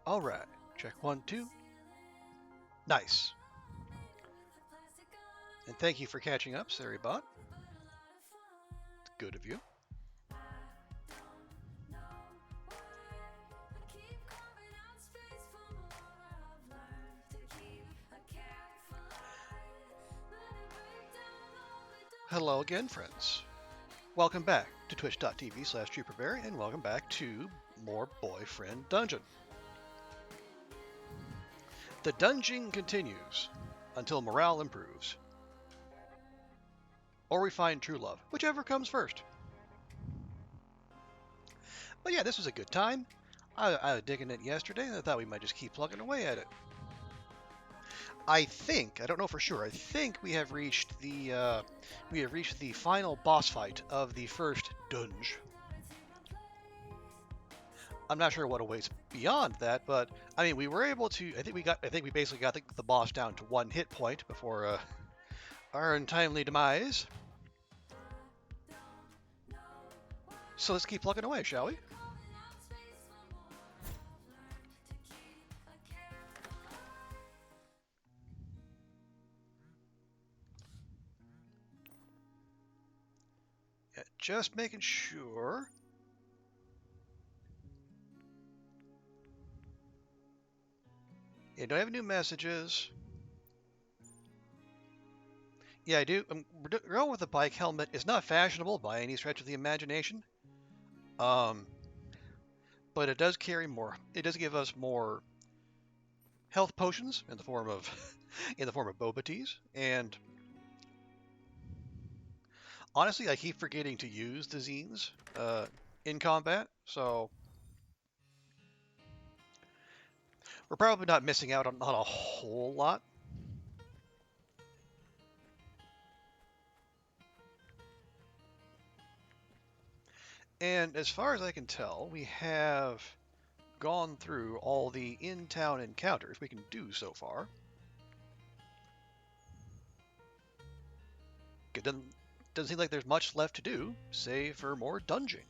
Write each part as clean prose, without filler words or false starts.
All right. Check 1, 2. Nice. And thank you for catching up, Saribot. It's good of you. Hello again, friends. Welcome back to twitch.tv/TrooperBerry, and welcome back to more Boyfriend Dungeon. The dungeon continues until morale improves. Or we find true love, whichever comes first. But yeah, this was a good time. I was digging it yesterday, and I thought we might just keep plugging away at it. I don't know for sure, I think we have reached the final boss fight of the first dungeon. I'm not sure what awaits beyond that, but I mean, we were able to. I think we basically got the boss down to 1 hit point before our untimely demise. So let's keep plugging away, shall we? Yeah, just making sure. Yeah, don't have new messages. Yeah, I do. We're going with the bike helmet. It's not fashionable by any stretch of the imagination. But it does carry more. It does give us more health potions in the form of boba teas, and honestly, I keep forgetting to use the zines in combat, so we're probably not missing out on a whole lot. And as far as I can tell, we have gone through all the in-town encounters we can do so far. It doesn't seem like there's much left to do, save for more dungeoning.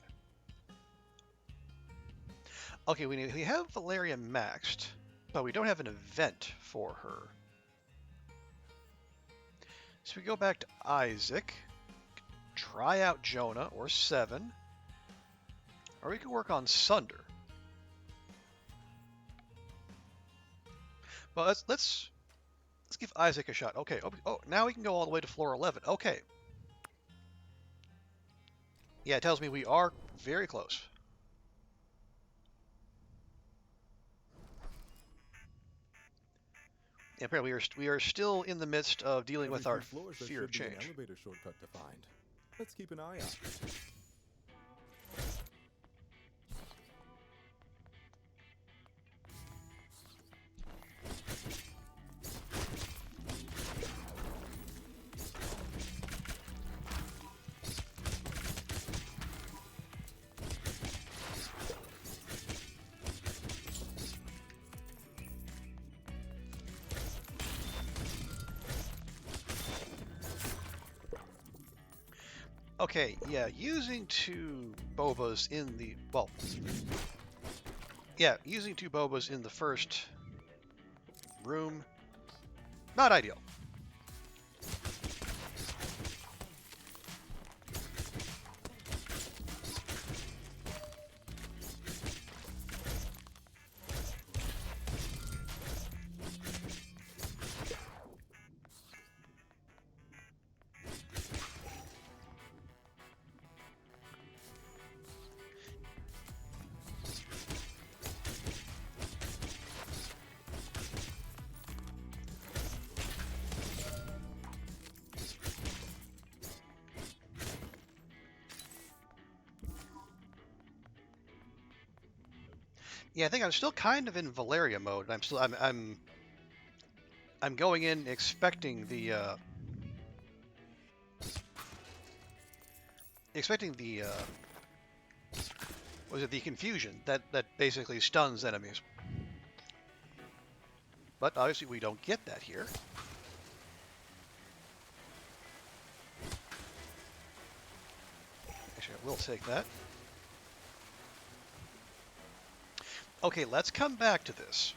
Okay, we have Valeria maxed, but we don't have an event for her. So we go back to Isaac, try out Jonah or Seven, or we can work on Sunder. Well, let's give Isaac a shot. Okay. Oh, now we can go all the way to floor 11. Okay. Yeah, it tells me we are very close. Yeah, apparently we are still in the midst of dealing with our fear of change. Elevator shortcut to find. Let's keep an eye out. Okay, yeah, using 2 bobas in the using 2 bobas in the first room, not ideal. Yeah, I think I'm still kind of in Valeria mode. I'm going in expecting the the confusion that basically stuns enemies. But obviously we don't get that here. we'll take that. Okay, let's come back to this,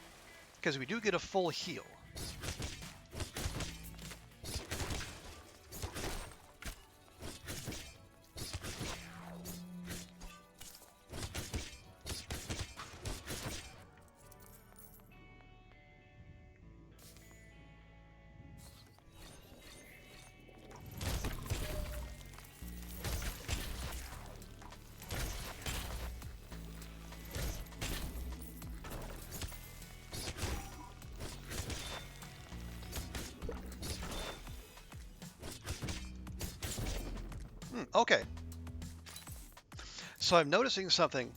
because we do get a full heal. Okay. So I'm noticing something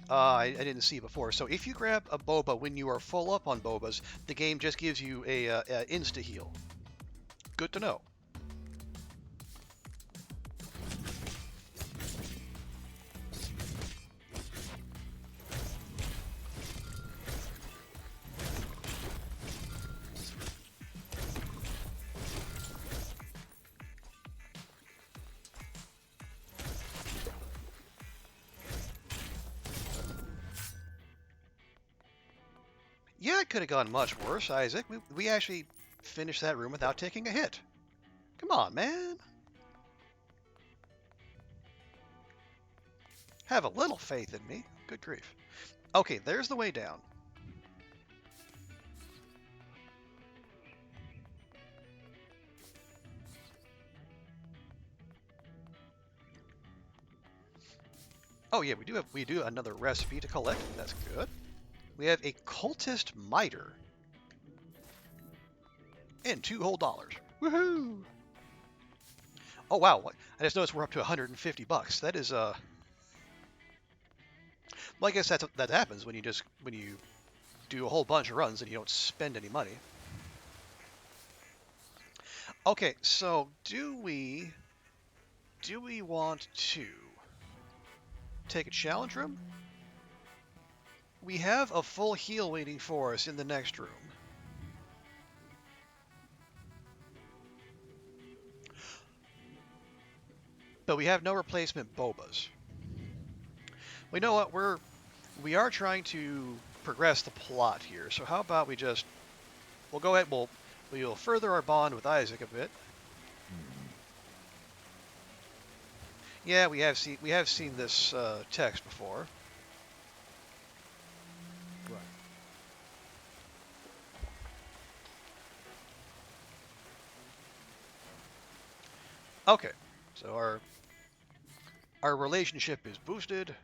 I didn't see before. So if you grab a boba when you are full up on bobas, the game just gives you a insta heal. Good to know. Yeah, it could have gone much worse, Isaac. We actually finished that room without taking a hit. Come on, man. Have a little faith in me. Good grief. Okay, there's the way down. Oh yeah, we do another recipe to collect. That's good. We have a cultist miter and $2 whole. Woohoo! Oh wow, I just noticed we're up to 150 bucks. That is well, I guess that happens when you do a whole bunch of runs and you don't spend any money. Okay, so do we want to take a challenge room? We have a full heal waiting for us in the next room. But we have no replacement bobas. Well, you know what? We are trying to progress the plot here. So how about we'll go ahead. We'll further our bond with Isaac a bit. Yeah, we have seen this text before. Right. Okay, so our relationship is boosted.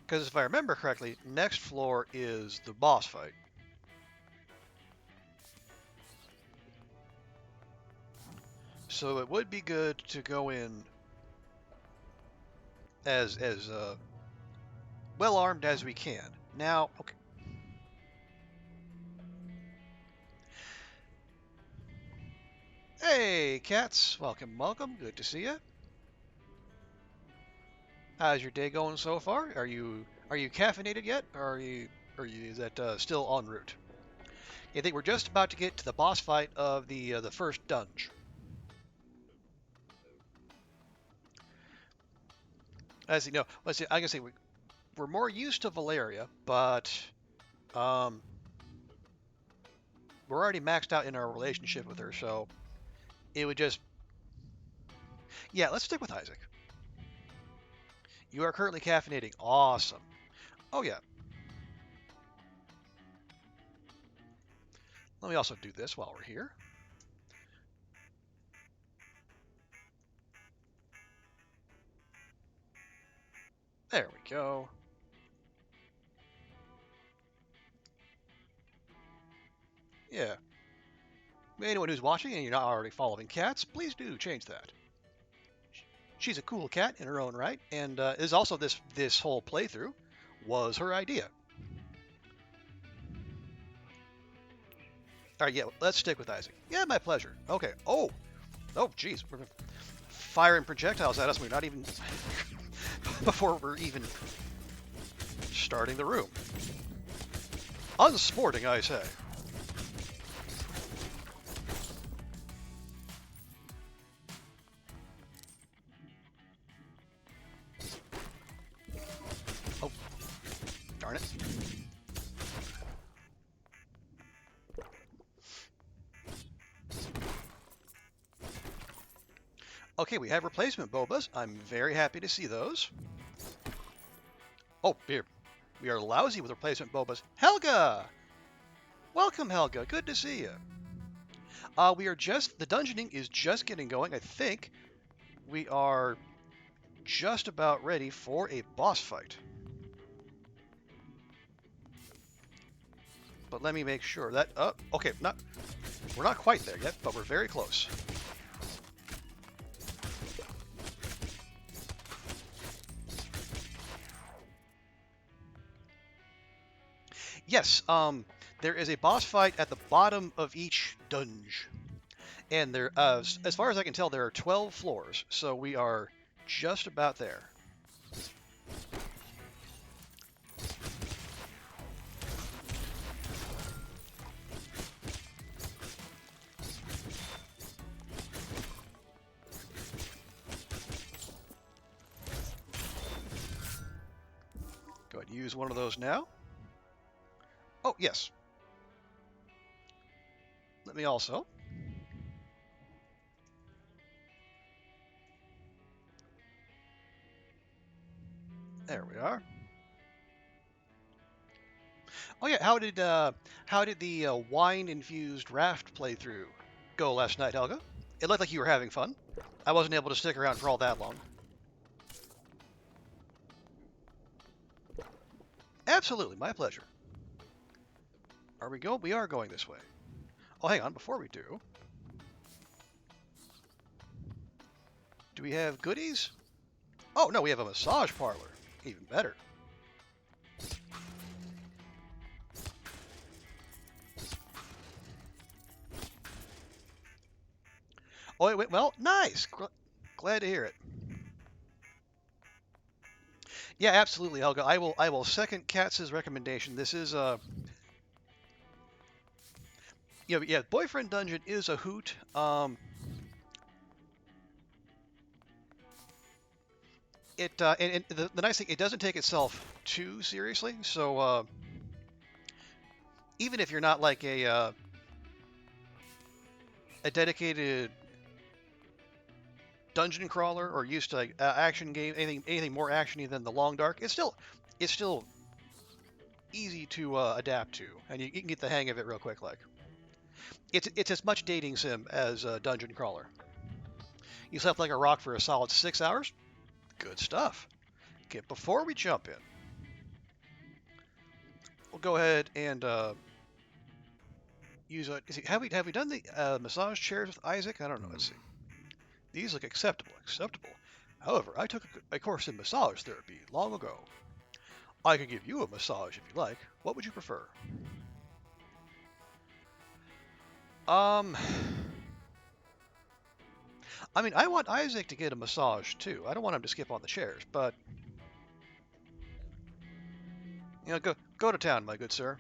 Because if I remember correctly, next floor is the boss fight. So it would be good to go in as well armed as we can. Now, okay. Hey, cats! Welcome, welcome. Good to see you. How's your day going so far? Are you caffeinated yet, or is that still en route? I think we're just about to get to the boss fight of the first dungeon. As you know, let's see. I can say we're more used to Valeria, but we're already maxed out in our relationship with her, so it would just yeah. Let's stick with Isaac. You are currently caffeinating. Awesome. Oh yeah. Let me also do this while we're here. There we go. Yeah. Anyone who's watching and you're not already following cats, please do change that. She's a cool cat in her own right, and is also this whole playthrough was her idea. All right, yeah, let's stick with Isaac. Yeah, my pleasure. Okay. Oh, geez, we're firing projectiles at us. We're not even before we're even starting the room. Unsporting, I say. Darn it. Okay, we have replacement Bobas. I'm very happy to see those. Oh, here. We are lousy with replacement Bobas. Helga! Welcome, Helga. Good to see you. The dungeoning is just getting going. I think we are just about ready for a boss fight. But let me make sure that, okay, we're not quite there yet, but we're very close. Yes, there is a boss fight at the bottom of each dungeon. And there, as far as I can tell, there are 12 floors, so we are just about there. Go ahead and use one of those now. Oh, yes. Let me also. There we are. Oh yeah, how did the wine-infused raft playthrough go last night, Helga? It looked like you were having fun. I wasn't able to stick around for all that long. Absolutely, my pleasure. Are we going? We are going this way. Oh, hang on. Before we do, do we have goodies? Oh no, we have a massage parlor. Even better. Oh, it went well. Nice. Glad to hear it. Yeah, absolutely, Helga. I will second Katz's recommendation. This is yeah, Boyfriend Dungeon is a hoot. And the nice thing, it doesn't take itself too seriously. So even if you're not like a dedicated dungeon crawler or used to like, action game, anything more actiony than the Long Dark, it's still easy to adapt to, and you can get the hang of it real quick. Like it's as much dating sim as a dungeon crawler. You slept like a rock for a solid 6 hours. Good stuff. Okay, before we jump in, we'll go ahead and use a. Have we done the massage chairs with Isaac? I don't know. Let's see. These look acceptable. Acceptable. However, I took a course in massage therapy long ago. I could give you a massage if you like. What would you prefer? Um, I mean, I want Isaac to get a massage too. I don't want him to skip on the chairs, but go to town, my good sir.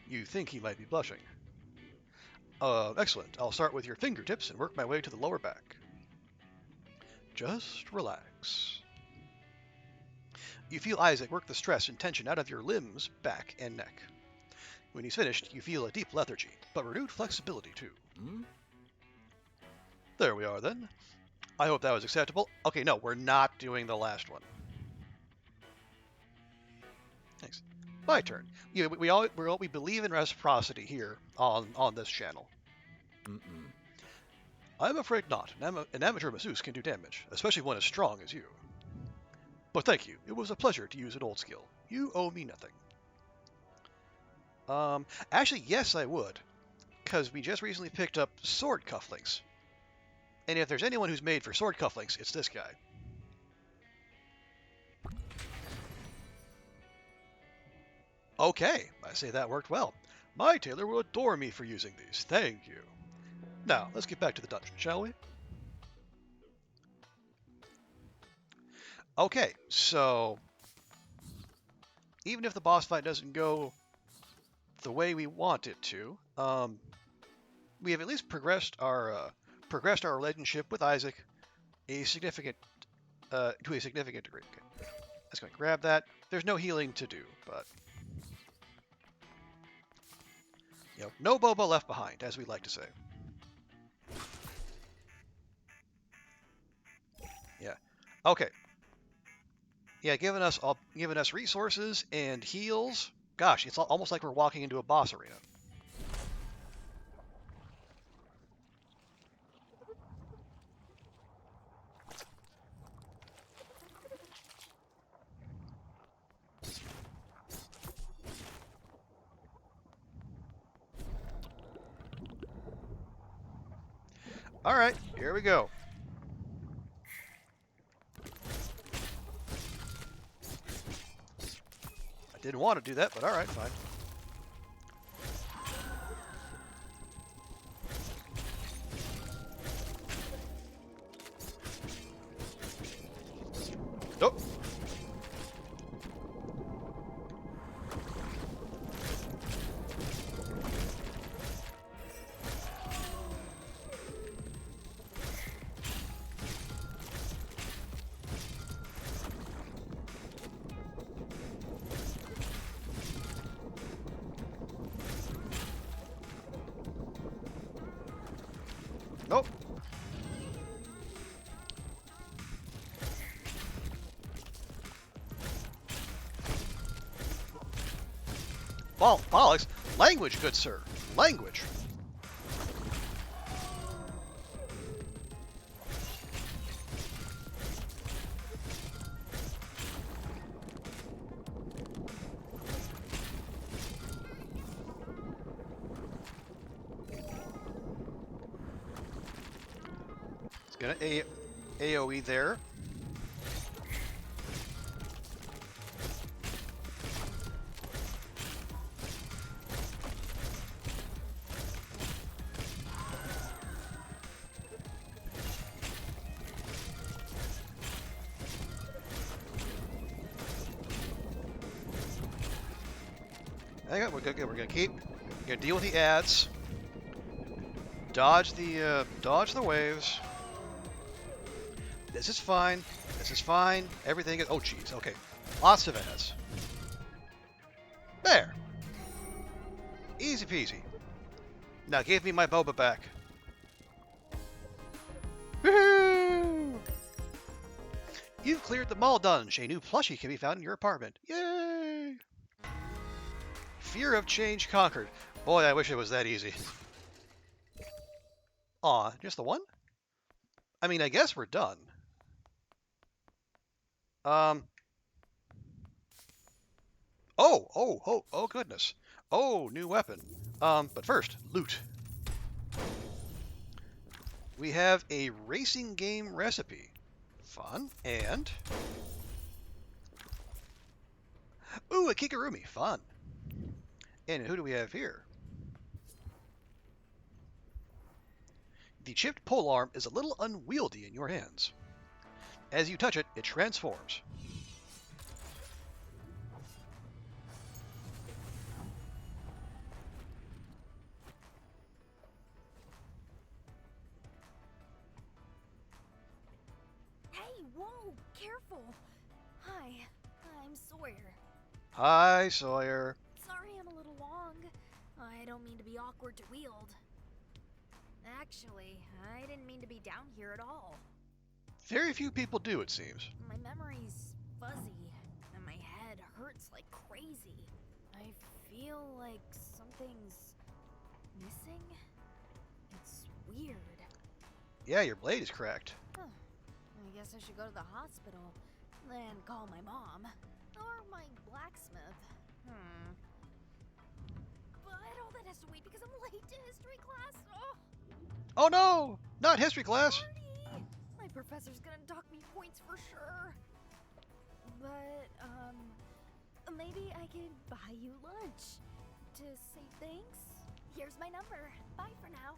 You think he might be blushing. Excellent. I'll start with your fingertips and work my way to the lower back. Just relax. You feel Isaac work the stress and tension out of your limbs, back, and neck. When he's finished, you feel a deep lethargy, but renewed flexibility too. There we are then. I hope that was acceptable. Okay, no, we're not doing the last one. Thanks. My turn. We believe in reciprocity here on this channel. I'm afraid not. An amateur masseuse can do damage, especially one as strong as you. But thank you. It was a pleasure to use an old skill. You owe me nothing. Actually, yes, I would, because we just recently picked up sword cufflinks. And if there's anyone who's made for sword cufflinks, it's this guy. Okay, I say that worked well. My tailor will adore me for using these. Thank you. Now, let's get back to the dungeon, shall we? Okay, so even if the boss fight doesn't go the way we want it to, we have at least progressed our relationship with Isaac to a significant degree. Okay. Let's go and grab that. There's no healing to do, but no Boba left behind, as we like to say. Yeah. Okay. Yeah, giving us resources and heals. Gosh, it's almost like we're walking into a boss arena. All right, here we go. I didn't want to do that, but all right, fine. Nope. Nope. Bollocks. Language, good sir. Language. It's gonna AoE there. Hang on, we're good. We're gonna deal with the ads. Dodge the waves. This is fine. This is fine. Everything is. Oh, jeez. Okay. Lots of ads. There. Easy peasy. Now give me my boba back. Woohoo! You've cleared the mall dunge. A new plushie can be found in your apartment. Yay! Fear of change conquered. Boy, I wish it was that easy. Aw, just the one? I mean, I guess we're done. Oh, goodness. Oh, new weapon. But first, loot. We have a racing game recipe. Fun. And... ooh, a Kigurumi. Fun. And who do we have here? The chipped polearm is a little unwieldy in your hands. As you touch it, it transforms. Hey, whoa, careful. Hi, I'm Sawyer. Hi, Sawyer. Sorry I'm a little long. I don't mean to be awkward to wield. Actually, I didn't mean to be down here at all. Very few people do, it seems. My memory's fuzzy, and my head hurts like crazy. I feel like something's missing. It's weird. Yeah, your blade is cracked. Huh. I guess I should go to the hospital, then call my mom. Or my blacksmith. But all that has to wait because I'm late to history class. Oh no! Not history class! Marty! My professor's gonna dock me points for sure. But, maybe I can buy you lunch. To say thanks? Here's my number. Bye for now.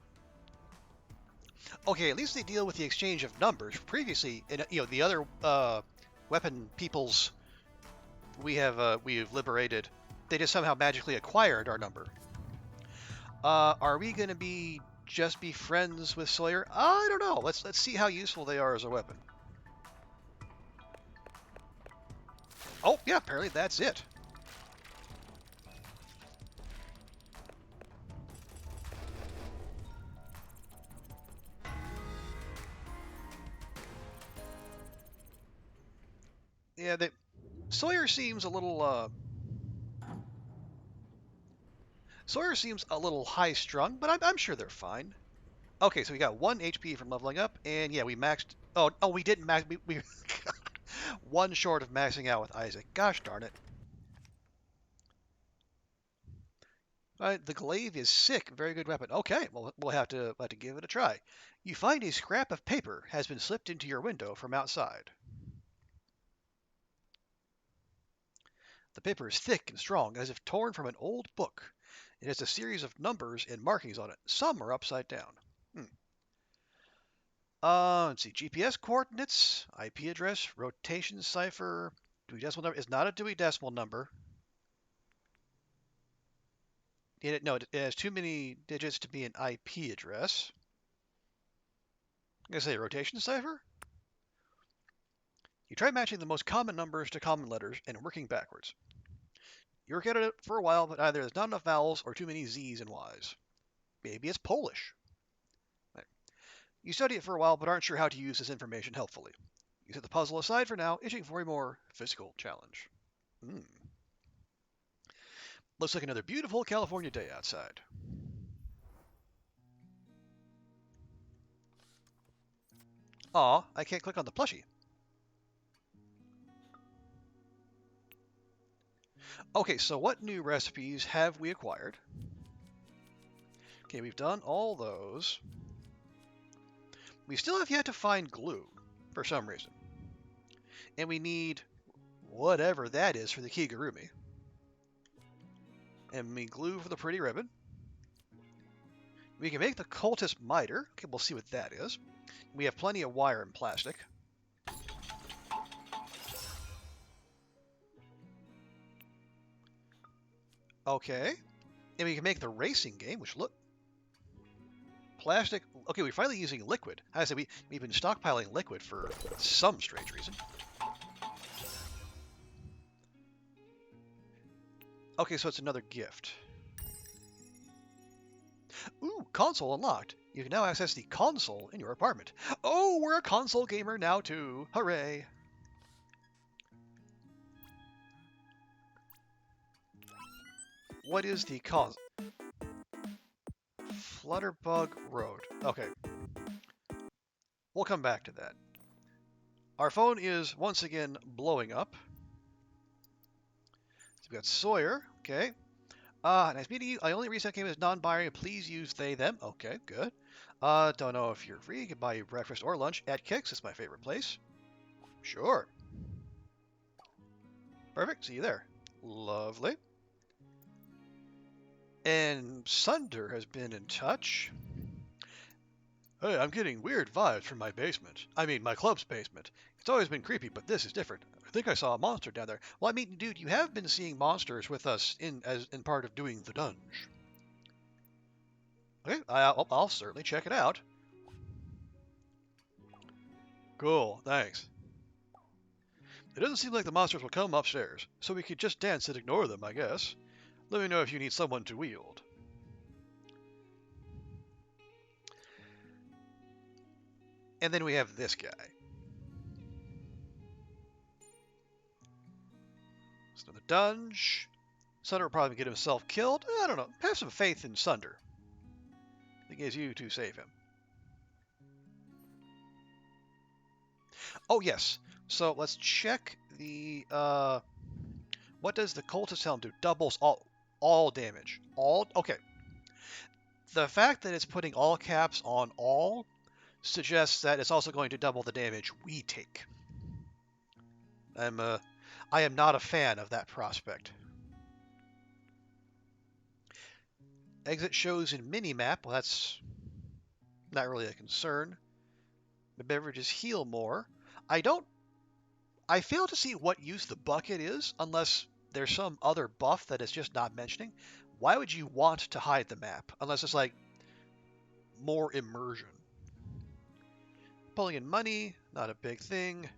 Okay, at least they deal with the exchange of numbers. Previously, the other weapon peoples we've liberated, they just somehow magically acquired our number. Are we going to just be friends with Sawyer? I don't know. Let's see how useful they are as a weapon. Oh, yeah, apparently that's it. Yeah, Sawyer seems a little, Sawyer seems a little high-strung, but I'm sure they're fine. Okay, so we got 1 HP from leveling up, and yeah, we maxed... Oh, we didn't max... We one short of maxing out with Isaac. Gosh darn it. The glaive is sick. Very good weapon. Okay, well, we'll have to give it a try. You find a scrap of paper has been slipped into your window from outside. The paper is thick and strong, as if torn from an old book. It has a series of numbers and markings on it. Some are upside down. Hmm. Let's see. GPS coordinates, IP address, rotation cipher, Dewey Decimal number. It's not a Dewey Decimal number. No, it has too many digits to be an IP address. I'm going to say rotation cipher? You try matching the most common numbers to common letters and working backwards. You work at it for a while, but either there's not enough vowels or too many Z's and Y's. Maybe it's Polish. Right. You study it for a while, but aren't sure how to use this information helpfully. You set the puzzle aside for now, itching for a more physical challenge. Looks like another beautiful California day outside. Aw, I can't click on the plushie. Okay, so what new recipes have we acquired? Okay, we've done all those. We still have yet to find glue, for some reason. And we need whatever that is for the Kigurumi. And we glue for the pretty ribbon. We can make the cultist miter. Okay, we'll see what that is. We have plenty of wire and plastic. Okay. And we can make the racing game, which look... Plastic... Okay, we're finally using liquid. I said we've been stockpiling liquid for some strange reason. Okay, so it's another gift. Ooh, console unlocked. You can now access the console in your apartment. Oh, we're a console gamer now too. Hooray. What is the console? Flutterbug Road. Okay. We'll come back to that. Our phone is once again blowing up. So we've got Sawyer. Okay. Nice meeting you. I only reset game is non-binary. Please use they, them. Okay, good. Don't know if you're free. You can buy you breakfast or lunch at Kix. It's my favorite place. Sure. Perfect. See you there. Lovely. And Sunder has been in touch. Hey, I'm getting weird vibes from my basement. I mean, my club's basement. It's always been creepy, but this is different. I think I saw a monster down there. Well, I mean, dude, you have been seeing monsters with us in part of doing the dungeon. Okay, I'll certainly check it out. Cool, thanks. It doesn't seem like the monsters will come upstairs, so we could just dance and ignore them, I guess. Let me know if you need someone to wield. And then we have this guy. It's another dunge. Sunder will probably get himself killed. I don't know. Have some faith in Sunder. I think it's you to save him. Oh, yes. So let's check the... what does the cultist helm do? Doubles all damage. All... Okay. The fact that it's putting all caps on all suggests that it's also going to double the damage we take. I am not a fan of that prospect. Exit shows in minimap. Well, that's not really a concern. The beverages heal more. I fail to see what use the bucket is unless there's some other buff that it's just not mentioning. Why would you want to hide the map unless it's like more immersion? Pulling in money, not a big thing.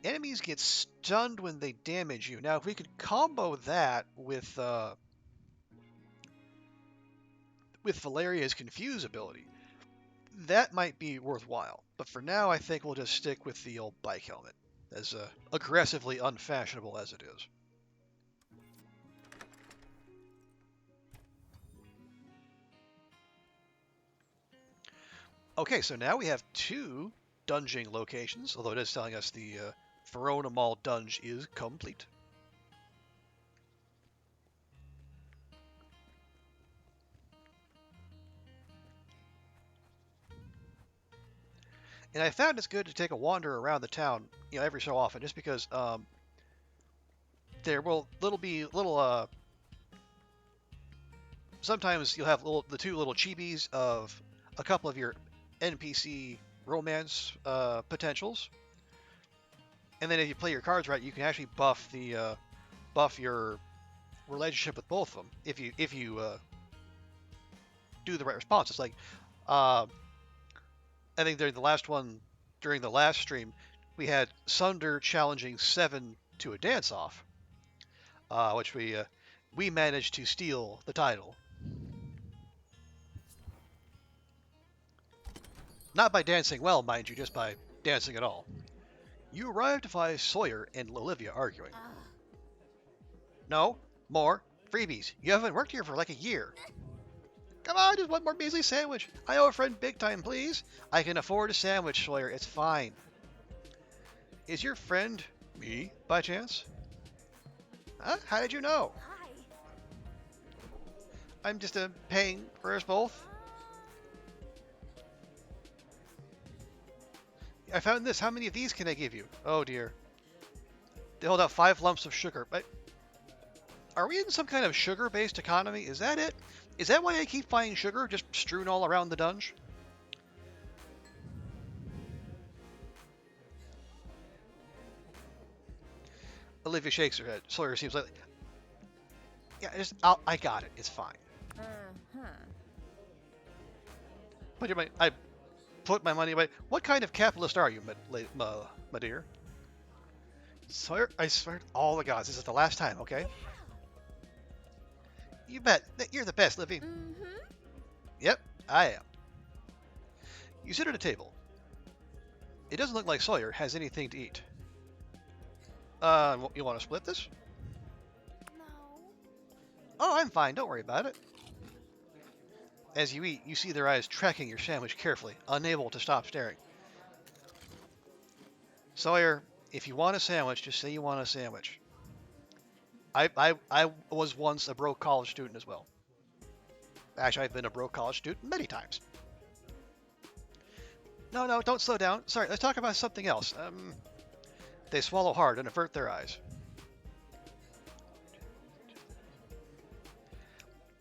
Enemies get stunned when they damage you. Now, if we could combo that with Valeria's Confuse ability, that might be worthwhile. But for now, I think we'll just stick with the old bike helmet, as aggressively unfashionable as it is. Okay, so now we have 2 dungeon locations, although it is telling us the Verona Mall dunge is complete. And I found it's good to take a wander around the town, every so often, just because there will be little sometimes you'll have the 2 little chibis of a couple of your NPC romance potentials, and then if you play your cards right, you can actually buff your relationship with both of them if you do the right responses. Like I think during the last stream, we had Sunder challenging Seven to a dance-off, which we managed to steal the title. Not by dancing well, mind you, just by dancing at all. You arrive to find Sawyer and Olivia arguing. No, more freebies. You haven't worked here for like a year. Come on, just one more measly sandwich. I owe a friend big time, please. I can afford a sandwich, Sawyer. It's fine. Is your friend me, by chance? Huh? How did you know? Hi. I'm just paying for us both. I found this. How many of these can I give you? Oh dear. They hold out 5 lumps of sugar. But are we in some kind of sugar-based economy? Is that it? Is that why I keep finding sugar just strewn all around the dungeon? Olivia shakes her head. Sawyer seems like, yeah, I got it. It's fine. Put your money. I put my money away. What kind of capitalist are you, my dear? Sawyer, I swear to all the gods, this is the last time, okay? You bet. You're the best, Livy. Mm-hmm. Yep, I am. You sit at a table. It doesn't look like Sawyer has anything to eat. You want to split this? No. Oh, I'm fine. Don't worry about it. As you eat, you see their eyes tracking your sandwich carefully, unable to stop staring. Sawyer, if you want a sandwich, just say you want a sandwich. I was once a broke college student as well. Actually, I've been a broke college student many times. No, don't slow down. Sorry, let's talk about something else. They swallow hard and avert their eyes.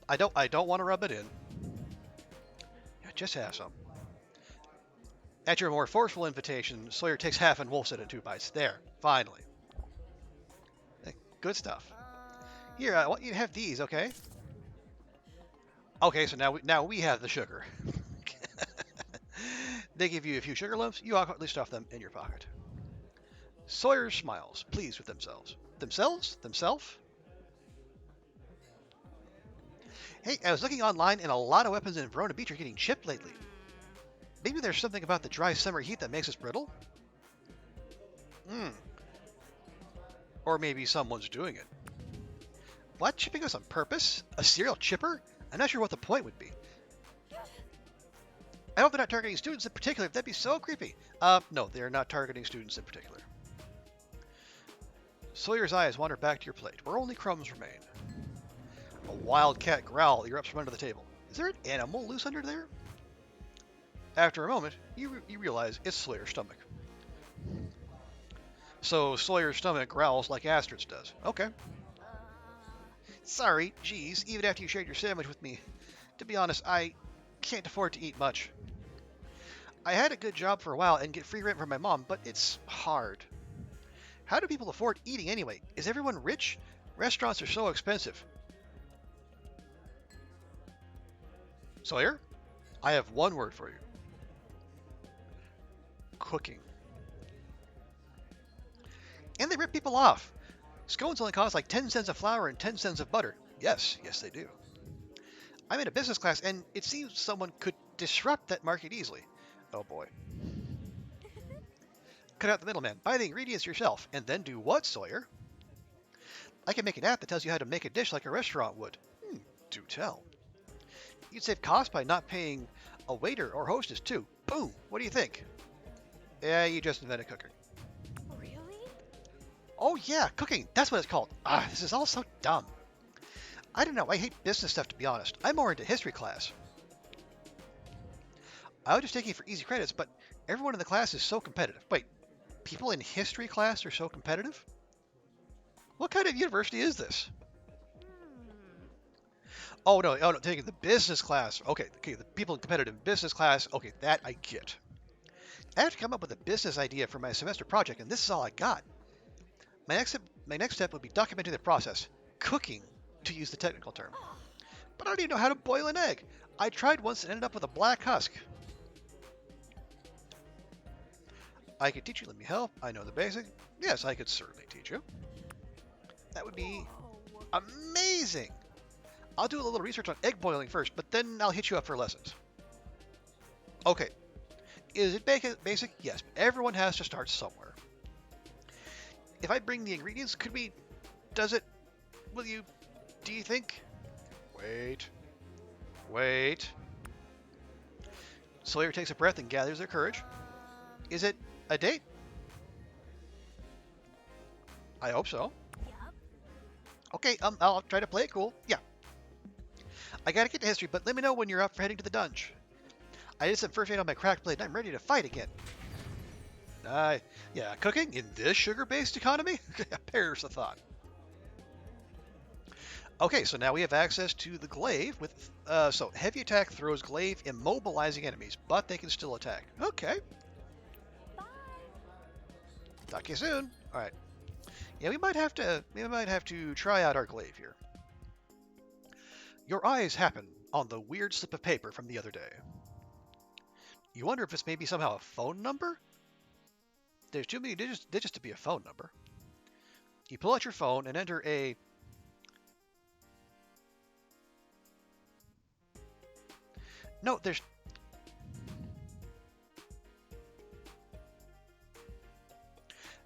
I don't want to rub it in. Yeah, just have some. At your more forceful invitation, Sawyer takes half and wolfs it in 2 bites. There, finally. Good stuff. Here, I want you to have these, okay? Okay, so now we have the sugar. They give you a few sugar lumps. You awkwardly stuff them in your pocket. Sawyer smiles, pleased with themselves. Themselves? Hey, I was looking online, and a lot of weapons in Verona Beach are getting chipped lately. Maybe there's something about the dry summer heat that makes us brittle? Or maybe someone's doing it. What? Chipping us on purpose? A serial chipper? I'm not sure what the point would be. I hope they're not targeting students in particular. That'd be so creepy. No, they're not targeting students in particular. Sawyer's eyes wander back to your plate, where only crumbs remain. A wild cat growl erupts from under the table. Is there an animal loose under there? After a moment, you realize it's Sawyer's stomach. So Sawyer's stomach growls like Astrid's does. Okay. Sorry, geez, even after you shared your sandwich with me. To be honest, I can't afford to eat much. I had a good job for a while and get free rent from my mom, but it's hard. How do people afford eating anyway? Is everyone rich? Restaurants are so expensive. Sawyer, I have one word for you. Cooking. And they rip people off. Scones only cost like 10 cents of flour and 10 cents of butter. Yes, yes they do. I'm in a business class, and it seems someone could disrupt that market easily. Oh boy. Cut out the middleman. Buy the ingredients yourself. And then do what, Sawyer? I can make an app that tells you how to make a dish like a restaurant would. Do tell. You'd save costs by not paying a waiter or hostess, too. Boom! What do you think? Yeah, you just invented cooking. Really? Oh yeah, cooking. That's what it's called. This is all so dumb. I don't know. I hate business stuff, to be honest. I'm more into history class. I was just taking it for easy credits, but everyone in the class is so competitive. Wait, people in history class are so competitive? What kind of university is this? Oh no, taking the business class. Okay, the people in competitive business class. Okay, that I get. I have to come up with a business idea for my semester project, and this is all I got. My next step would be documenting the process, cooking, to use the technical term. But I don't even know how to boil an egg. I tried once and ended up with a black husk. I could teach you. Let me help. I know the basic. Yes, I could certainly teach you. That would be amazing. I'll do a little research on egg boiling first, but then I'll hit you up for lessons. Okay. Is it basic? Yes, but everyone has to start somewhere. If I bring the ingredients, could we... Does it... Will you... Do you think... Wait. Sawyer takes a breath and gathers their courage. Is it a date? I hope so. Yep. Okay, I'll try to play it cool. Yeah. I gotta get to history, but let me know when you're up for heading to the dungeon. I did some first aid on my cracked blade, and I'm ready to fight again. Yeah, cooking in this sugar-based economy? Perish the thought. Okay, so now we have access to the glaive with, so heavy attack throws glaive immobilizing enemies, but they can still attack. Okay. Bye. Talk to you soon. All right. Yeah, we might have to try out our glaive here. Your eyes happen on the weird slip of paper from the other day. You wonder if it's maybe somehow a phone number? There's too many digits to be a phone number. You pull out your phone and enter a... No, there's...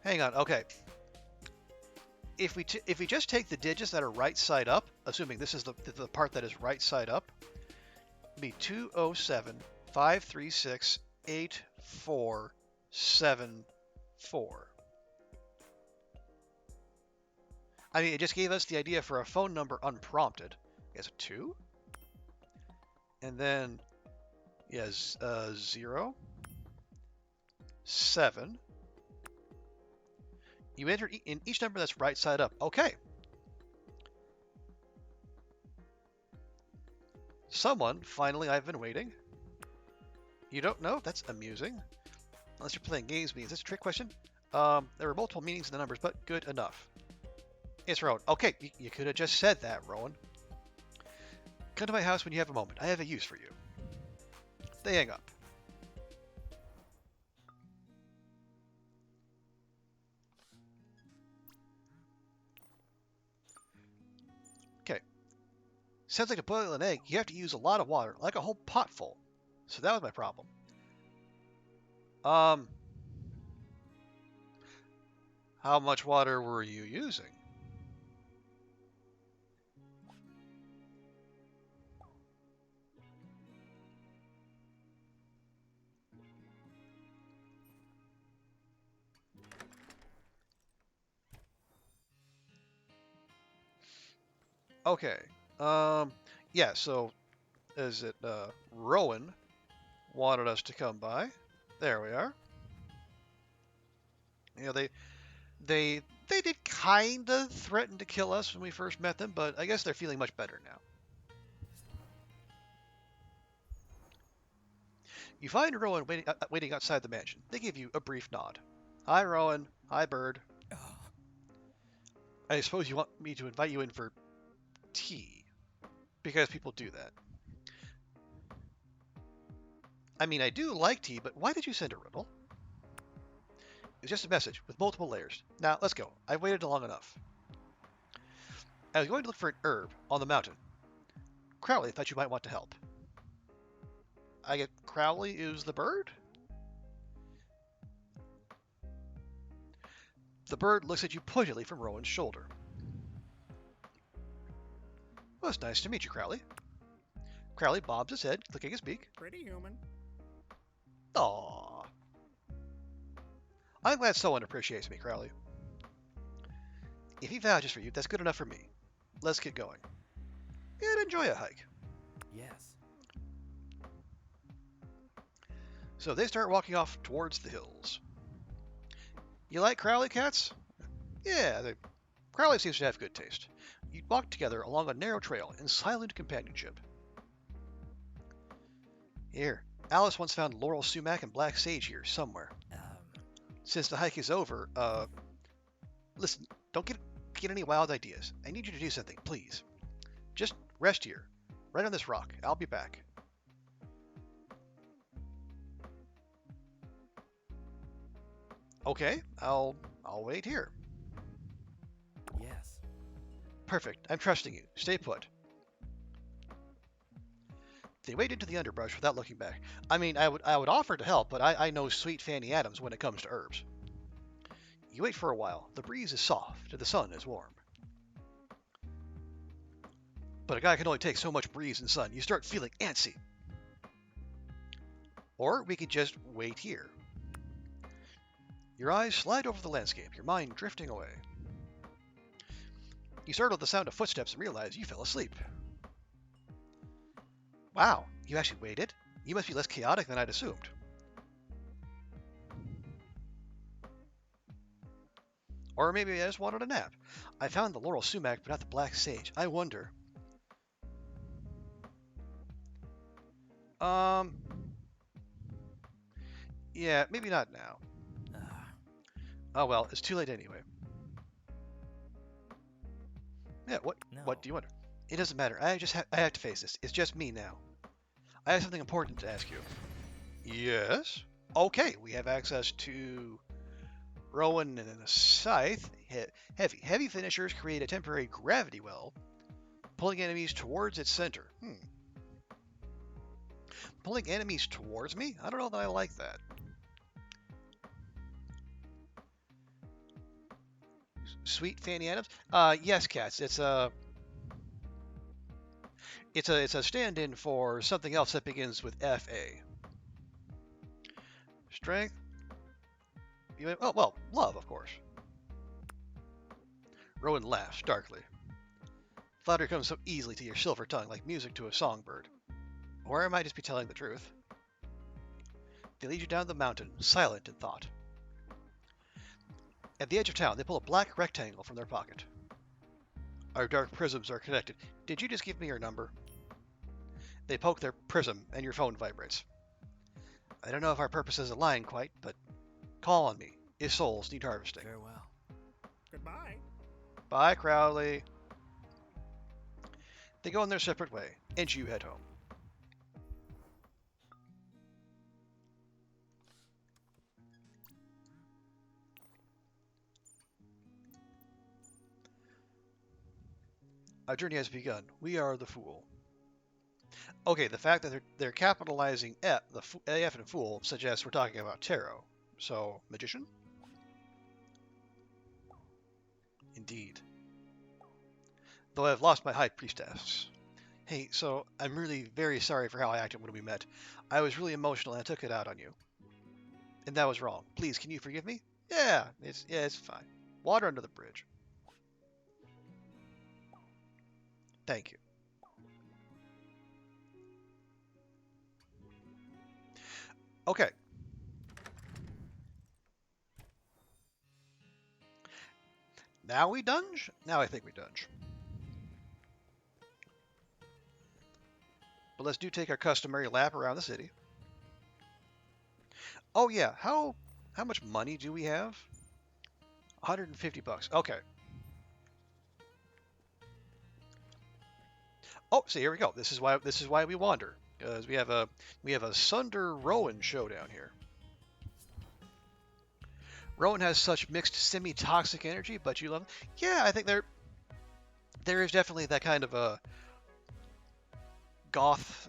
Hang on, okay. If we just take the digits that are right side up, assuming this is the part that is right side up, it'd be 207-536-8474. I mean, it just gave us the idea for a phone number unprompted. Yes, a 2? And then, yes, 0, 7. You enter in each number that's right side up. Okay. Someone, finally, I've been waiting. You don't know? That's amusing. Unless you're playing games with me. Is this a trick question? There were multiple meanings in the numbers, but good enough. It's Rowan. Okay, you could have just said that, Rowan. Come to my house when you have a moment. I have a use for you. They hang up. Okay. Sounds like to boil an egg, you have to use a lot of water, like a whole pot full. So that was my problem. How much water were you using? Okay. Yeah, so is it Rowan wanted us to come by. There we are. You know, they did kind of threaten to kill us when we first met them, but I guess they're feeling much better now. You find Rowan waiting outside the mansion. They give you a brief nod. Hi, Rowan. Hi, Bird. I suppose you want me to invite you in for tea, because people do that. I mean, I do like tea, but why did you send a riddle? It's just a message with multiple layers. Now, let's go. I've waited long enough. I was going to look for an herb on the mountain. Crowley thought you might want to help. I get Crowley is the bird? The bird looks at you pointedly from Rowan's shoulder. Well, it's nice to meet you, Crowley. Crowley bobs his head, clicking his beak. Pretty human. Aww. I'm glad someone appreciates me, Crowley. If he vouches for you, that's good enough for me. Let's get going. And enjoy a hike. Yes. So they start walking off towards the hills. You like Crowley cats? Yeah, Crowley seems to have good taste. You walk together along a narrow trail in silent companionship. Here, Alice once found laurel sumac and black sage here somewhere. Since the hike is over, listen, don't get any wild ideas. I need you to do something, please. Just rest here, right on this rock. I'll be back. Okay, I'll wait here. Yes. Perfect. I'm trusting you. Stay put. They wade into the underbrush without looking back. I mean, I would offer to help, but I know sweet Fanny Adams when it comes to herbs. You wait for a while. The breeze is soft and the sun is warm. But a guy can only take so much breeze and sun. You start feeling antsy. Or we could just wait here. Your eyes slide over the landscape, your mind drifting away. You startle at the sound of footsteps and realize you fell asleep. Wow, you actually waited? You must be less chaotic than I'd assumed. Or maybe I just wanted a nap. I found the laurel sumac, but not the black sage. I wonder. Yeah, maybe not now. Oh well, it's too late anyway. Yeah, what do you wonder? It doesn't matter. I have to face this. It's just me now. I have something important to ask you. Yes? Okay, we have access to Rowan and a scythe. Heavy finishers create a temporary gravity well, pulling enemies towards its center. Pulling enemies towards me? I don't know that I like that. Sweet Fanny Adams? Yes, cats. It's a stand-in for something else that begins with F-A. Strength? Oh, well, love, of course. Rowan laughs darkly. Flattery comes so easily to your silver tongue, like music to a songbird. Or I might just be telling the truth. They lead you down the mountain, silent in thought. At the edge of town, they pull a black rectangle from their pocket. Our dark prisms are connected. Did you just give me your number? They poke their prism, and your phone vibrates. I don't know if our purposes align quite, but call on me if souls need harvesting. Farewell. Goodbye. Bye, Crowley. They go on their separate way, and you head home. Our journey has begun. We are the fool. Okay, the fact that they're capitalizing F and fool suggests we're talking about tarot. So, magician? Indeed. Though I've lost my high priestess. Hey, so I'm really very sorry for how I acted when we met. I was really emotional and I took it out on you. And that was wrong. Please, can you forgive me? Yeah, it's fine. Water under the bridge. Thank you. Okay. Now we dunge? Now I think we dunge. But let's do take our customary lap around the city. Oh yeah, how much money do we have? 150 bucks. Okay. Oh, see, here we go. This is why we wander, because we have a Sunder Rowan showdown here. Rowan has such mixed semi-toxic energy, but you love him. Yeah, I think there is definitely that kind of a goth,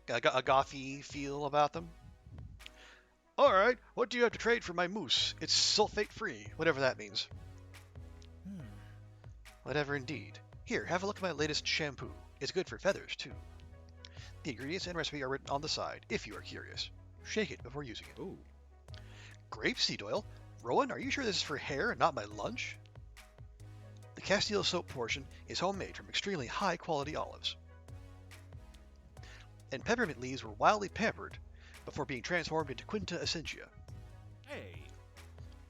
a gothy feel about them. All right, what do you have to trade for my moose? It's sulfate-free, whatever that means. Hmm. Whatever indeed. Here, have a look at my latest shampoo. It's good for feathers, too. The ingredients and recipe are written on the side, if you are curious. Shake it before using it. Ooh. Grapeseed oil? Rowan, are you sure this is for hair and not my lunch? The Castile soap portion is homemade from extremely high-quality olives. And peppermint leaves were wildly pampered before being transformed into Quinta essentia. Hey.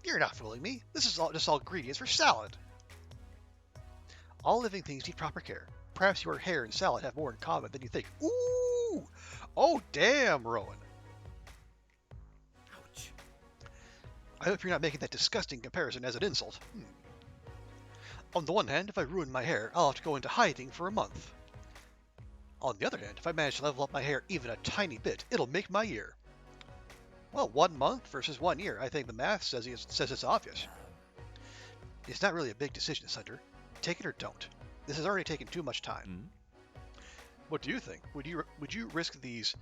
You're not fooling me. This is just all ingredients for salad. All living things need proper care. Perhaps your hair and salad have more in common than you think. Ooh! Oh, damn, Rowan. Ouch. I hope you're not making that disgusting comparison as an insult. On the one hand, if I ruin my hair, I'll have to go into hiding for a month. On the other hand, if I manage to level up my hair even a tiny bit, it'll make my year. Well, 1 month versus 1 year. I think the math says it's obvious. It's not really a big decision, Sunder. Take it or don't. This has already taken too much time. Hmm? What do you think? Would you risk these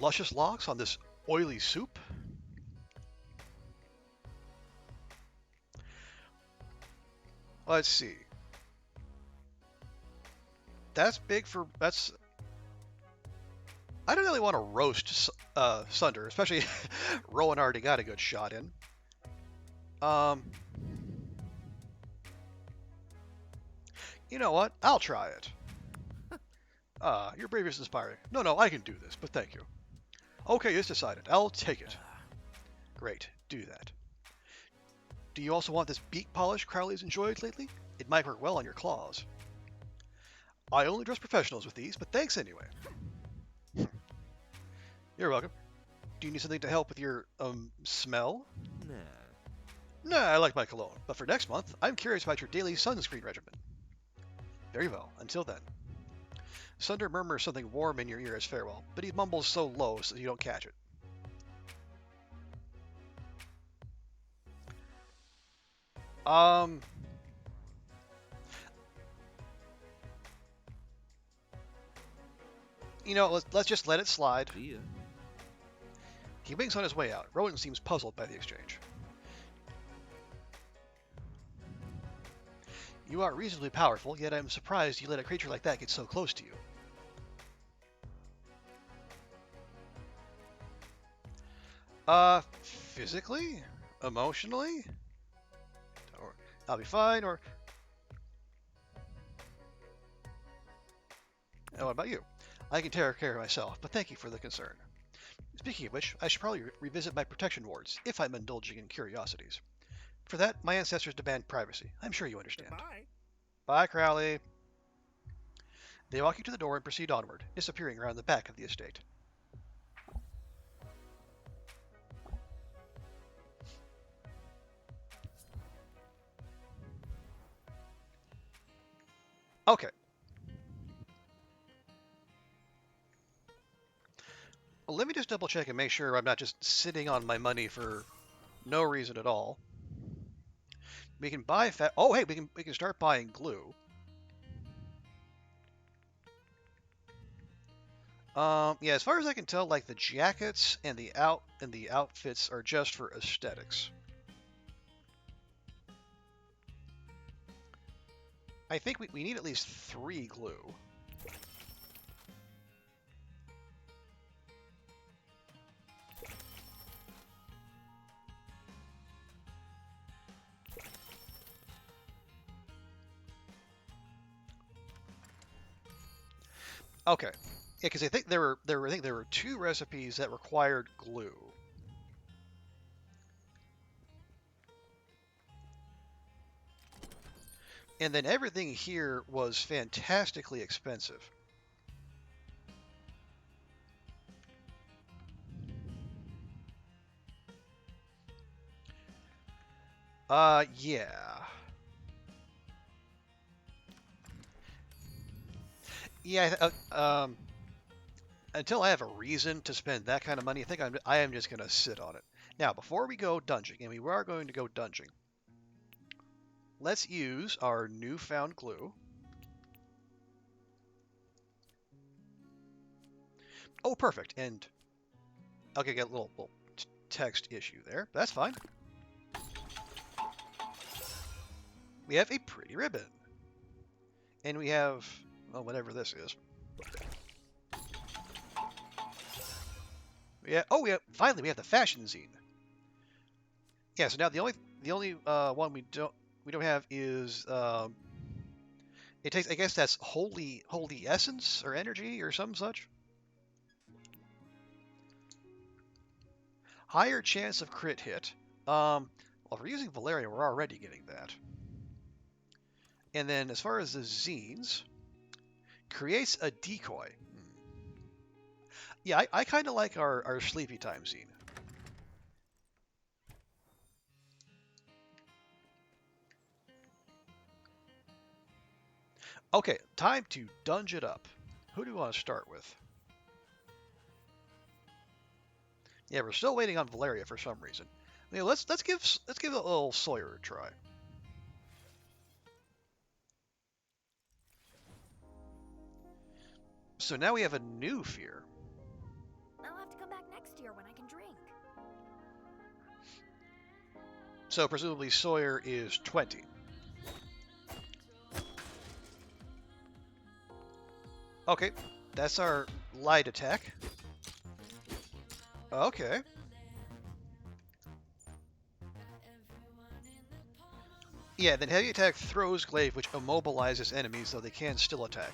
luscious locks on this oily soup? Let's see. That's big for that's. I don't really want to roast Sunder, especially Rowan already got a good shot in. You know what? I'll try it. Your brave is inspiring. No, I can do this, but thank you. Okay, it's decided. I'll take it. Great, do that. Do you also want this beak polish Crowley's enjoyed lately? It might work well on your claws. I only dress professionals with these, but thanks anyway. You're welcome. Do you need something to help with your, smell? Nah. Nah, I like my cologne, but for next month, I'm curious about your daily sunscreen regimen. Very well, until then. Sunder murmurs something warm in your ear as farewell, but he mumbles so low so you don't catch it. Let's just let it slide. See ya. He winks on his way out. Rowan seems puzzled by the exchange. You are reasonably powerful, yet I'm surprised you let a creature like that get so close to you. Physically? Emotionally? Or I'll be fine, or... what about you? I can take care of myself, but thank you for the concern. Speaking of which, I should probably revisit my protection wards, if I'm indulging in curiosities. For that, my ancestors demand privacy. I'm sure you understand. Goodbye. Bye, Crowley. They walk you to the door and proceed onward, disappearing around the back of the estate. Okay. Well, let me just double check and make sure I'm not just sitting on my money for no reason at all. We can buy oh, hey, we can start buying glue. Yeah, as far as I can tell, like the jackets and the outfits are just for aesthetics. I think we need at least 3 glue. Okay. Yeah, because I think there were 2 recipes that required glue. And then everything here was fantastically expensive. Yeah. Yeah, until I have a reason to spend that kind of money, I am just gonna sit on it. Now, before we go dunging, and we are going to go dunging, let's use our newfound glue. Oh, perfect. And okay, get a little text issue there. That's fine. We have a pretty ribbon. And we have, well, whatever this is. Yeah. Oh, finally we have the fashion zine. Yeah. So now the only one we don't have is it takes, I guess that's holy essence or energy or some such. Higher chance of crit hit. Well, if we're using Valeria, we're already getting that. And then as far as the zines, creates a decoy. Yeah, I kind of like our sleepy time zine. Okay, time to dunge it up. Who do we want to start with? Yeah, we're still waiting on Valeria for some reason. Yeah, let's give a little Sawyer a try. So now we have a new fear. I'll have to come back next year when I can drink. So presumably Sawyer is 20. Okay, that's our light attack. Okay. Yeah, then heavy attack throws glaive, which immobilizes enemies, though they can still attack.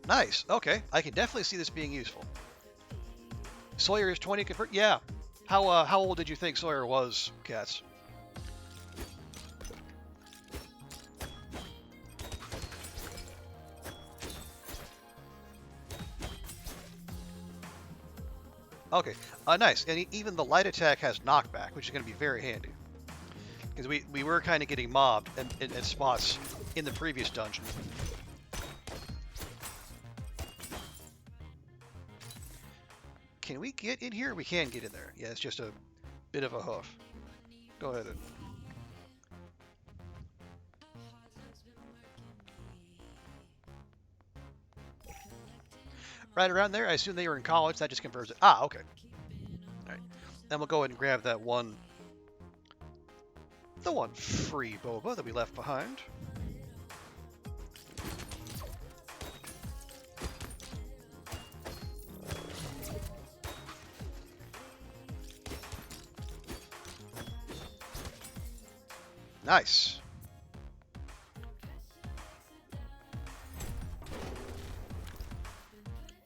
Nice. Okay, I can definitely see this being useful. Sawyer is 20 convert. Yeah. How old did you think Sawyer was, Cats? Okay, nice. And even the light attack has knockback, which is going to be very handy. Because we were kind of getting mobbed at spots in the previous dungeon. Can we get in here? We can get in there. Yeah, it's just a bit of a hoof. Go ahead and... Right around there, I assume they were in college. That just confirms it. Ah, okay. Alright. Then we'll go ahead and grab that one... The one free boba that we left behind. Nice.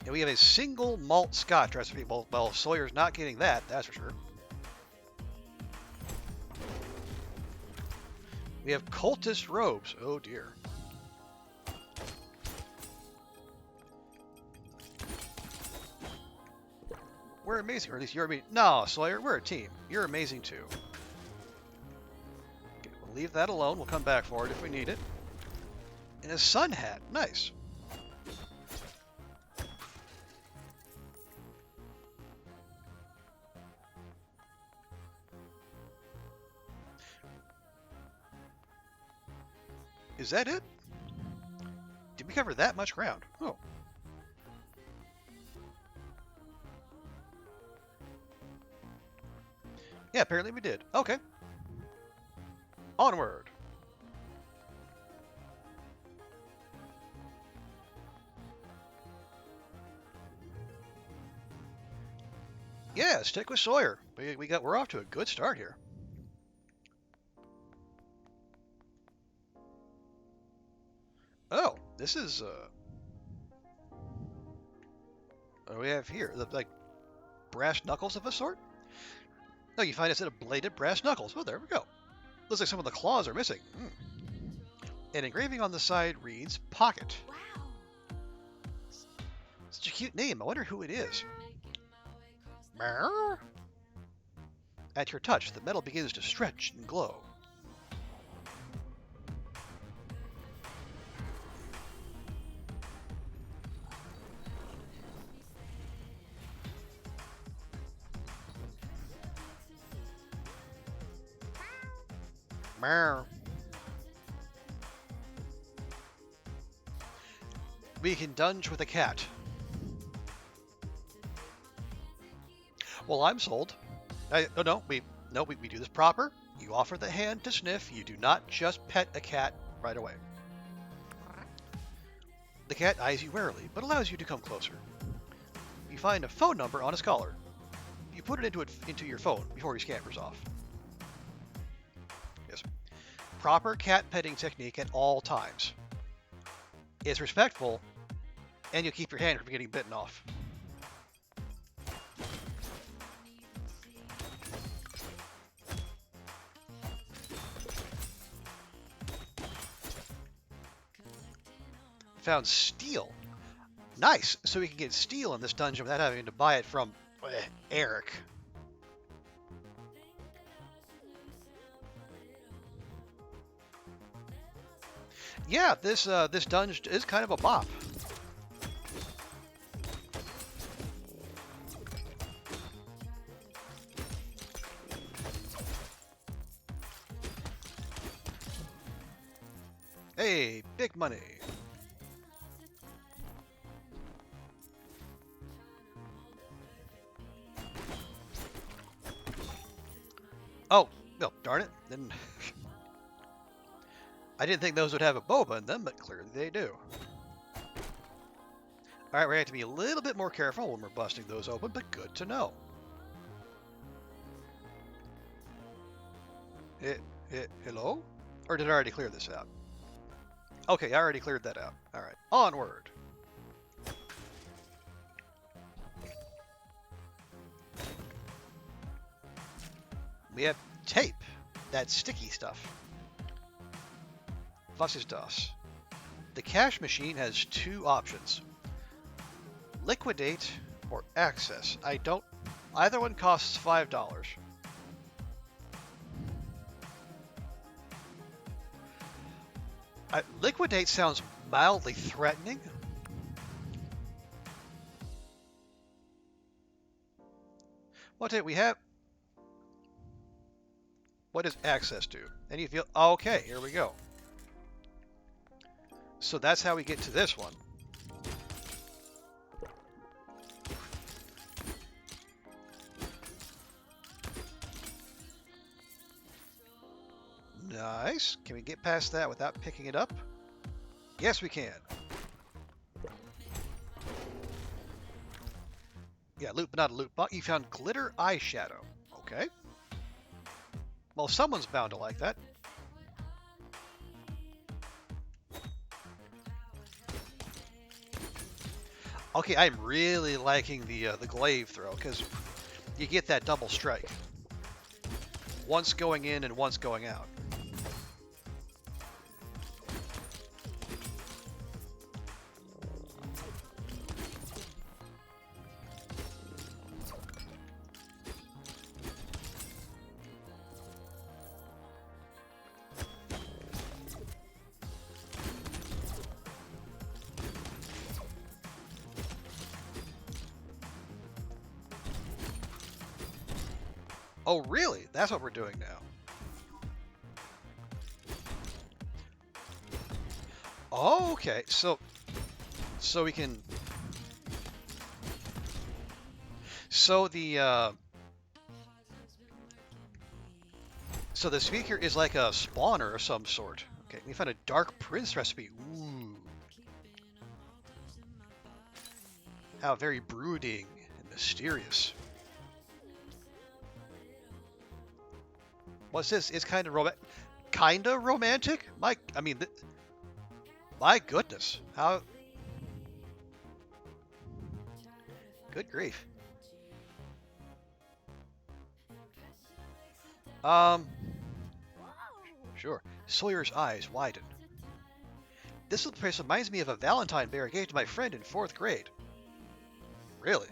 And we have a single malt scotch recipe. Well, Sawyer's not getting that, that's for sure. We have cultist robes. Oh dear. We're amazing, or at least you're amazing. No, Sawyer, we're a team. You're amazing too. Okay, we'll leave that alone. We'll come back for it if we need it. And a sun hat. Nice. Is that it? Did we cover that much ground? Oh. Yeah, apparently we did. Okay. Onward. Yeah, stick with Sawyer. We're off to a good start here. Oh, this is what do we have here? Like brass knuckles of a sort? No, you find a set of bladed brass knuckles. Oh, there we go. Looks like some of the claws are missing. An engraving on the side reads Pocket. Wow. Such a cute name. I wonder who it is. Brr. At your touch, the metal begins to stretch and glow. Meow. We can dunge with a cat. Well, I'm sold. No, we do this proper. You offer the hand to sniff. You do not just pet a cat right away. The cat eyes you warily, but allows you to come closer. You find a phone number on a scholar. You put it into your phone before he scampers off. Yes. Proper cat petting technique at all times. It's respectful, and you'll keep your hand from getting bitten off. Found steel. Nice. So we can get steel in this dungeon without having to buy it from Eric. Yeah, this dungeon is kind of a bop. Hey, big money. Oh, no, darn it. Then I didn't think those would have a boba in them, but clearly they do. Alright, we're going to have to be a little bit more careful when we're busting those open, but good to know. Hello? Or did I already clear this out? Okay, I already cleared that out. Alright, onward. We have tape. That's sticky stuff. Was ist das? The cash machine has two options. Liquidate or access. Either one costs $5. Liquidate sounds mildly threatening. What did we have? What does access do? And you feel, okay, here we go. So that's how we get to this one. Nice. Can we get past that without picking it up? Yes, we can. Yeah, loot, but not a loot box. You found glitter eyeshadow. Okay. Well, someone's bound to like that. Okay, I'm really liking the glaive throw because you get that double strike. Once going in and once going out. Oh, really? That's what we're doing now. Oh, okay. So we can. So the speaker is like a spawner of some sort. Okay, we found a Dark Prince recipe. Ooh. How very brooding and mysterious. What's this? It's kind of romantic. My goodness, how? Good grief. Sure. Sawyer's eyes widen. This little place reminds me of a Valentine bear I gave to my friend in 4th grade. Really?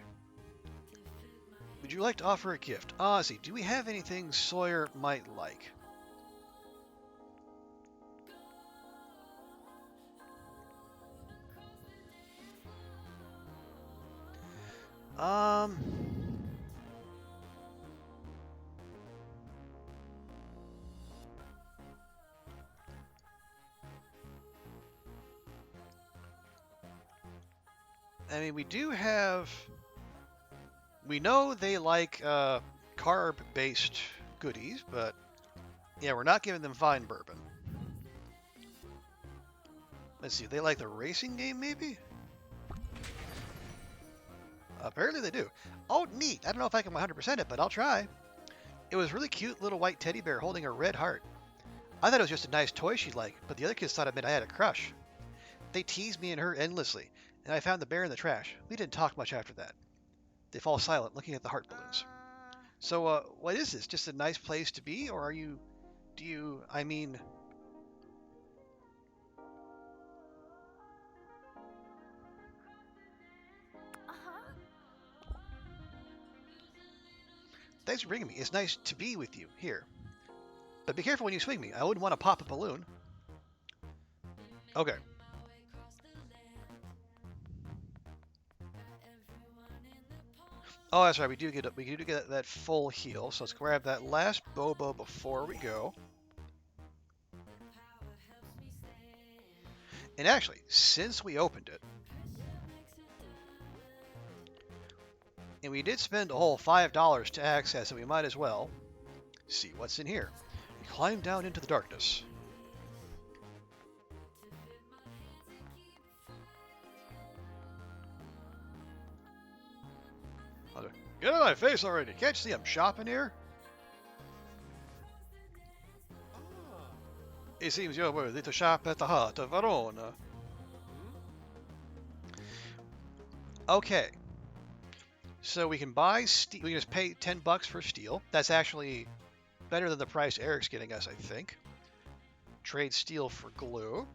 Would you like to offer a gift? Let's see. Do we have anything Sawyer might like? Um. I mean, we do have. We know they like carb-based goodies, but yeah, we're not giving them fine bourbon. Let's see. They like the racing game, maybe? Apparently they do. Oh, neat. I don't know if I can 100% it, but I'll try. It was a really cute little white teddy bear holding a red heart. I thought it was just a nice toy she'd like, but the other kids thought it meant I had a crush. They teased me and her endlessly, and I found the bear in the trash. We didn't talk much after that. They fall silent, looking at the heart balloons. So, what is this? Just a nice place to be, or I mean... Thanks for bringing me. It's nice to be with you here. But be careful when you swing me. I wouldn't want to pop a balloon. Okay. Oh, that's right. We do get that full heal. So let's grab that last Bobo before we go. And actually, since we opened it, and we did spend a whole $5 to access it, we might as well see what's in here. We climb down into the darkness. Get out of my face already. Can't you see I'm shopping here? It seems you're worthy to shop at the heart of Verona. Okay. So we can buy steel. We can just pay $10 for steel. That's actually better than the price Eric's getting us, I think. Trade steel for glue.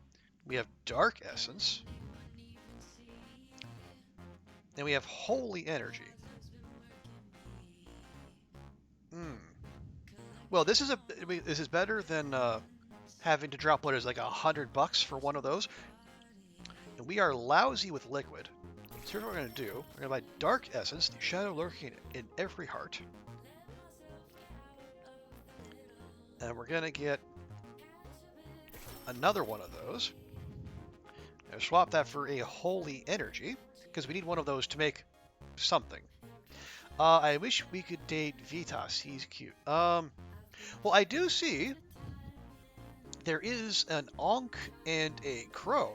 We have dark essence. And we have holy energy. Well, this is better than having to drop what is like $100 for one of those. And we are lousy with liquid. So here's what we're going to do. We're going to buy dark essence, the shadow lurking in every heart. And we're going to get another one of those. And swap that for a holy energy, because we need one of those to make something. I wish we could date Vitas. He's cute. Well, I do see there is an Ankh and a crow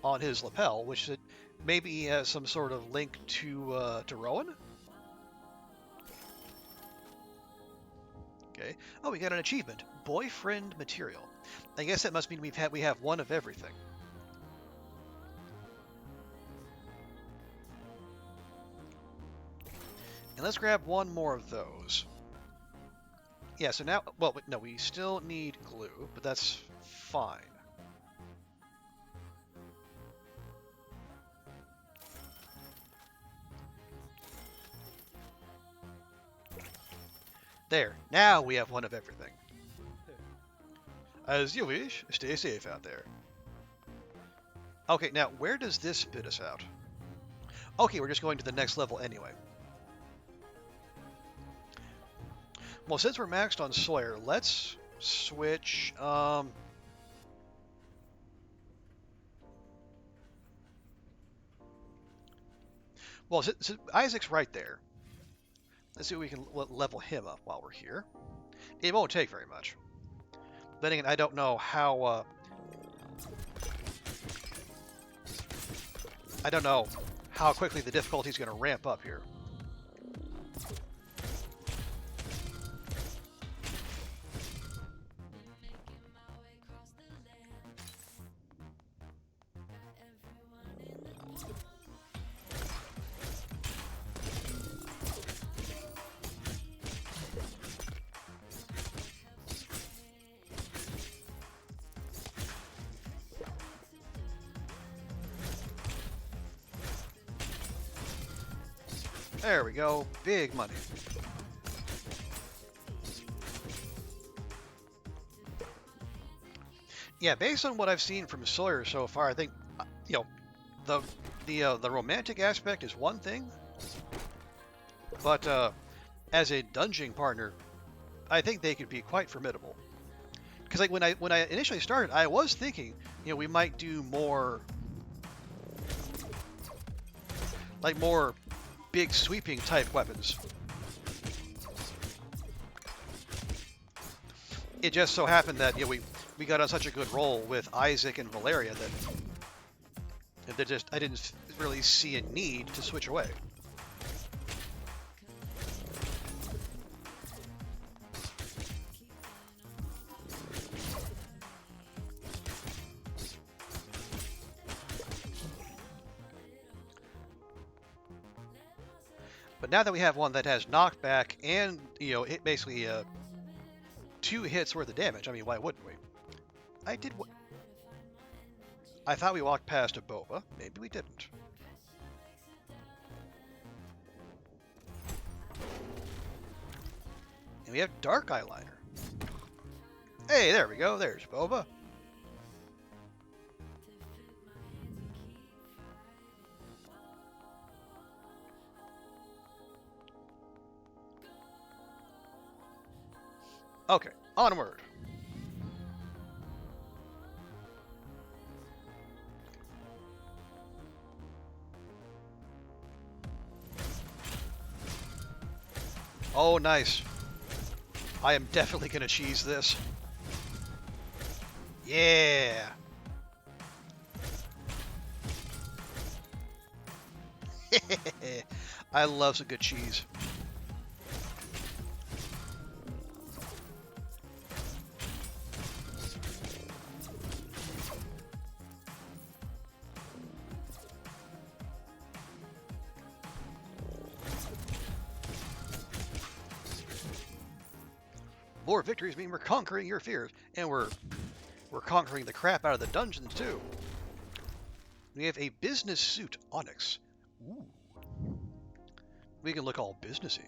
on his lapel, which maybe has some sort of link to Rowan. Okay. Oh, we got an achievement. Boyfriend material. I guess that must mean we have one of everything. And let's grab one more of those. Yeah, so now, well, no, we still need glue, but that's fine. There, now we have one of everything. As you wish, stay safe out there. Okay, now where does this spit us out? Okay, we're just going to the next level anyway. Well, since we're maxed on Sawyer, let's switch, well, since Isaac's right there, let's see if we can level him up while we're here. It won't take very much. Then again, I don't know how, quickly the difficulty is going to ramp up here. There we go. Big money. Yeah, based on what I've seen from Sawyer so far, I think, you know, the romantic aspect is one thing, but as a dungeon partner, I think they could be quite formidable. Because like when I initially started, I was thinking, you know, we might do more more big sweeping type weapons. It just so happened that, you know, we got on such a good roll with Isaac and Valeria that I didn't really see a need to switch away. But now that we have one that has knockback and, you know, it basically 2 hits worth of damage, I mean, why wouldn't we? I thought we walked past a boba. Maybe we didn't. And we have dark eyeliner. Hey, there we go. There's boba. Okay, onward. Oh, nice. I am definitely going to cheese this. Yeah. I love some good cheese. More victories mean we're conquering your fears, and we're conquering the crap out of the dungeons too. We have a business suit onyx. Ooh. We can look all businessy.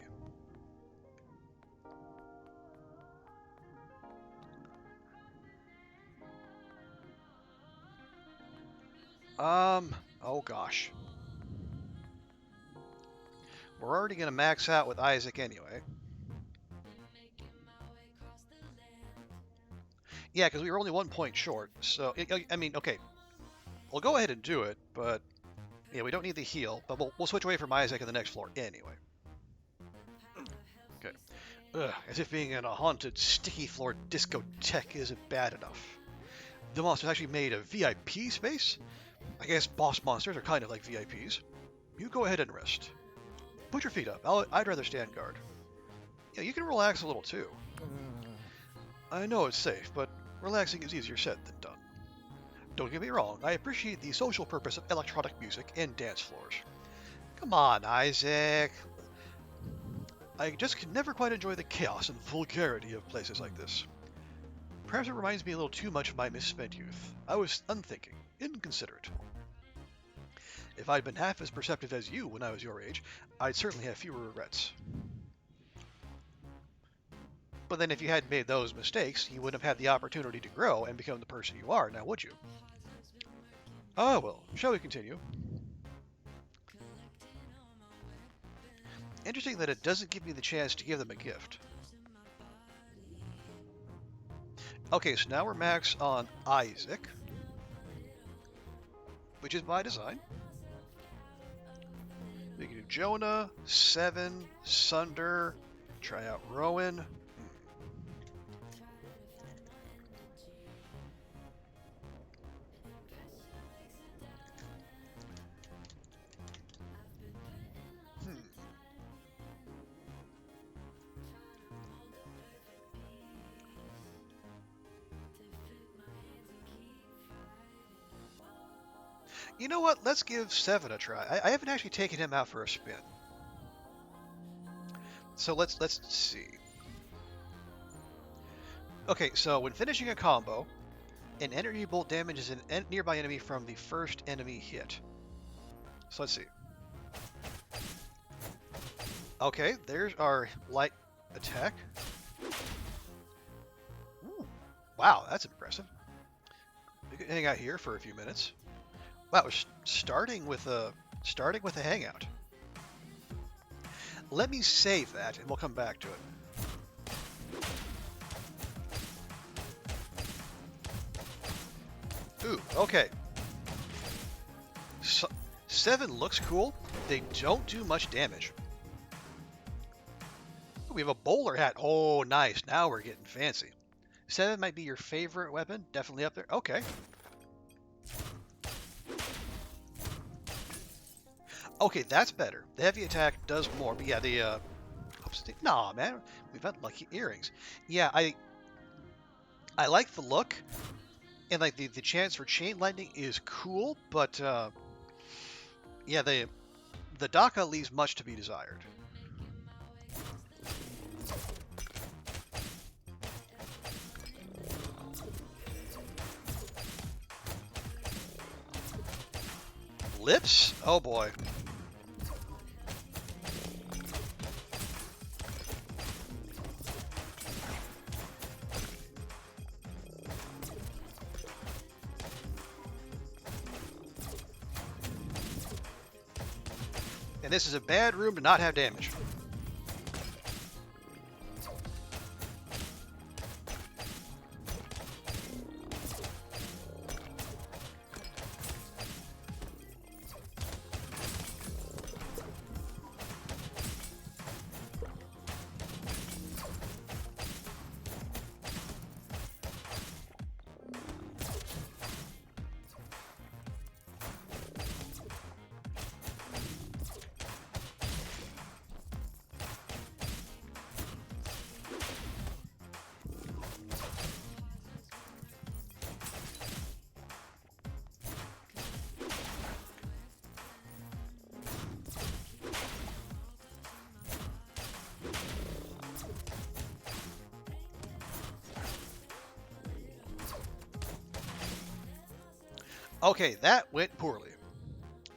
Oh gosh. We're already gonna max out with Isaac anyway. Yeah, because we were only 1 point short. So, I mean, okay. We'll go ahead and do it, but yeah, we don't need the heal. But we'll switch away from Isaac in the next floor anyway. Okay. Ugh, as if being in a haunted, sticky floor discotheque isn't bad enough. The monsters actually made a VIP space? I guess boss monsters are kind of like VIPs. You go ahead and rest. Put your feet up. I'd rather stand guard. Yeah, you can relax a little too. I know it's safe, but relaxing is easier said than done. Don't get me wrong, I appreciate the social purpose of electronic music and dance floors. Come on, Isaac. I just can never quite enjoy the chaos and vulgarity of places like this. Perhaps it reminds me a little too much of my misspent youth. I was unthinking, inconsiderate. If I'd been half as perceptive as you when I was your age, I'd certainly have fewer regrets. But then if you hadn't made those mistakes, you wouldn't have had the opportunity to grow and become the person you are now, would you? Oh well, shall we continue? Interesting that it doesn't give me the chance to give them a gift. Okay, so now we're max on Isaac, which is by design. We can do Jonah, Seven, Sunder, try out Rowan. You know what? Let's give Seven a try. I haven't actually taken him out for a spin. So let's see. Okay, so when finishing a combo, an energy bolt damages a nearby enemy from the first enemy hit. So let's see. Okay, there's our light attack. Ooh, wow, that's impressive. We can hang out here for a few minutes. Wow, we're starting with a hangout. Let me save that, and we'll come back to it. Ooh, okay. So, 7 looks cool. They don't do much damage. Ooh, we have a bowler hat. Oh, nice. Now we're getting fancy. 7 might be your favorite weapon. Definitely up there. Okay. Okay, that's better. The heavy attack does more, but yeah, the nah, man, we've had lucky earrings. Yeah, I like the look, and like the chance for chain lightning is cool, but yeah, the Daka leaves much to be desired. Lips? Oh boy. And this is a bad room to not have damage. Okay, that went poorly.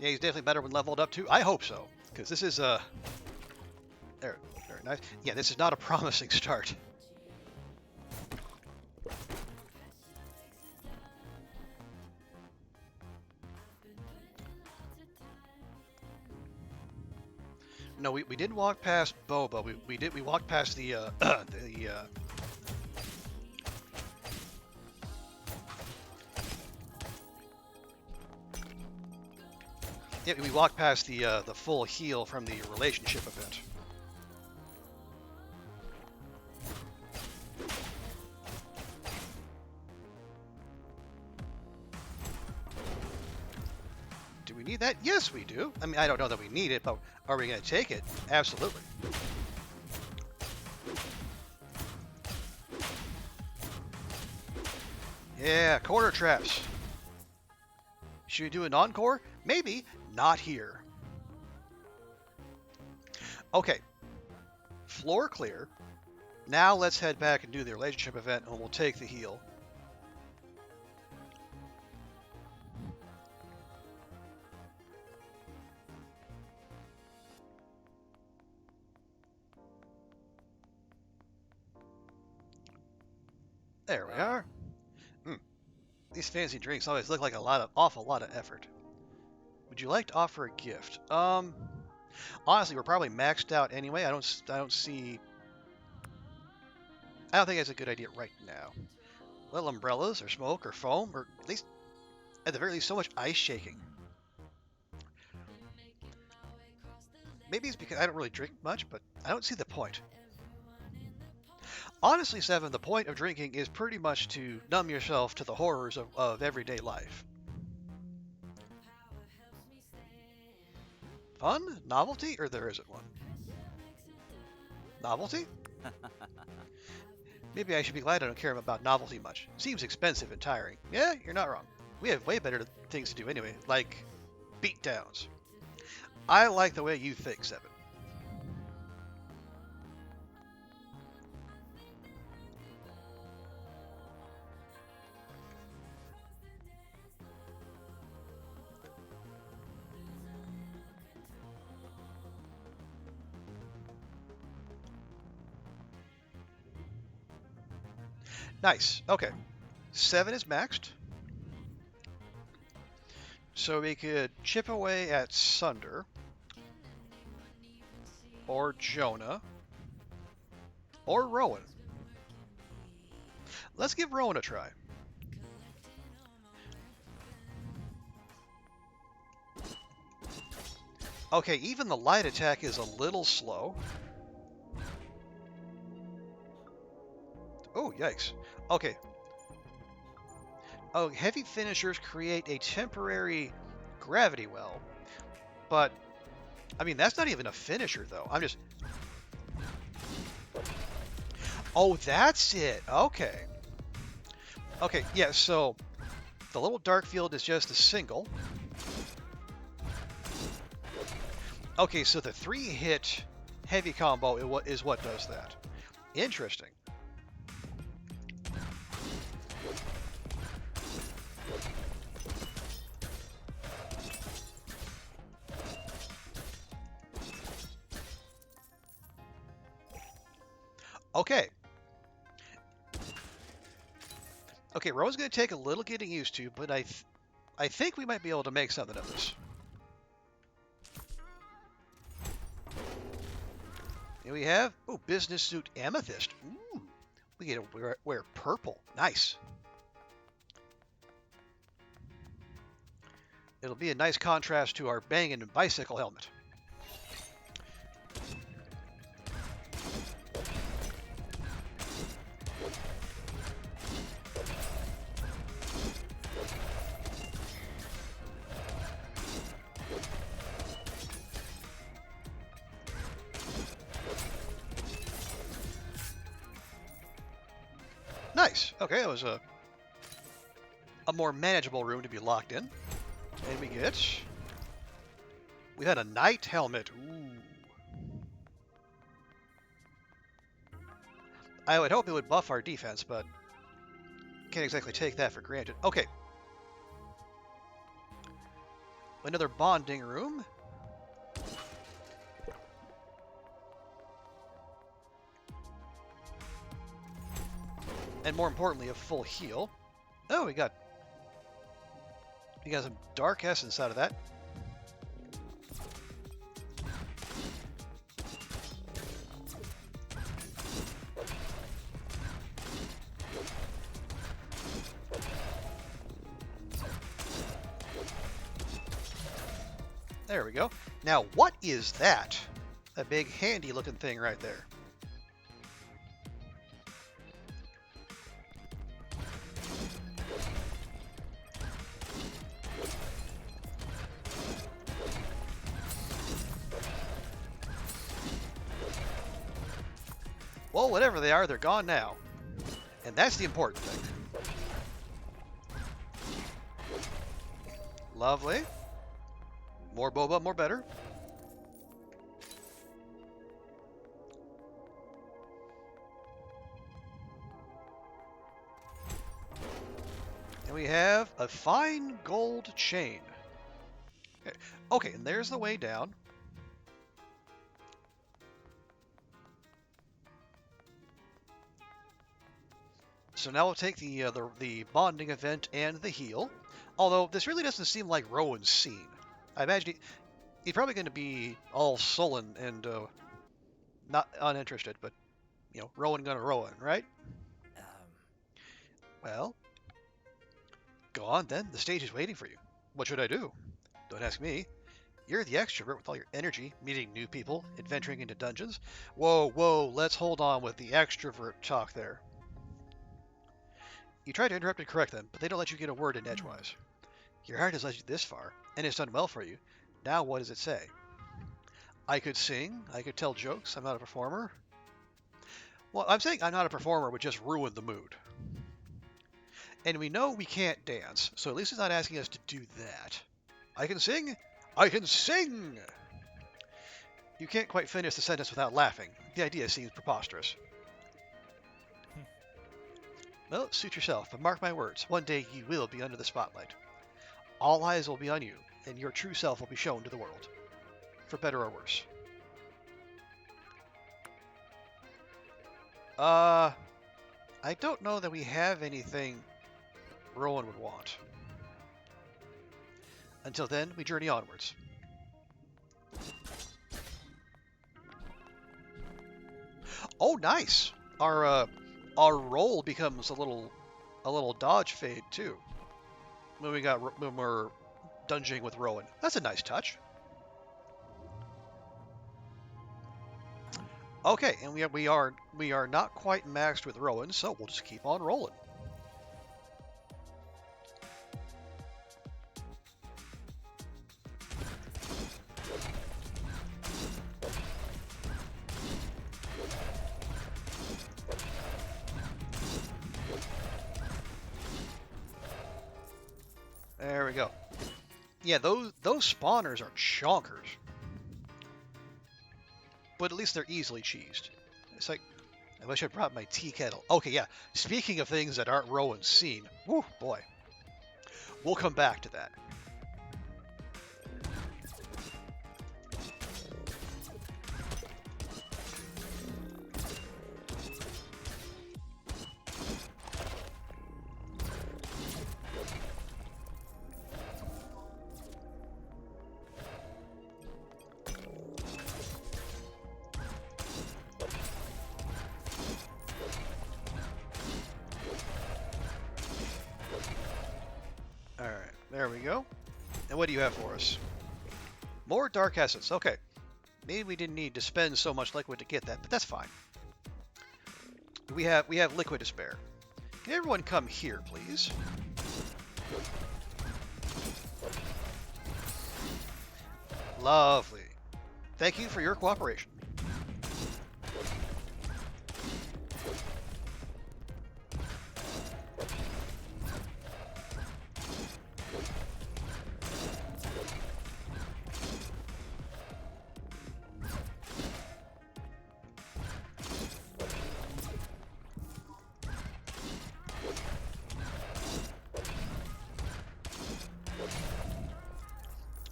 Yeah, he's definitely better when leveled up too. I hope so, because this is there, very nice. Yeah, this is not a promising start. No, we didn't walk past Boba. We walked past the yeah, we walked past the full heal from the relationship event. Do we need that? Yes, we do. I mean, I don't know that we need it, but are we going to take it? Absolutely. Yeah, corner traps. Should we do an encore? Maybe. Not here. Okay. Floor clear. Now let's head back and do the relationship event, and we'll take the heal. There we are. These fancy drinks always look like awful lot of effort. Would you like to offer a gift? Honestly, we're probably maxed out anyway. I don't see. I don't think that's a good idea right now. Little umbrellas, or smoke, or foam, or at least, at the very least, so much ice shaking. Maybe it's because I don't really drink much, but I don't see the point. Honestly, Seven, the point of drinking is pretty much to numb yourself to the horrors of everyday life. Fun? Novelty? Or there isn't one? Novelty? Maybe I should be glad I don't care about novelty much. Seems expensive and tiring. Yeah, you're not wrong. We have way better things to do anyway, like beatdowns. I like the way you think, Seven. Nice. Okay. 7 is maxed. So we could chip away at Sunder, or Jonah, or Rowan. Let's give Rowan a try. Okay, even the light attack is a little slow. Oh, yikes. Okay. Oh, heavy finishers create a temporary gravity well. But, I mean, that's not even a finisher, though. I'm just... Oh, that's it. Okay. Okay, yeah, so the little dark field is just a single. Okay, so the 3-hit heavy combo is what does that. Interesting. Okay. Okay, Rowan's going to take a little getting used to, but I think we might be able to make something of this. Here we have, oh, business suit amethyst. Ooh, we get to wear purple. Nice. It'll be a nice contrast to our banging bicycle helmet. Nice. Okay, that was a more manageable room to be locked in. And we had a knight helmet. Ooh. I would hope it would buff our defense, but can't exactly take that for granted. Okay. Another bonding room. And more importantly, a full heal. Oh, we got some dark essence out of that. There we go. Now, what is that? That big handy looking thing right there. Well, whatever they are, they're gone now. And that's the important thing. Lovely. More boba, more better. And we have a fine gold chain. Okay, and there's the way down. So now we'll take the bonding event and the heal. Although this really doesn't seem like Rowan's scene. I imagine he's probably going to be all sullen and not uninterested, but you know, Rowan gonna Rowan, right? Well, go on then. The stage is waiting for you. What should I do? Don't ask me. You're the extrovert with all your energy, meeting new people, adventuring into dungeons. Whoa, whoa, let's hold on with the extrovert talk there. You try to interrupt and correct them, but they don't let you get a word in edgewise. Your heart has led you this far, and it's done well for you. Now what does it say? I could sing, I could tell jokes, I'm not a performer. Well, I'm saying I'm not a performer would just ruin the mood. And we know we can't dance, so at least it's not asking us to do that. I can sing? I can sing! You can't quite finish the sentence without laughing. The idea seems preposterous. Well, suit yourself, but mark my words, one day you will be under the spotlight. All eyes will be on you, and your true self will be shown to the world. For better or worse. I I don't know that we have anything Rowan would want. Until then, we journey onwards. Oh, nice! Our roll becomes a little dodge fade too. When we're dungeoning with Rowan. That's a nice touch. Okay, and we are not quite maxed with Rowan, so we'll just keep on rolling. There we go. Yeah, those spawners are chonkers. But at least they're easily cheesed. It's like, I wish I brought my tea kettle. Okay, yeah. Speaking of things that aren't Rowan's seen, whoo, boy. We'll come back to that. Alright, there we go. And what do you have for us? More Dark Essence. Okay. Maybe we didn't need to spend so much liquid to get that, but that's fine. We have liquid to spare. Can everyone come here, please? Lovely. Thank you for your cooperation.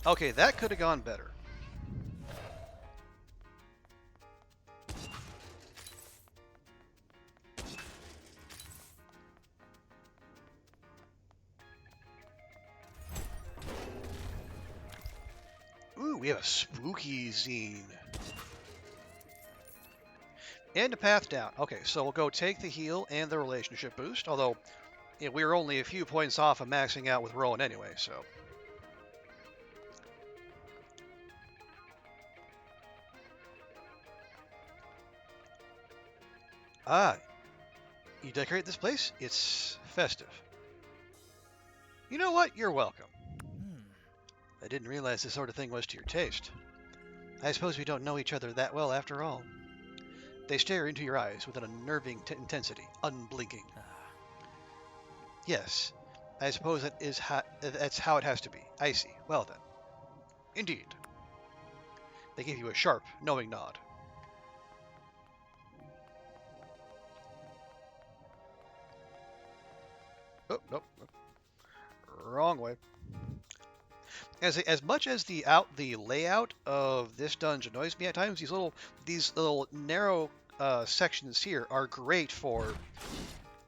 Okay, that could have gone better. Ooh, we have a spooky zine. And a path down. Okay, so we'll go take the heal and the relationship boost, although yeah, we were only a few points off of maxing out with Rowan anyway, so... Ah, you decorate this place? It's festive. You know what? You're welcome. I didn't realize this sort of thing was to your taste. I suppose we don't know each other that well after all. They stare into your eyes with an unnerving intensity, unblinking. Yes, I suppose that's how it has to be. I see. Well then. Indeed. They give you a sharp, knowing nod. Oh, nope. Wrong way. As much as the layout of this dungeon annoys me at times, these little narrow sections here are great for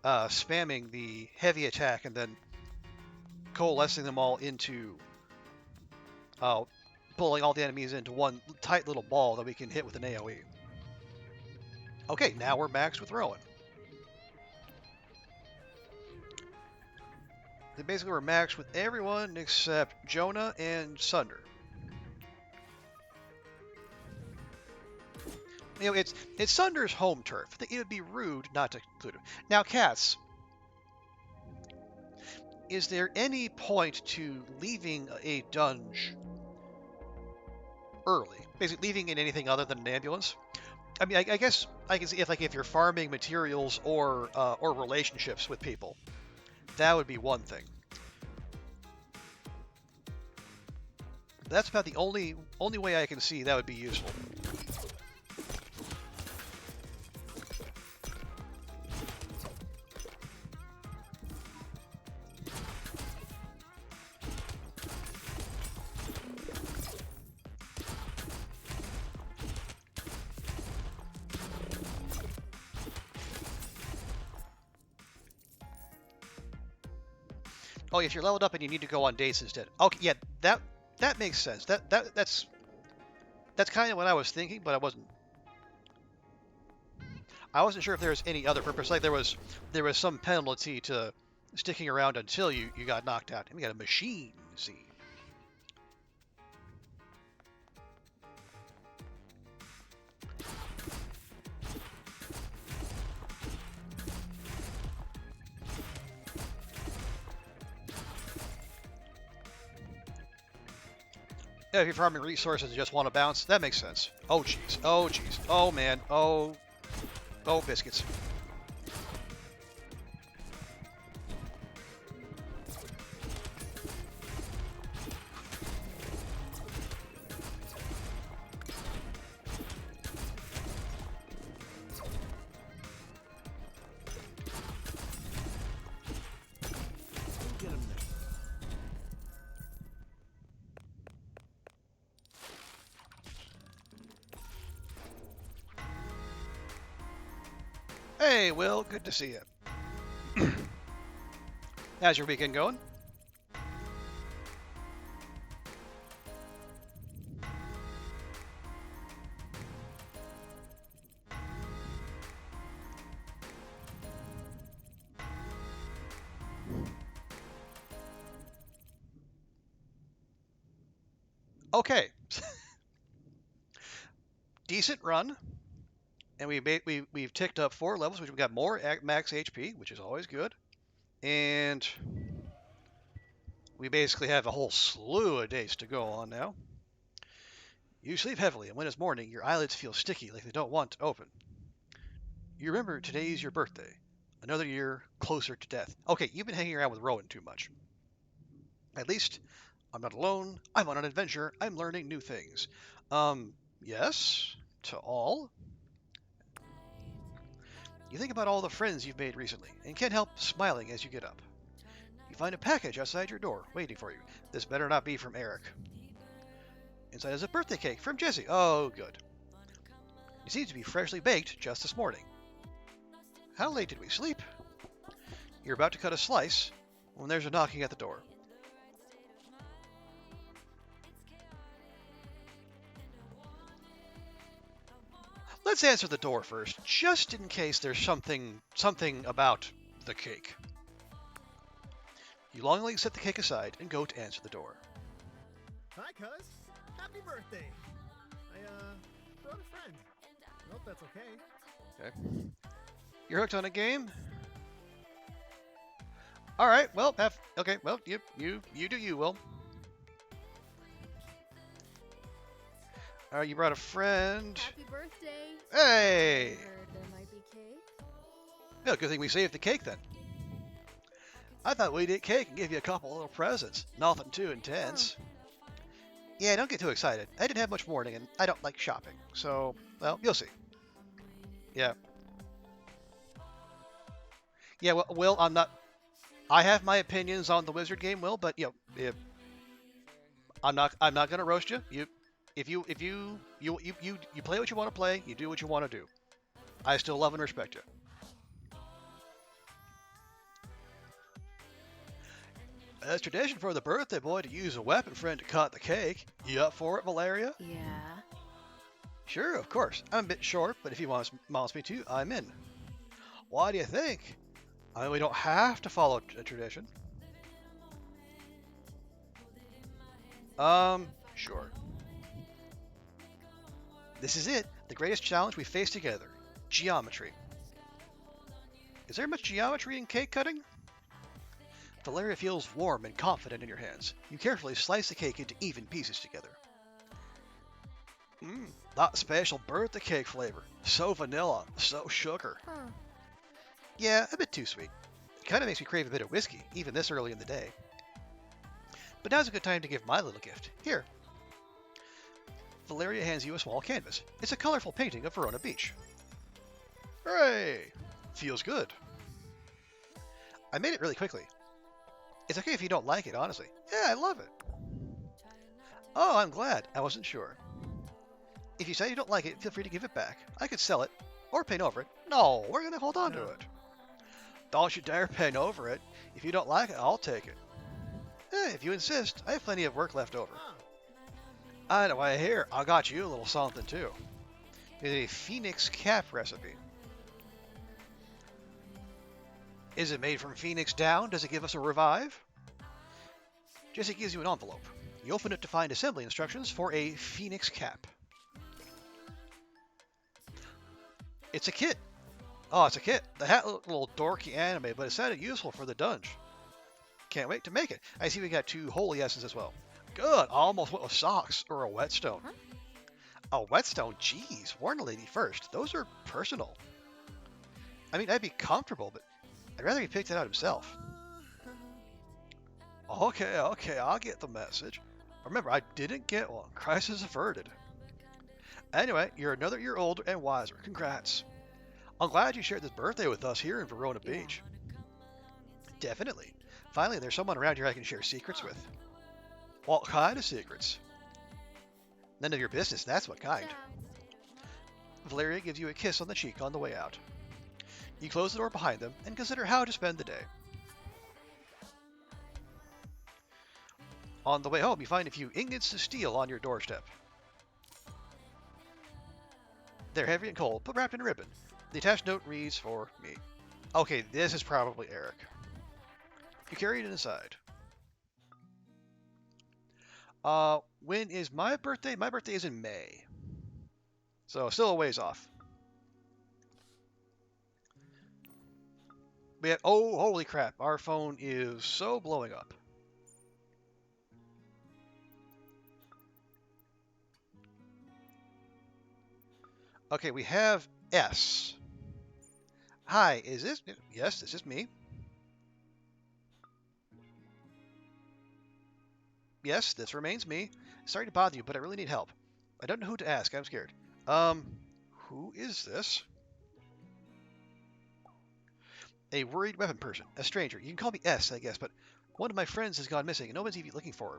spamming the heavy attack and then coalescing them all into pulling all the enemies into one tight little ball that we can hit with an AoE. Okay, now we're maxed with Rowan. They basically were maxed with everyone except Jonah and Sunder. You know, it's Sunder's home turf. It would be rude not to include him. Now, Cats, is there any point to leaving a dunge early? Basically, leaving in anything other than an ambulance? I mean, I guess I can see if you're farming materials or relationships with people. That would be one thing. That's about the only way I can see that would be useful. Oh, if you're leveled up and you need to go on dates instead. Okay, yeah, that makes sense. That's kind of what I was thinking, but I wasn't sure if there was any other purpose. Like there was some penalty to sticking around until you got knocked out. And we got a machine scene. Yeah, if you're farming resources and just want to bounce, that makes sense. Oh jeez. Oh jeez. Oh man. Oh biscuits. Get him there. Hey, Will, good to see you. How's your weekend going? Okay. Decent run. And we've ticked up 4 levels, which we got more max HP, which is always good. And we basically have a whole slew of days to go on now. You sleep heavily, and when it's morning, your eyelids feel sticky like they don't want to open. You remember today's your birthday. Another year closer to death. Okay, you've been hanging around with Rowan too much. At least, I'm not alone. I'm on an adventure. I'm learning new things. Yes, to all. You think about all the friends you've made recently, and can't help smiling as you get up. You find a package outside your door, waiting for you. This better not be from Eric. Inside is a birthday cake from Jesse. Oh, good. It seems to be freshly baked just this morning. How late did we sleep? You're about to cut a slice when there's a knocking at the door. Let's answer the door first, just in case there's something about the cake. You longingly set the cake aside and go to answer the door. Hi, cuz. Happy birthday. I brought a friend. I hope that's okay. Okay. You're hooked on a game? All right. Well, okay. Well, you do you, Will. All right. You brought a friend. Happy birthday. Hey. Heard there might be cake. Yeah, good thing we saved the cake then. I thought we'd eat cake and give you a couple little presents. Nothing too intense. Yeah, don't get too excited. I didn't have much morning, and I don't like shopping. So, well, you'll see. Yeah. Yeah, well, Will, I'm not. I have my opinions on the Wizard game, Will, but I'm not gonna roast you. If you play what you want to play, you do what you want to do. I still love and respect you. It's tradition for the birthday boy to use a weapon friend to cut the cake. You up for it, Valeria? Yeah. Sure, of course. I'm a bit short, but if he wants me to, I'm in. Why do you think? I mean, we don't have to follow a tradition. Sure. This is it, the greatest challenge we face together. Geometry. Is there much geometry in cake cutting? Valeria feels warm and confident in your hands. You carefully slice the cake into even pieces together. That special birthday cake flavor. So vanilla, so sugar. Huh. Yeah, a bit too sweet. It kind of makes me crave a bit of whiskey, even this early in the day. But now's a good time to give my little gift. Here. Valeria hands you a small canvas. It's a colorful painting of Verona Beach. Hooray! Feels good. I made it really quickly. It's okay if you don't like it, honestly. Yeah, I love it. Oh, I'm glad. I wasn't sure. If you say you don't like it, feel free to give it back. I could sell it, or paint over it. No, we're going to hold on to it. Don't you dare paint over it. If you don't like it, I'll take it. If you insist, I have plenty of work left over. Ah, I know I hear. I got you a little something too. It's a phoenix cap recipe. Is it made from phoenix down? Does it give us a revive? Jesse gives you an envelope. You open it to find assembly instructions for a phoenix cap. It's a kit. Oh, it's a kit. The hat looked a little dorky anime, but it sounded useful for the dungeon. Can't wait to make it. I see we got 2 holy essence as well. Good. Almost went with socks or a whetstone. Huh? A whetstone? Jeez. Warn the lady first. Those are personal. I mean, I'd be comfortable, but I'd rather he picked it out himself. Okay, I'll get the message. Remember, I didn't get one. Crisis averted. Anyway, you're another year older and wiser. Congrats. I'm glad you shared this birthday with us here in Verona Beach. Definitely. Finally, there's someone around here I can share secrets with. What kind of secrets? None of your business, that's what kind. Valeria gives you a kiss on the cheek on the way out. You close the door behind them and consider how to spend the day. On the way home, you find a few ingots of steel on your doorstep. They're heavy and cold, but wrapped in a ribbon. The attached note reads, "For me." Okay, this is probably Eric. You carry it inside. When is my birthday? My birthday is in May. So, still a ways off. We have, oh, holy crap. Our phone is so blowing up. Okay, we have S. Hi, is this? Yes, this is me. Yes, this remains me. Sorry to bother you, but I really need help. I don't know who to ask. I'm scared. Who is this? A worried weapon person. A stranger. You can call me S, I guess, but one of my friends has gone missing and no one's even looking for her.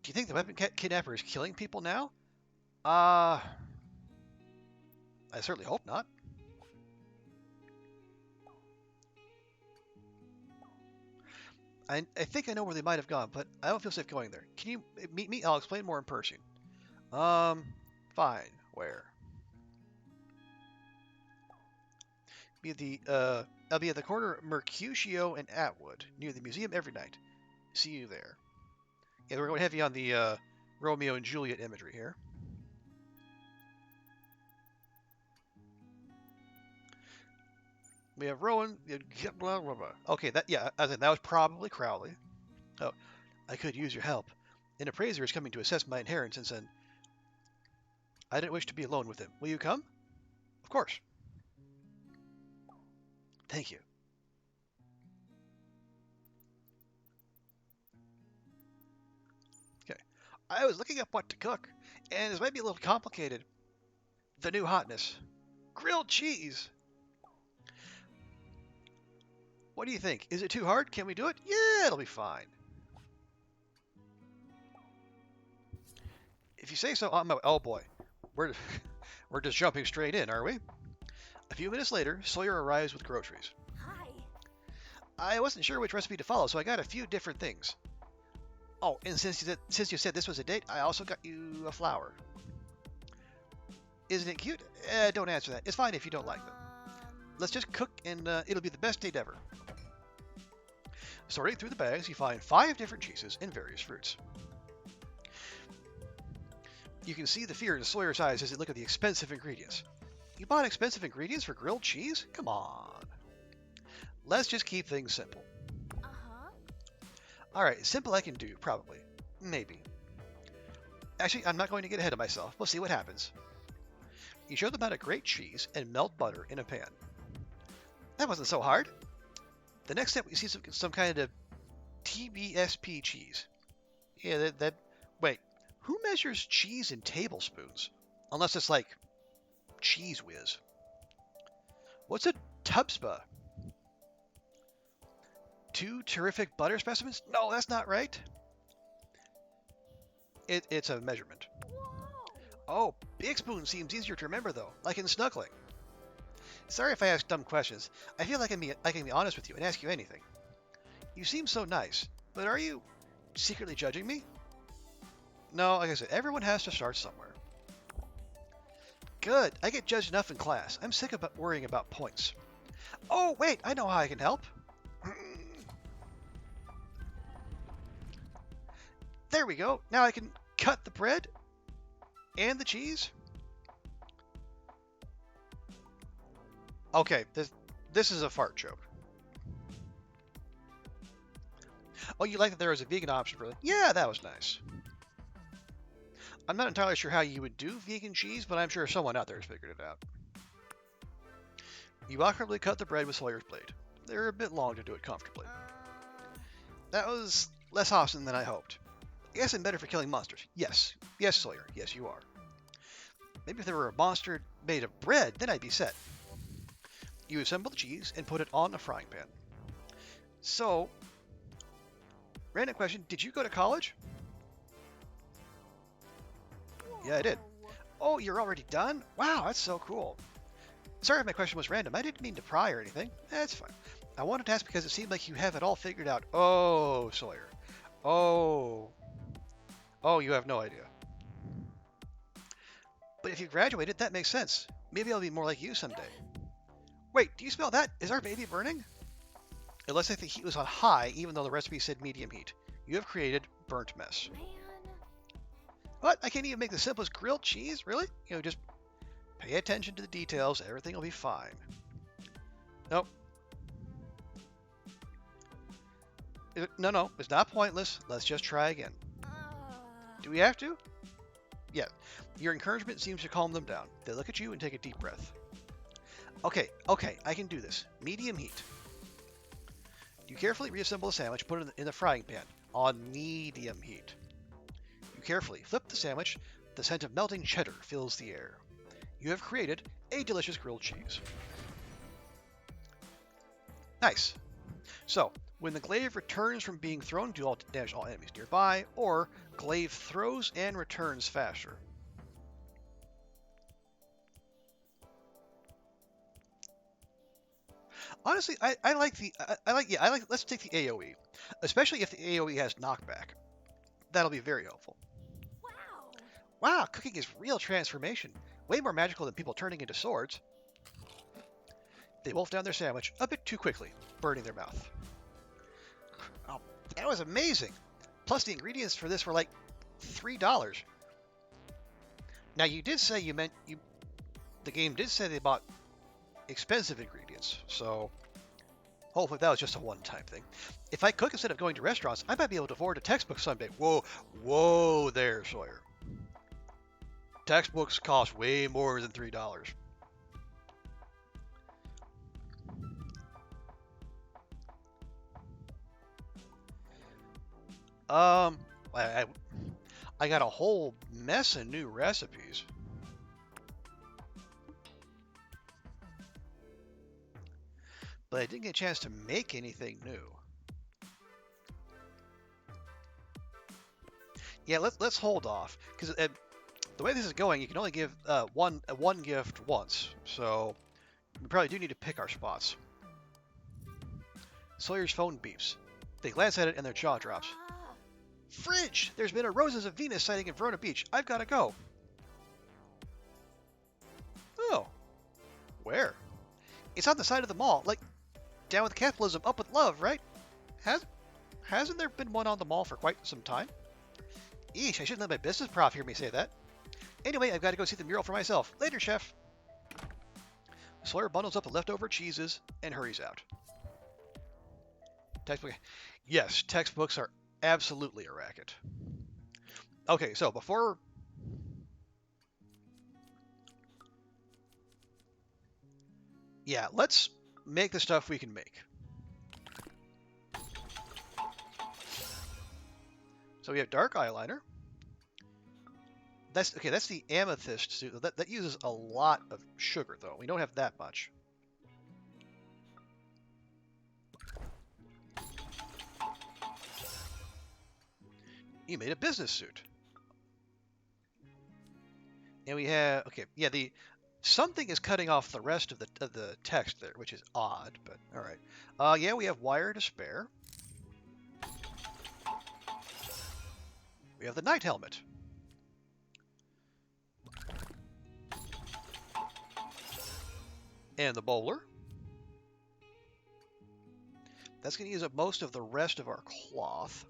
Do you think the weapon kidnapper is killing people now? I certainly hope not. I think I know where they might have gone, but I don't feel safe going there. Can you meet me? I'll explain more in person. Fine. Where? I'll be at the corner of Mercutio and Atwood, near the museum every night. See you there. Yeah, we're going heavy on the Romeo and Juliet imagery here. We have Rowan. Blah, blah, blah. Okay, that was probably Crowley. Oh, I could use your help. An appraiser is coming to assess my inheritance, and I didn't wish to be alone with him. Will you come? Of course. Thank you. Okay. I was looking up what to cook, and this might be a little complicated. The new hotness. Grilled cheese. What do you think? Is it too hard? Can we do it? Yeah, it'll be fine. If you say so, on my... Oh boy. We're just jumping straight in, are we? A few minutes later, Sawyer arrives with groceries. Hi. I wasn't sure which recipe to follow, so I got a few different things. Oh, and since you said this was a date, I also got you a flower. Isn't it cute? Don't answer that. It's fine if you don't like them. Let's just cook, and it'll be the best date ever. Sorting through the bags, you find 5 different cheeses and various fruits. You can see the fear in Sawyer's eyes as he look at the expensive ingredients. You bought expensive ingredients for grilled cheese? Come on. Let's just keep things simple. Uh-huh. Alright, simple I can do, probably. Maybe. Actually, I'm not going to get ahead of myself. We'll see what happens. You show them how to grate cheese and melt butter in a pan. That wasn't so hard. The next step, we see some kind of TBSP cheese. Yeah, wait, who measures cheese in tablespoons? Unless it's like Cheese Whiz. What's a tubspa? 2 terrific butter specimens? No, that's not right. It's a measurement. Oh, big spoon seems easier to remember though, like in snuggling. Sorry if I ask dumb questions. I feel like I can be honest with you and ask you anything. You seem so nice. But are you secretly judging me? No, like I said, everyone has to start somewhere. Good. I get judged enough in class. I'm sick of worrying about points. Oh, wait, I know how I can help. There we go. Now I can cut the bread and the cheese. Okay, this is a fart joke. Oh, you like that there was a vegan option for that? Yeah, that was nice. I'm not entirely sure how you would do vegan cheese, but I'm sure someone out there has figured it out. You awkwardly cut the bread with Sawyer's blade. They're a bit long to do it comfortably. That was less awesome than I hoped. I guess I'm better for killing monsters. Yes. Yes, Sawyer. Yes, you are. Maybe if there were a monster made of bread, then I'd be set. You assemble the cheese and put it on a frying pan. So, random question, did you go to college? Yeah, I did. Oh, you're already done? Wow, that's so cool. Sorry if my question was random. I didn't mean to pry or anything. That's fine. I wanted to ask because it seemed like you have it all figured out. Oh, Sawyer. Oh. Oh, you have no idea. But if you graduated, that makes sense. Maybe I'll be more like you someday. Wait, do you smell that? Is our baby burning? It looks like the heat was on high, even though the recipe said medium heat. You have created burnt mess. Man. What? I can't even make the simplest grilled cheese? Really? Just pay attention to the details. Everything will be fine. Nope. No. It's not pointless. Let's just try again. Do we have to? Yeah. Your encouragement seems to calm them down. They look at you and take a deep breath. Okay, I can do this. Medium heat. You carefully reassemble the sandwich, put it in the frying pan on medium heat. You carefully flip the sandwich. The scent of melting cheddar fills the air. You have created a delicious grilled cheese. Nice. So, when the glaive returns from being thrown, do all damage all enemies nearby, or glaive throws and returns faster. Honestly, I like let's take the AoE, especially if the AoE has knockback. That'll be very helpful. Wow, cooking is real transformation. Way more magical than people turning into swords. They wolf down their sandwich a bit too quickly, burning their mouth. Oh, that was amazing. Plus the ingredients for this were like $3. Now you did say the game did say they bought expensive ingredients, so hopefully that was just a one-time thing. If I cook instead of going to restaurants, I might be able to afford a textbook someday. Whoa there, Sawyer. Textbooks cost way more than $3. I got a whole mess of new recipes. But I didn't get a chance to make anything new. Yeah, let's hold off because the way this is going, you can only give one gift once, so we probably do need to pick our spots. Sawyer's phone beeps. They glance at it and their jaw drops. Fridge! There's been a Roses of Venus sighting in Verona Beach. I've got to go. Oh. Where? It's on the side of the mall. Like, down with capitalism, up with love, right? Hasn't there been one on the mall for quite some time? Eesh, I shouldn't let my business prof hear me say that. Anyway, I've got to go see the mural for myself. Later, chef. Sawyer bundles up the leftover cheeses and hurries out. Textbook. Yes, textbooks are absolutely a racket. Okay, so before... Yeah, let's make the stuff we can make. So we have dark eyeliner. That's the amethyst suit. That uses a lot of sugar, though. We don't have that much. You made a business suit. And we have something is cutting off the rest of the text there, which is odd, but all right. Yeah, we have wire to spare. We have the Knight Helmet. And the Bowler. That's going to use up most of the rest of our cloth.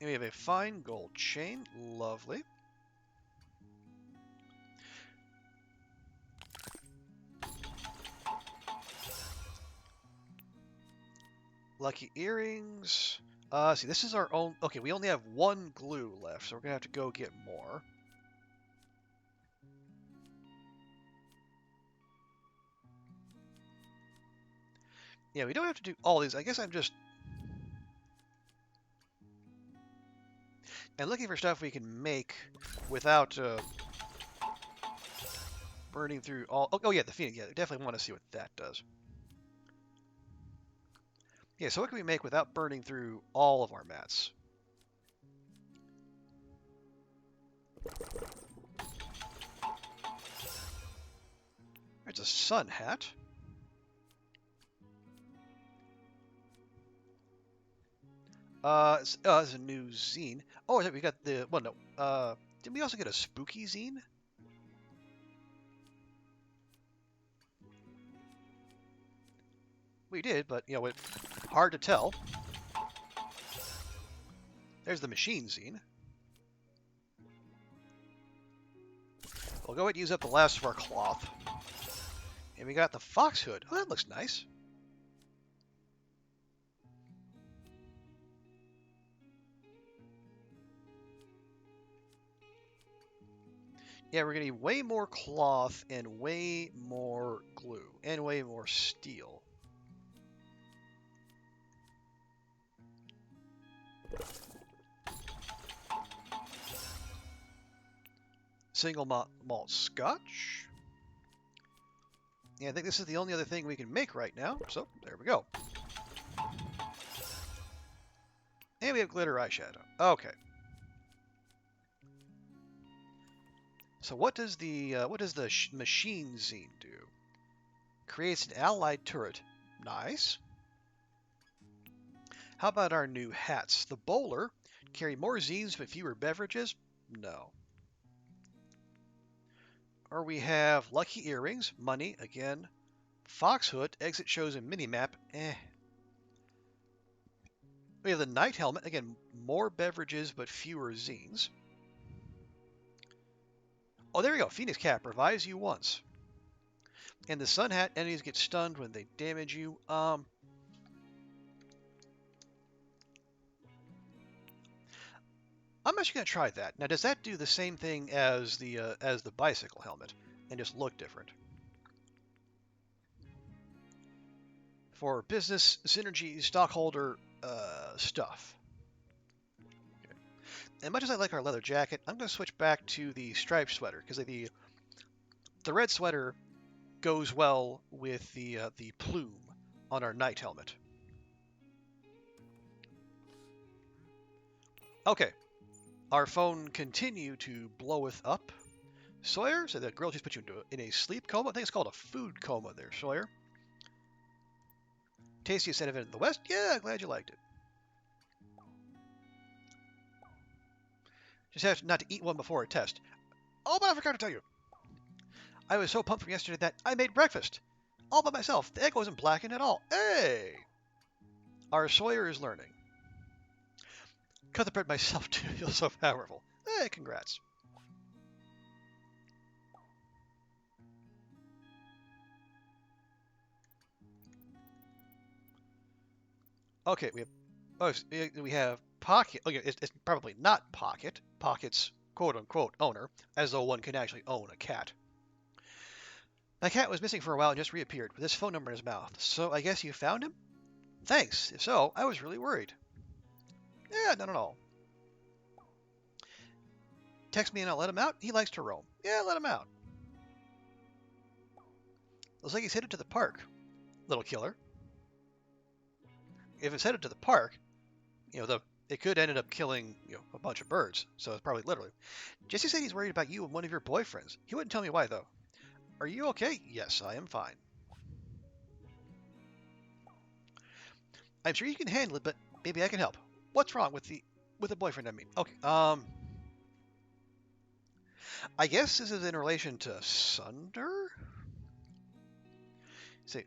And we have a fine gold chain. Lovely. Lucky earrings. See, this is our own... Okay, we only have one glue left, so we're going to have to go get more. Yeah, we don't have to do all these. I guess I'm just... And looking for stuff we can make without burning through all... Oh, yeah, the Phoenix. Yeah, I definitely want to see what that does. Yeah, so what can we make without burning through all of our mats? There's a sun hat. It's a new zine. Oh, we got the... Well, no. Didn't we also get a spooky zine? We did, but, you know, it's hard to tell. There's the machine zine. We'll go ahead and use up the last of our cloth. And we got the fox hood. Oh, that looks nice. Yeah, we're going to need way more cloth and way more glue and way more steel. Single malt scotch. Yeah, I think this is the only other thing we can make right now. So, there we go. And we have glitter eyeshadow. Okay. So what does the machine zine do? Creates an allied turret. Nice. How about our new hats? The bowler. Carry more zines but fewer beverages? No. Or we have lucky earrings. Money, again. Fox hood. Exit shows a minimap. Eh. We have the Knight helmet. Again, more beverages but fewer zines. Oh, there we go. Phoenix cap. Revives you once. And the sun hat. Enemies get stunned when they damage you. I'm actually going to try that. Now, does that do the same thing as the bicycle helmet and just look different? For business synergy stockholder stuff. Okay. And much as I like our leather jacket, I'm going to switch back to the striped sweater because the red sweater goes well with the plume on our Knight helmet. Okay. Our phone continued to bloweth up. Sawyer said that girl just put you in a sleep coma. I think it's called a food coma there, Sawyer. Tastiest event in the West? Yeah, glad you liked it. Just have not to eat one before a test. Oh, but I forgot to tell you. I was so pumped from yesterday that I made breakfast. All by myself. The egg wasn't blackened at all. Hey! Our Sawyer is learning. Cut the bread myself too. Feel so powerful. Hey, congrats. Okay, we have Pocket. Okay, it's probably not Pocket. Pocket's quote-unquote owner, as though one can actually own a cat. My cat was missing for a while and just reappeared with his phone number in his mouth. So I guess you found him? Thanks. If so, I was really worried. Yeah, not at all. Text me and I'll let him out. He likes to roam. Yeah, let him out. Looks like he's headed to the park. Little killer. If it's headed to the park, it could end up killing a bunch of birds. So it's probably literally. Jesse said he's worried about you and one of your boyfriends. He wouldn't tell me why though. Are you okay? Yes, I am fine. I'm sure you can handle it, but maybe I can help. What's wrong with the boyfriend? I mean, okay. I guess this is in relation to Sunder. Say,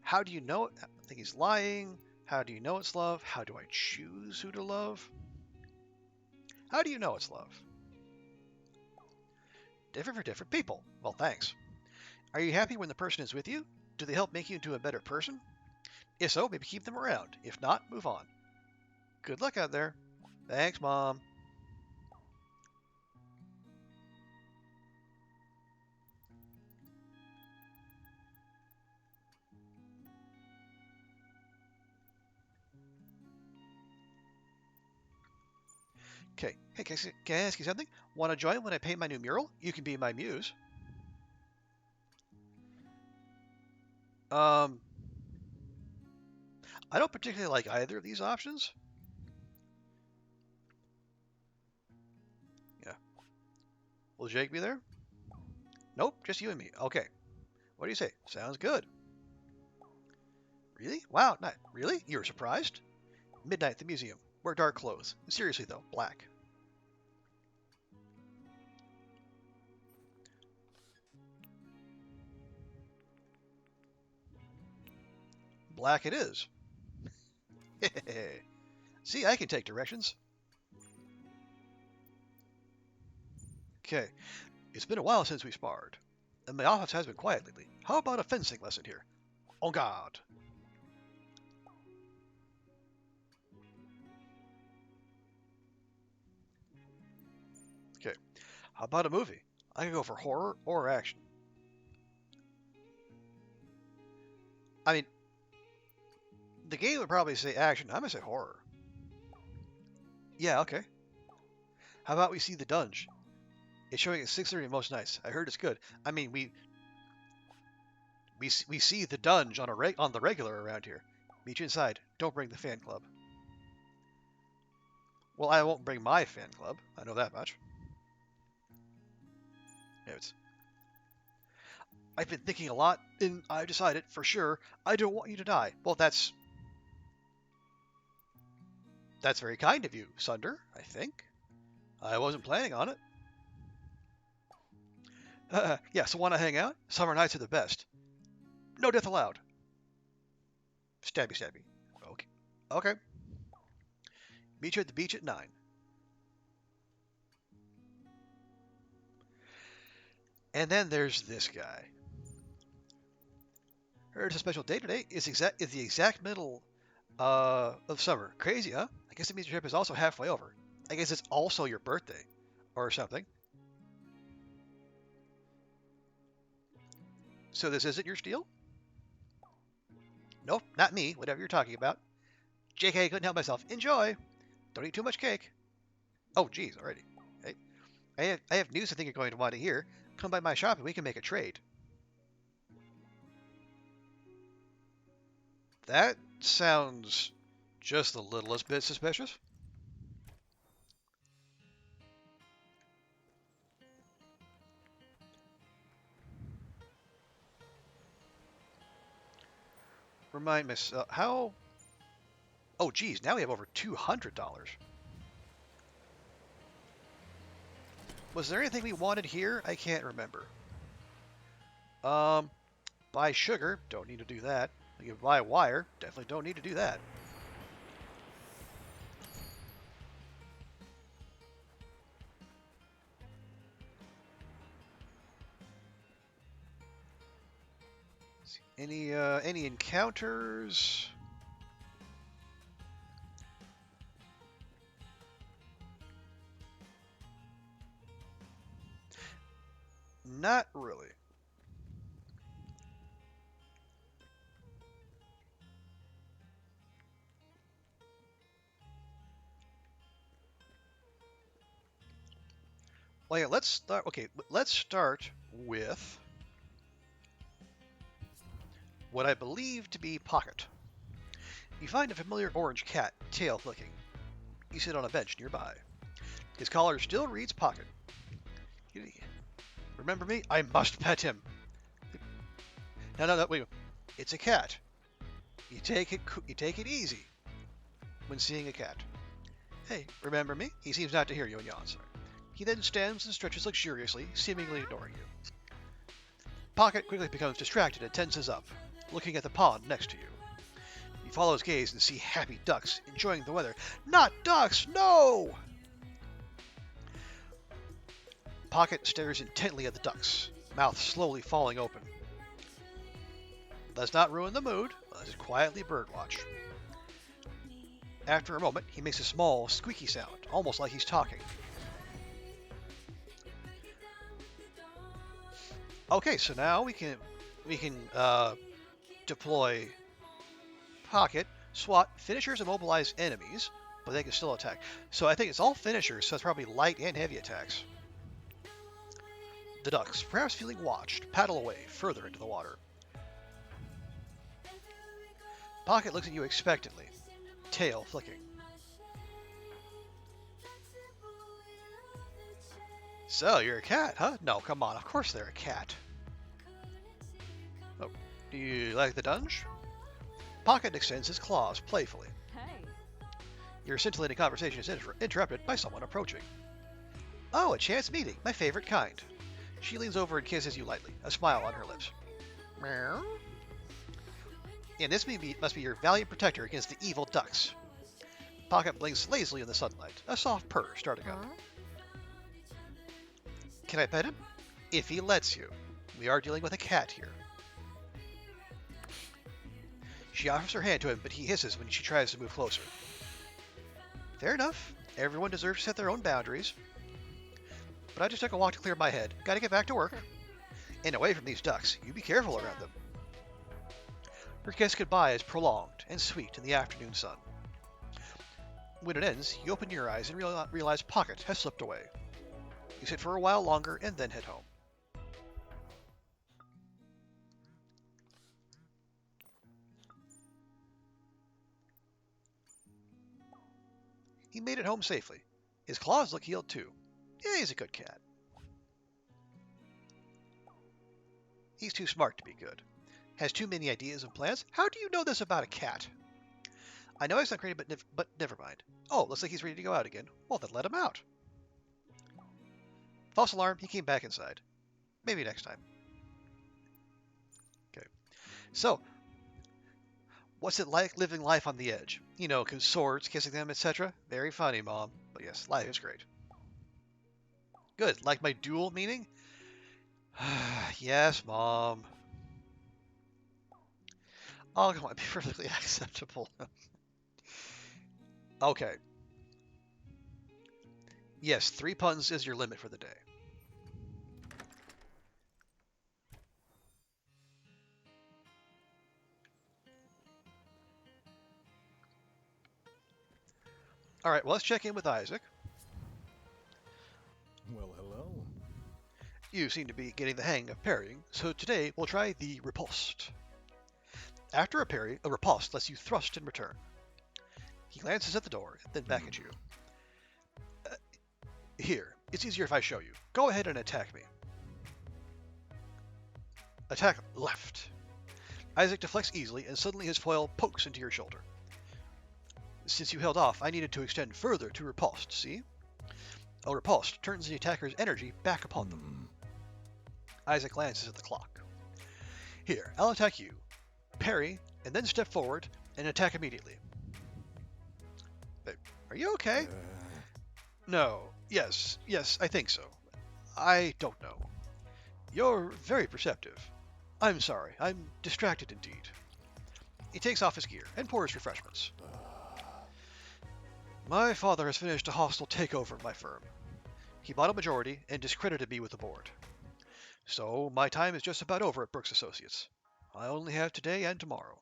how do you know it? I think he's lying. How do you know it's love? How do I choose who to love? How do you know it's love? Different for different people. Well, thanks. Are you happy when the person is with you? Do they help make you into a better person? If so, maybe keep them around. If not, move on. Good luck out there. Thanks, Mom. Okay. Hey, can I ask you something? Want to join when I paint my new mural? You can be my muse. I don't particularly like either of these options. Yeah. Will Jake be there? Nope, just you and me. Okay. What do you say? Sounds good. Really? Wow, not really? You were surprised? Midnight at the museum. Wear dark clothes. Seriously though, black. Black it is. See, I can take directions. Okay. It's been a while since we sparred, and my office has been quiet lately. How about a fencing lesson here? En garde. Okay. How about a movie? I can go for horror or action. I mean, the game would probably say action. I'm gonna say horror. Yeah, okay. How about we see The Dunge? It's showing at 6:30 most nights. I heard it's good. I mean, we see The Dunge on the regular around here. Meet you inside. Don't bring the fan club. Well, I won't bring my fan club. I know that much. Anyways, I've been thinking a lot, and I've decided for sure I don't want you to die. Well, that's very kind of you, Sunder. I think I wasn't planning on it. Yeah, so want to hang out? Summer nights are the best. No death allowed. Stabby, stabby. Okay. Okay. Meet you at the beach at 9. And then there's this guy. Heard it's a special day today. It's the exact middle of summer. Crazy, huh? I guess it means your trip is also halfway over. I guess it's also your birthday, or something. So this isn't your steal? Nope, not me. Whatever you're talking about. JK, couldn't help myself. Enjoy. Don't eat too much cake. Oh, geez, already. Hey, I have news I think you're going to want to hear. Come by my shop and we can make a trade. That sounds just the littlest bit suspicious. Remind me, how? Oh, geez, now we have over $200. Was there anything we wanted here? I can't remember. Buy sugar. Don't need to do that. You can buy wire. Definitely don't need to do that. Any encounters? Not really. Well, yeah, let's start. Okay, let's start with what I believe to be Pocket. You find a familiar orange cat, tail flicking. You sit on a bench nearby. His collar still reads Pocket. Remember me? I must pet him. No, wait. It's a cat. You take it easy when seeing a cat. Hey, remember me? He seems not to hear you and yawns. He then stands and stretches luxuriously, seemingly ignoring you. Pocket quickly becomes distracted and tenses up, looking at the pond next to you. You follow his gaze and see happy ducks enjoying the weather. Not ducks, no! Pocket stares intently at the ducks, mouth slowly falling open. Does not ruin the mood, let's just quietly birdwatch. After a moment, he makes a small, squeaky sound, almost like he's talking. Okay, so now we can deploy Pocket, SWAT, finishers, and mobilize enemies, but they can still attack. So I think it's all finishers, so it's probably light and heavy attacks. The ducks, perhaps feeling watched, paddle away further into the water. Pocket looks at you expectantly, tail flicking. So, you're a cat, huh? No, come on, of course they're a cat. Oh, do you like the dunge? Pocket extends his claws playfully. Hey. Your scintillating conversation is interrupted by someone approaching. Oh, a chance meeting, my favorite kind. She leans over and kisses you lightly, a smile on her lips. Meow. And this must be your valiant protector against the evil ducks. Pocket blinks lazily in the sunlight, a soft purr starting up. Can I pet him? If he lets you. We are dealing with a cat here. She offers her hand to him, but he hisses when she tries to move closer. Fair enough. Everyone deserves to set their own boundaries. But I just took a walk to clear my head. Gotta get back to work. And away from these ducks. You be careful around them. Her kiss goodbye is prolonged and sweet in the afternoon sun. When it ends, you open your eyes and realize Pocket has slipped away. You sit for a while longer and then head home. He made it home safely. His claws look healed too. Yeah, he's a good cat. He's too smart to be good. Has too many ideas and plans. How do you know this about a cat? I know he's not crazy, but never mind. Oh, looks like he's ready to go out again. Well, then let him out. False alarm, he came back inside. Maybe next time. Okay. So, what's it like living life on the edge? You know, consorts, kissing them, etc. Very funny, Mom. But yes, life is great. Good. Like my dual meaning? Yes, Mom. Oh, come on, be perfectly acceptable. Okay. Yes, 3 puns is your limit for the day. All right, well, let's check in with Isaac. Well, hello. You seem to be getting the hang of parrying, so today we'll try the riposte. After a parry, a riposte lets you thrust in return. He glances at the door, then back at you. Here, it's easier if I show you. Go ahead and attack me. Attack left. Isaac deflects easily, and suddenly his foil pokes into your shoulder. Since you held off, I needed to extend further to riposte, see? A riposte turns the attacker's energy back upon them. Isaac glances at the clock. Here, I'll attack you. Parry, and then step forward, and attack immediately. Are you okay? No. Yes, I think so. I don't know. You're very perceptive. I'm sorry, I'm distracted indeed. He takes off his gear and pours refreshments. My father has finished a hostile takeover of my firm. He bought a majority and discredited me with the board. So my time is just about over at Brooks Associates. I only have today and tomorrow.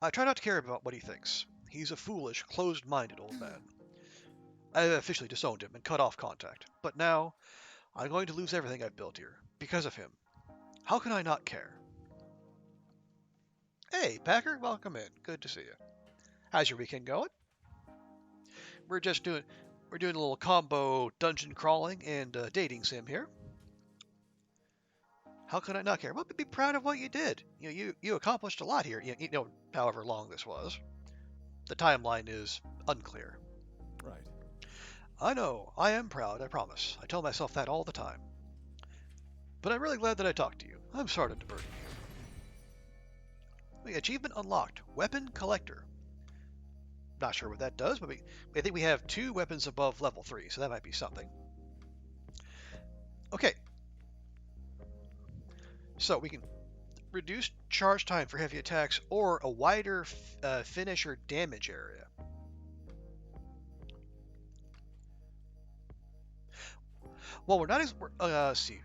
I try not to care about what he thinks. He's a foolish, closed-minded old man. I have officially disowned him and cut off contact. But now, I'm going to lose everything I've built here, because of him. How can I not care? Hey, Packer, welcome in. Good to see you. How's your weekend going? We're doing a little combo dungeon crawling and dating sim here. How could I not care? Well, be proud of what you did. You accomplished a lot here. However long this was. The timeline is unclear. Right. I know. I am proud, I promise. I tell myself that all the time. But I'm really glad that I talked to you. I'm sorry to burden you. Achievement unlocked. Weapon Collector. Not sure what that does, but I think we have 2 weapons above level 3, so that might be something. Okay. So we can reduce charge time for heavy attacks or a wider finish or damage area. Well, we're not let's see.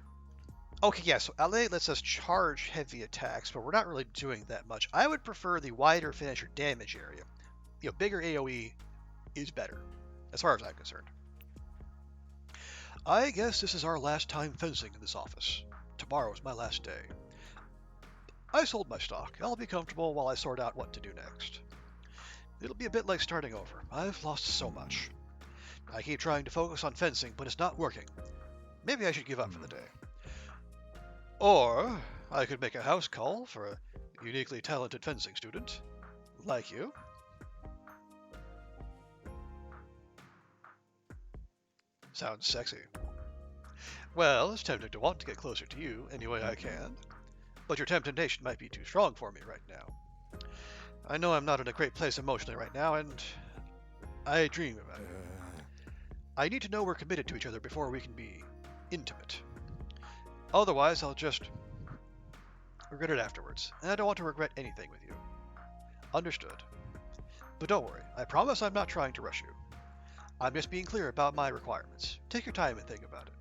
Okay, yeah, so LA lets us charge heavy attacks, but we're not really doing that much. I would prefer the wider finish or damage area. Bigger AoE is better, as far as I'm concerned. I guess this is our last time fencing in this office. Tomorrow is my last day. I sold my stock. I'll be comfortable while I sort out what to do next. It'll be a bit like starting over. I've lost so much. I keep trying to focus on fencing, but it's not working. Maybe I should give up for the day. Or I could make a house call for a uniquely talented fencing student, like you. Sounds sexy. Well, it's tempting to want to get closer to you any way I can, but your temptation might be too strong for me right now. I know I'm not in a great place emotionally right now, and I dream about it. I need to know we're committed to each other before we can be intimate. Otherwise, I'll just regret it afterwards, and I don't want to regret anything with you. Understood. But don't worry, I promise I'm not trying to rush you. I'm just being clear about my requirements. Take your time and think about it.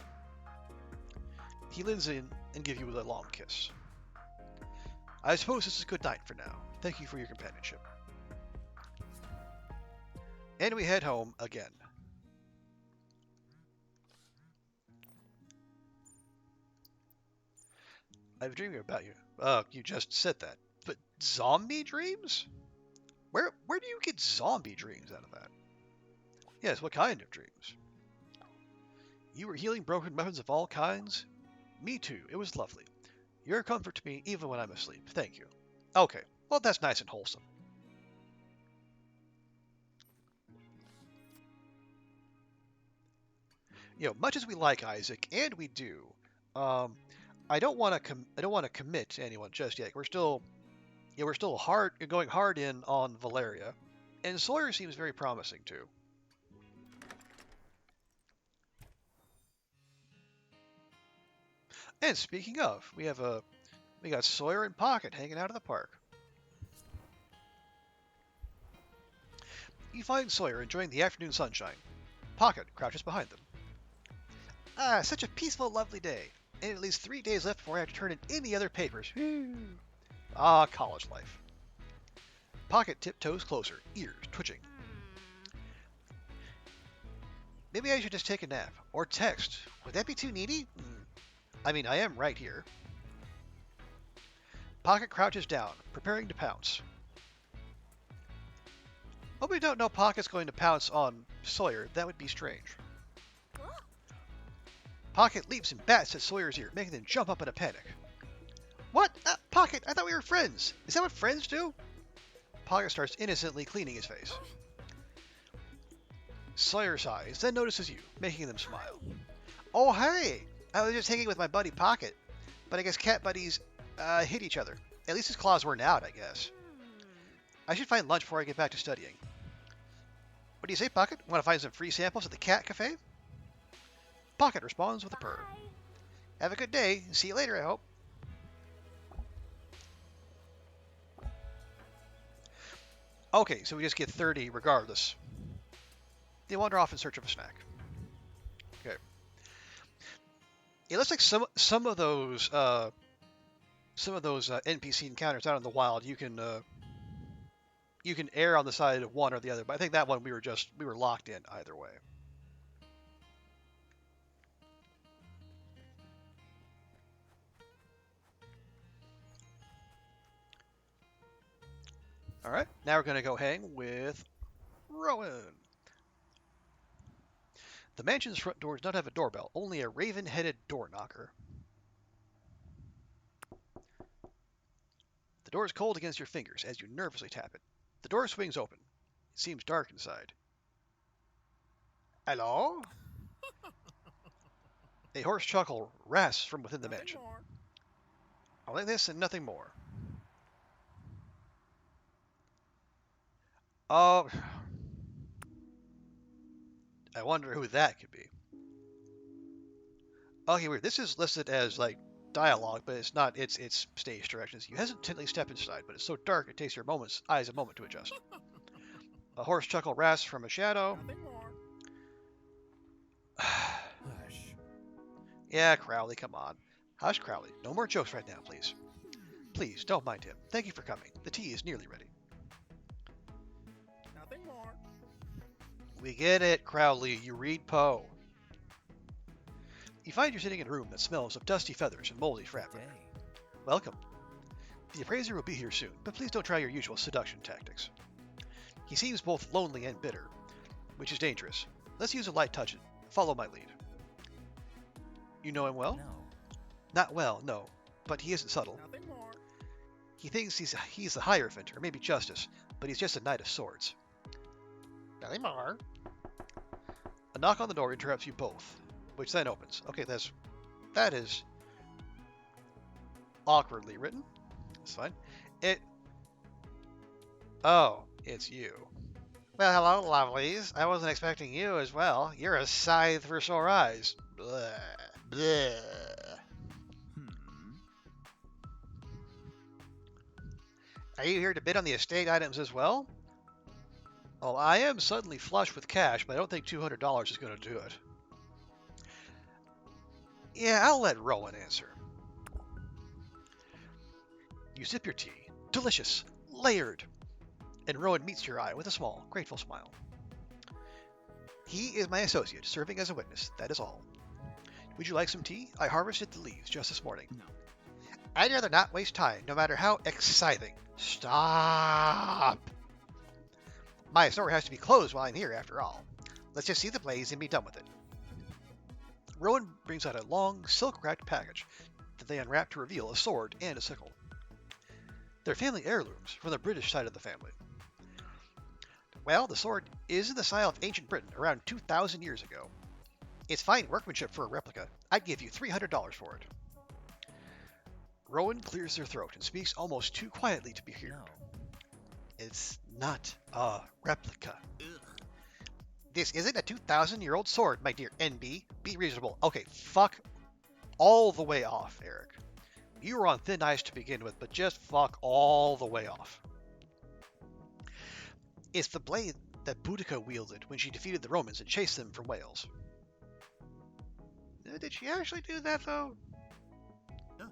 He leans in and gives you a long kiss. I suppose this is good night for now. Thank you for your companionship. And we head home again. I'm dreaming about you. You just said that. But zombie dreams? Where do you get zombie dreams out of that? Yes, what kind of dreams? You were healing broken weapons of all kinds? Me too. It was lovely. You're a comfort to me even when I'm asleep. Thank you. Okay, well that's nice and wholesome. Much as we like Isaac, and we do, I don't want to commit to anyone just yet. We're still going hard in on Valeria, and Sawyer seems very promising too. And speaking of, we got Sawyer and Pocket hanging out at the park. You find Sawyer enjoying the afternoon sunshine. Pocket crouches behind them. Ah, such a peaceful, lovely day. And at least 3 days left before I have to turn in any other papers. Ah, college life. Pocket tiptoes closer, ears twitching. Maybe I should just take a nap. Or text. Would that be too needy? I mean, I am right here. Pocket crouches down, preparing to pounce. Hope we don't know Pocket's going to pounce on Sawyer. That would be strange. Pocket leaps and bats at Sawyer's ear, making them jump up in a panic. What? Pocket, I thought we were friends. Is that what friends do? Pocket starts innocently cleaning his face. Sawyer sighs, then notices you, making them smile. Oh, hey! I was just hanging with my buddy Pocket, but I guess cat buddies hit each other. At least his claws weren't out, I guess. I should find lunch before I get back to studying. What do you say, Pocket? Want to find some free samples at the cat cafe? Pocket responds with a purr. Have a good day. See you later, I hope. Okay, so we just get 30 regardless. They wander off in search of a snack. Okay. It looks like some of those NPC encounters out in the wild you can err on the side of one or the other, but I think that one we were locked in either way. All right, now we're going to go hang with Rowan. The mansion's front door does not have a doorbell, only a raven-headed door knocker. The door is cold against your fingers as you nervously tap it. The door swings open. It seems dark inside. Hello? A hoarse chuckle rasps from within the Nothing mansion. more. Only this and nothing more. Oh, I wonder who that could be. Okay, weird. This is listed as like dialogue, but it's not. It's stage directions. You hesitantly step inside, but it's so dark it takes your eyes a moment to adjust. A hoarse chuckle rasps from a shadow. Nothing more. Hush. Yeah, Crowley, come on. Hush, Crowley. No more jokes right now, please. Please, don't mind him. Thank you for coming. The tea is nearly ready. Nothing more. We get it, Crowley. You read Poe. You find you're sitting in a room that smells of dusty feathers and moldy fabric. Day. Welcome. The appraiser will be here soon, but please don't try your usual seduction tactics. He seems both lonely and bitter, which is dangerous. Let's use a light touch and follow my lead. You know him well? No. Not well, no, but he isn't subtle. Nothing more. He thinks he's the Hierophant, or maybe Justice, but he's just a Knight of Swords. Nothing more. A knock on the door interrupts you both, which then opens. Okay, that is awkwardly written. That's fine. Oh, it's you. Well, hello, lovelies. I wasn't expecting you as well. You're a scythe for sore eyes. Blah, blah. Hmm. Are you here to bid on the estate items as well? Well, I am suddenly flush with cash, but I don't think $200 is going to do it. Yeah, I'll let Rowan answer. You sip your tea. Delicious. Layered. And Rowan meets your eye with a small, grateful smile. He is my associate, serving as a witness. That is all. Would you like some tea? I harvested the leaves just this morning. No. I'd rather not waste time, no matter how exciting. Stop! My store has to be closed while I'm here, after all. Let's just see the blaze and be done with it. Rowan brings out a long, silk-wrapped package that they unwrap to reveal a sword and a sickle. They're family heirlooms from the British side of the family. Well, the sword is in the style of ancient Britain around 2,000 years ago. It's fine workmanship for a replica. I'd give you $300 for it. Rowan clears their throat and speaks almost too quietly to be heard. No. It's not a replica. This isn't a 2,000-year-old sword, my dear NB. Be reasonable. Okay, fuck all the way off, Eric. You were on thin ice to begin with, but just fuck all the way off. It's the blade that Boudica wielded when she defeated the Romans and chased them from Wales. Did she actually do that, though? No.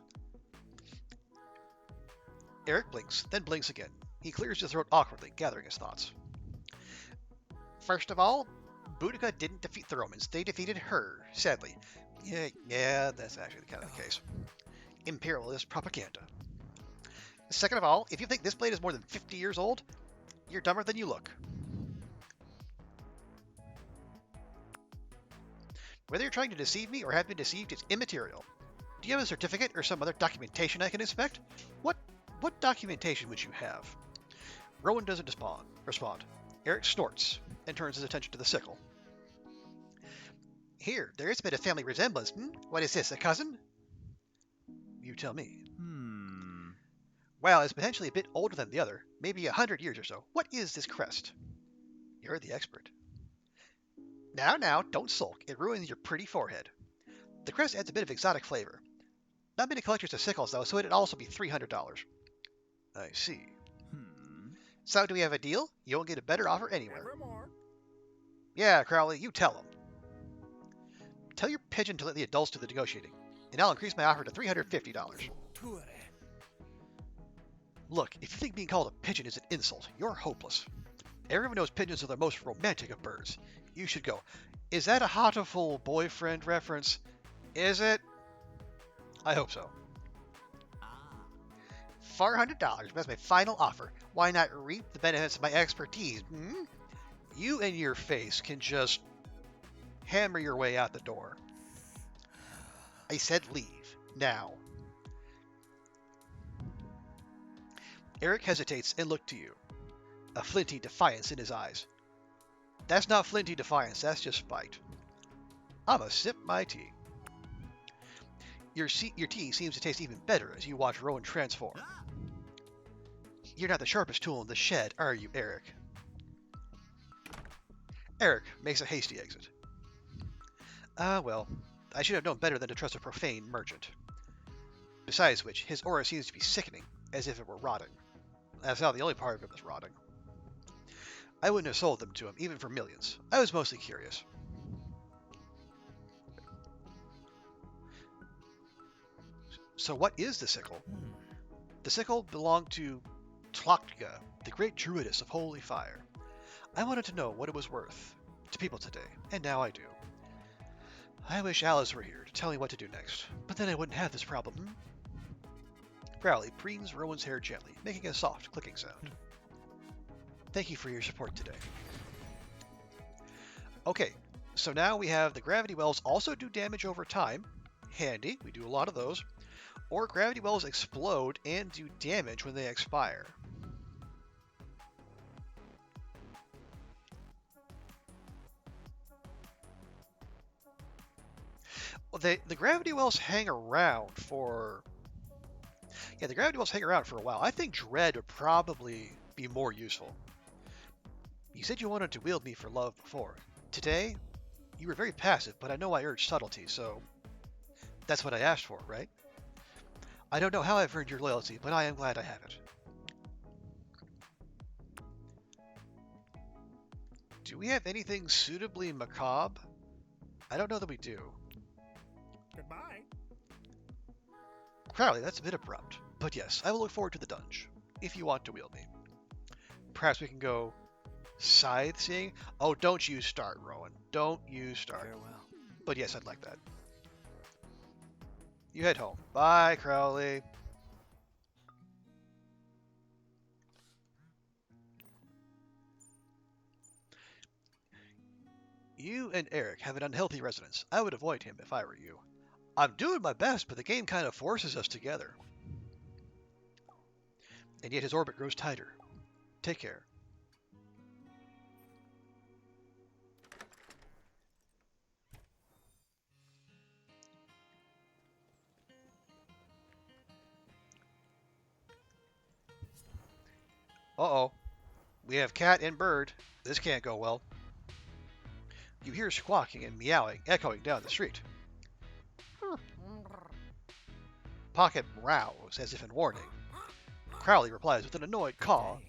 Eric blinks, then blinks again. He clears his throat awkwardly, gathering his thoughts. First of all, Boudica didn't defeat the Romans. They defeated her, sadly. Yeah, that's actually kind of the case. Imperialist propaganda. Second of all, if you think this blade is more than 50 years old, you're dumber than you look. Whether you're trying to deceive me or have been deceived is immaterial. Do you have a certificate or some other documentation I can inspect? What documentation would you have? Rowan doesn't respond. Eric snorts and turns his attention to the sickle. Here, there is a bit of family resemblance. What is this, a cousin? You tell me. Well, it's potentially a bit older than the other, maybe 100 years or so. What is this crest? You're the expert. Now, don't sulk. It ruins your pretty forehead. The crest adds a bit of exotic flavor. Not many collectors of sickles, though, so it'd also be $300. I see. So do we have a deal? You won't get a better offer anywhere. Never more. Yeah, Crowley, you tell them. Tell your pigeon to let the adults do the negotiating, and I'll increase my offer to $350. Look, if you think being called a pigeon is an insult, you're hopeless. Everyone knows pigeons are the most romantic of birds. You should go. Is that a Hatoful boyfriend reference? Is it? I hope so. $400. That's my final offer. Why not reap the benefits of my expertise? You and your face can just hammer your way out the door. I said leave. Now. Eric hesitates and looks to you, a flinty defiance in his eyes. That's not flinty defiance, that's just spite. I'ma sip my tea. Your tea seems to taste even better as you watch Rowan transform. You're not the sharpest tool in the shed, are you, Eric? Eric makes a hasty exit. Well, I should have known better than to trust a profane merchant. Besides which, his aura seems to be sickening, as if it were rotting. That's not the only part of him that's rotting. I wouldn't have sold them to him, even for millions. I was mostly curious. So what is the sickle? The sickle belonged to Tlokga, the great druidess of holy fire. I wanted to know what it was worth to people today, and now I do. I wish Alice were here to tell me what to do next, but then I wouldn't have this problem. Crowley preens Rowan's hair gently, making a soft clicking sound. Thank you for your support today. Okay, so now we have the gravity wells also do damage over time. Handy, we do a lot of those. Or gravity wells explode and do damage when they expire. Well, the gravity wells hang around for... Yeah, the gravity wells hang around for a while. I think Dread would probably be more useful. You said you wanted to wield me for love before. Today, you were very passive, but I know I urged subtlety, so that's what I asked for, right? I don't know how I've earned your loyalty, but I am glad I have it. Do we have anything suitably macabre? I don't know that we do. Goodbye. Crowley, that's a bit abrupt. But yes, I will look forward to the dunge, if you want to wield me. Perhaps we can go scythe-seeing? Oh, don't you start, Rowan. Don't you start. Farewell. But yes, I'd like that. You head home. Bye, Crowley. You and Eric have an unhealthy resonance. I would avoid him if I were you. I'm doing my best, but the game kind of forces us together. And yet his orbit grows tighter. Take care. Uh-oh. We have cat and bird. This can't go well. You hear squawking and meowing echoing down the street. Pocket meows as if in warning. Crowley replies with an annoyed caw. Okay.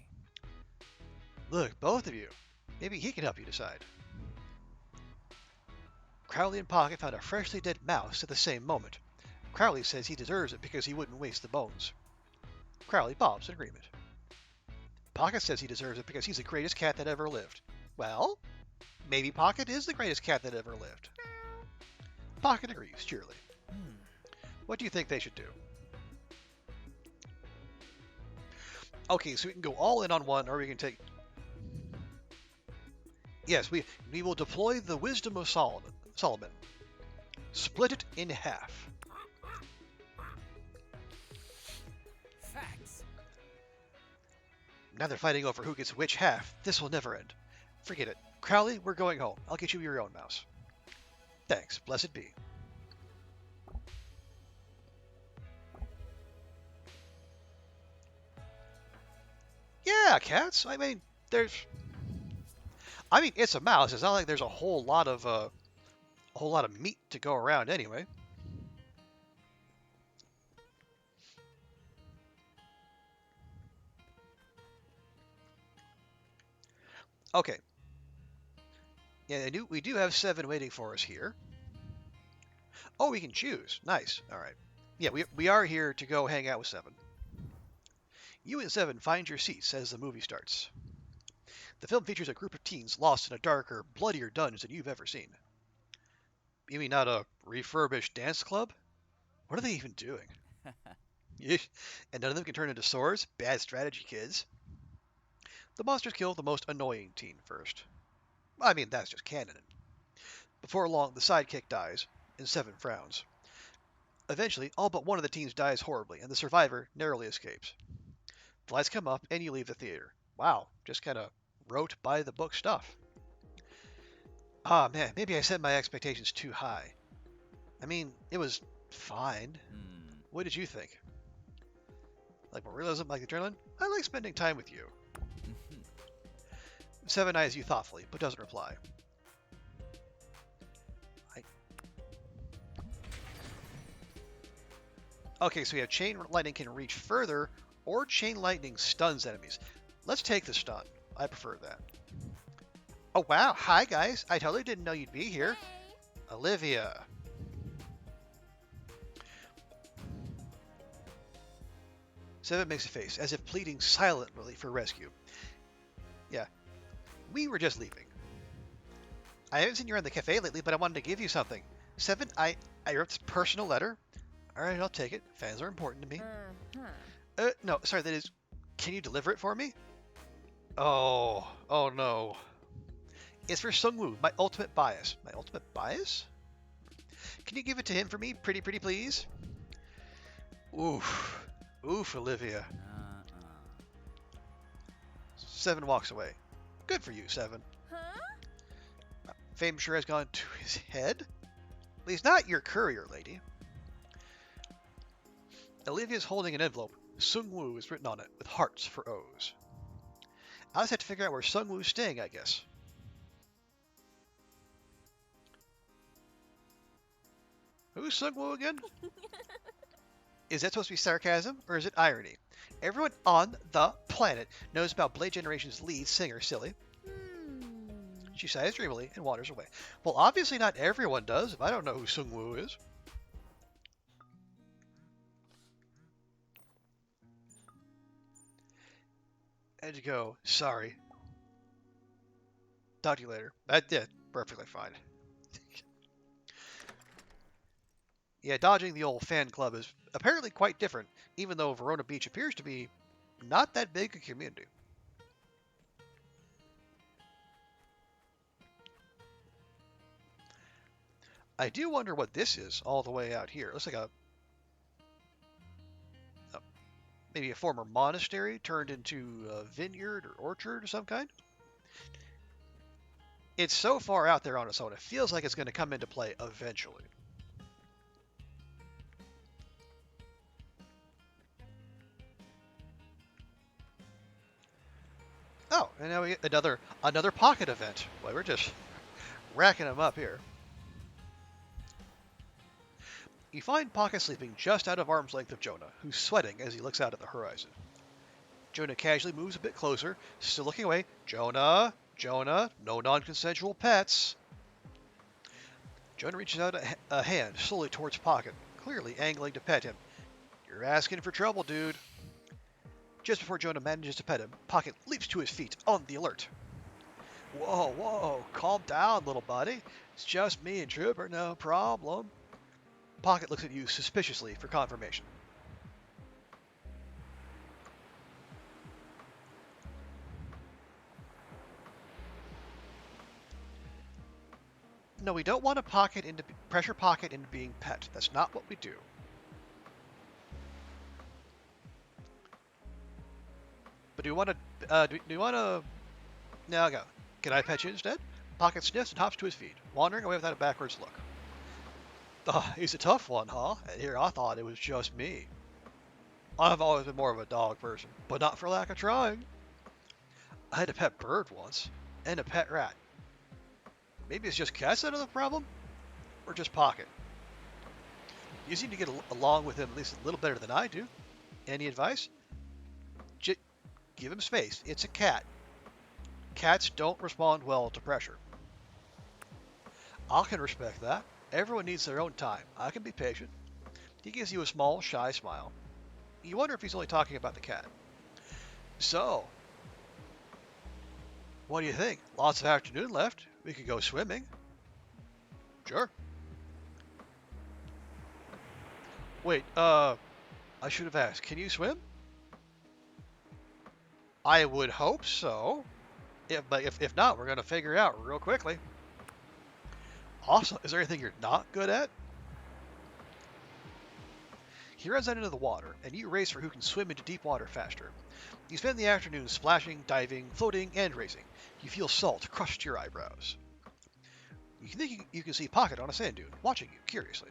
Look, both of you. Maybe he can help you decide. Crowley and Pocket found a freshly dead mouse at the same moment. Crowley says he deserves it because he wouldn't waste the bones. Crowley bows in agreement. Pocket says he deserves it because he's the greatest cat that ever lived. Well, maybe Pocket is the greatest cat that ever lived. Pocket agrees, cheerily. What do you think they should do? Okay, so we can go all in on one, or we can take... Yes, we will deploy the wisdom of Solomon. Split it in half. Facts. Now they're fighting over who gets which half. This will never end. Forget it. Crowley, we're going home. I'll get you your own mouse. Thanks. Blessed be. Yeah, cats. I mean, it's a mouse. It's not like there's a whole lot of meat to go around anyway. Okay. Yeah, we do have 7 waiting for us here. Oh, we can choose. Nice. All right. Yeah, we are here to go hang out with 7. You and 7 find your seats as the movie starts. The film features a group of teens lost in a darker, bloodier dungeon than you've ever seen. You mean not a refurbished dance club? What are they even doing? And none of them can turn into swords? Bad strategy, kids. The monsters kill the most annoying teen first. I mean, that's just canon. Before long, the sidekick dies, and 7 frowns. Eventually, all but one of the teens dies horribly, and the survivor narrowly escapes. The lights come up, and you leave the theater. Wow, just kind of wrote by the book stuff. Ah, man, maybe I set my expectations too high. I mean, it was fine. What did you think? Like more realism, like adrenaline? I like spending time with you. Seven eyes you thoughtfully, but doesn't reply. Okay, so we have chain lightning can reach further, or chain lightning stuns enemies. Let's take the stun. I prefer that. Oh wow, hi guys. I totally didn't know you'd be here. Olivia. Seven makes a face, as if pleading silently for rescue. Yeah, we were just leaving. I haven't seen you around the cafe lately, but I wanted to give you something. Seven, I wrote this personal letter. Alright, I'll take it. Fans are important to me. No, sorry, that is... Can you deliver it for me? Oh no. It's for Sungwoo, my ultimate bias. My ultimate bias? Can you give it to him for me, pretty please? Oof. Oof, Olivia. Seven walks away. Good for you, Seven. Fame sure has gone to his head. Well, he's not your courier, lady. Olivia's holding an envelope. Sungwoo is written on it, with hearts for O's. I'll just have to figure out where Sungwoo's staying, I guess. Who's Sungwoo again? Is that supposed to be sarcasm, or is it irony? Everyone on the planet knows about Blade Generation's lead singer, Silly. She sighs dreamily and wanders away. Well, obviously not everyone does, if I don't know who Sungwoo is. And you go, sorry. Talk to you later. That did. Perfectly fine. Yeah, dodging the old fan club is apparently quite different, even though Verona Beach appears to be not that big a community. I do wonder what this is all the way out here. It looks like maybe a former monastery turned into a vineyard or orchard of some kind. It's so far out there on its own, it feels like it's going to come into play eventually. Oh, and now we get another pocket event. Boy, we're just racking them up here. You find Pocket sleeping just out of arm's length of Jonah, who's sweating as he looks out at the horizon. Jonah casually moves a bit closer, still looking away. Jonah, no non-consensual pets. Jonah reaches out a hand slowly towards Pocket, clearly angling to pet him. You're asking for trouble, dude. Just before Jonah manages to pet him, Pocket leaps to his feet, on the alert. Whoa, calm down, little buddy. It's just me and Trooper, no problem. Pocket looks at you suspiciously for confirmation. No, we don't want to pressure Pocket into being pet. That's not what we do. But do you want to? Do you want to? No, go. Can I pet you instead? Pocket sniffs and hops to his feet, wandering away without a backwards look. Oh, he's a tough one, huh? And here I thought it was just me. I've always been more of a dog person, but not for lack of trying. I had a pet bird once, and a pet rat. Maybe it's just cats that are the problem? Or just Pocket? You seem to get along with him at least a little better than I do. Any advice? Give him space. It's a cat. Cats don't respond well to pressure. I can respect that. Everyone needs their own time. I can be patient. He gives you a small, shy smile. You wonder if he's only talking about the cat. So, what do you think? Lots of afternoon left. We could go swimming. Sure. Wait, I should have asked. Can you swim? I would hope so. But if not, we're going to figure it out real quickly. Awesome. Is there anything you're not good at? He runs out into the water, and you race for who can swim into deep water faster. You spend the afternoon splashing, diving, floating, and racing. You feel salt crush to your eyebrows. You think you can see Pocket on a sand dune, watching you curiously.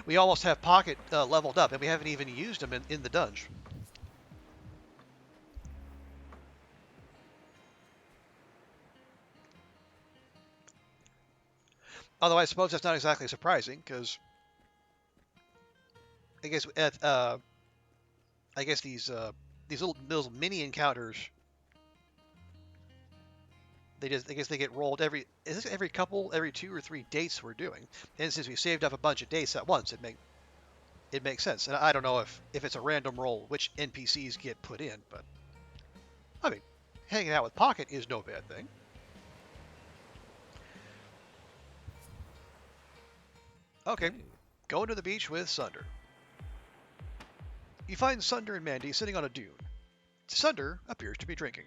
We almost have Pocket leveled up, and we haven't even used him in the dungeon. Although I suppose that's not exactly surprising, because I guess these little mini encounters, I guess they get rolled every 2 or 3 dates we're doing, and since we saved up a bunch of dates at once, it makes sense. And I don't know if it's a random roll which NPCs get put in, but I mean, hanging out with Pocket is no bad thing. Okay, going to the beach with Sunder. You find Sunder and Mandy sitting on a dune. Sunder appears to be drinking.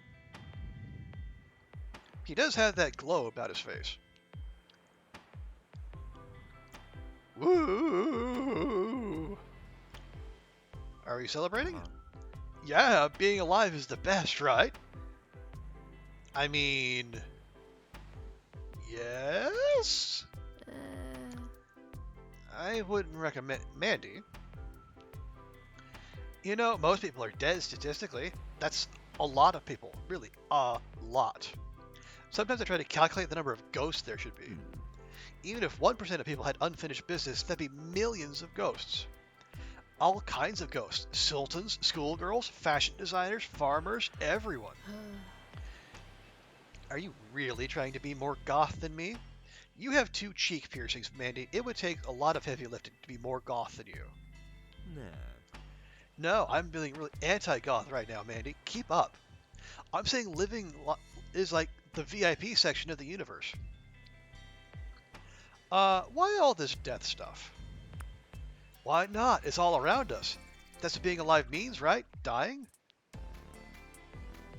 He does have that glow about his face. Woo! Are we celebrating? Yeah, being alive is the best, right? I mean, yes? I wouldn't recommend Mandy. You know, most people are dead statistically. That's a lot of people. Really, a lot. Sometimes I try to calculate the number of ghosts there should be. Even if 1% of people had unfinished business, that'd be millions of ghosts. All kinds of ghosts. Sultans, schoolgirls, fashion designers, farmers, everyone. Are you really trying to be more goth than me? You have 2 cheek piercings, Mandy. It would take a lot of heavy lifting to be more goth than you. Nah. No, I'm feeling really anti-goth right now, Mandy. Keep up. I'm saying living is like the VIP section of the universe. Why all this death stuff? Why not? It's all around us. That's what being alive means, right? Dying?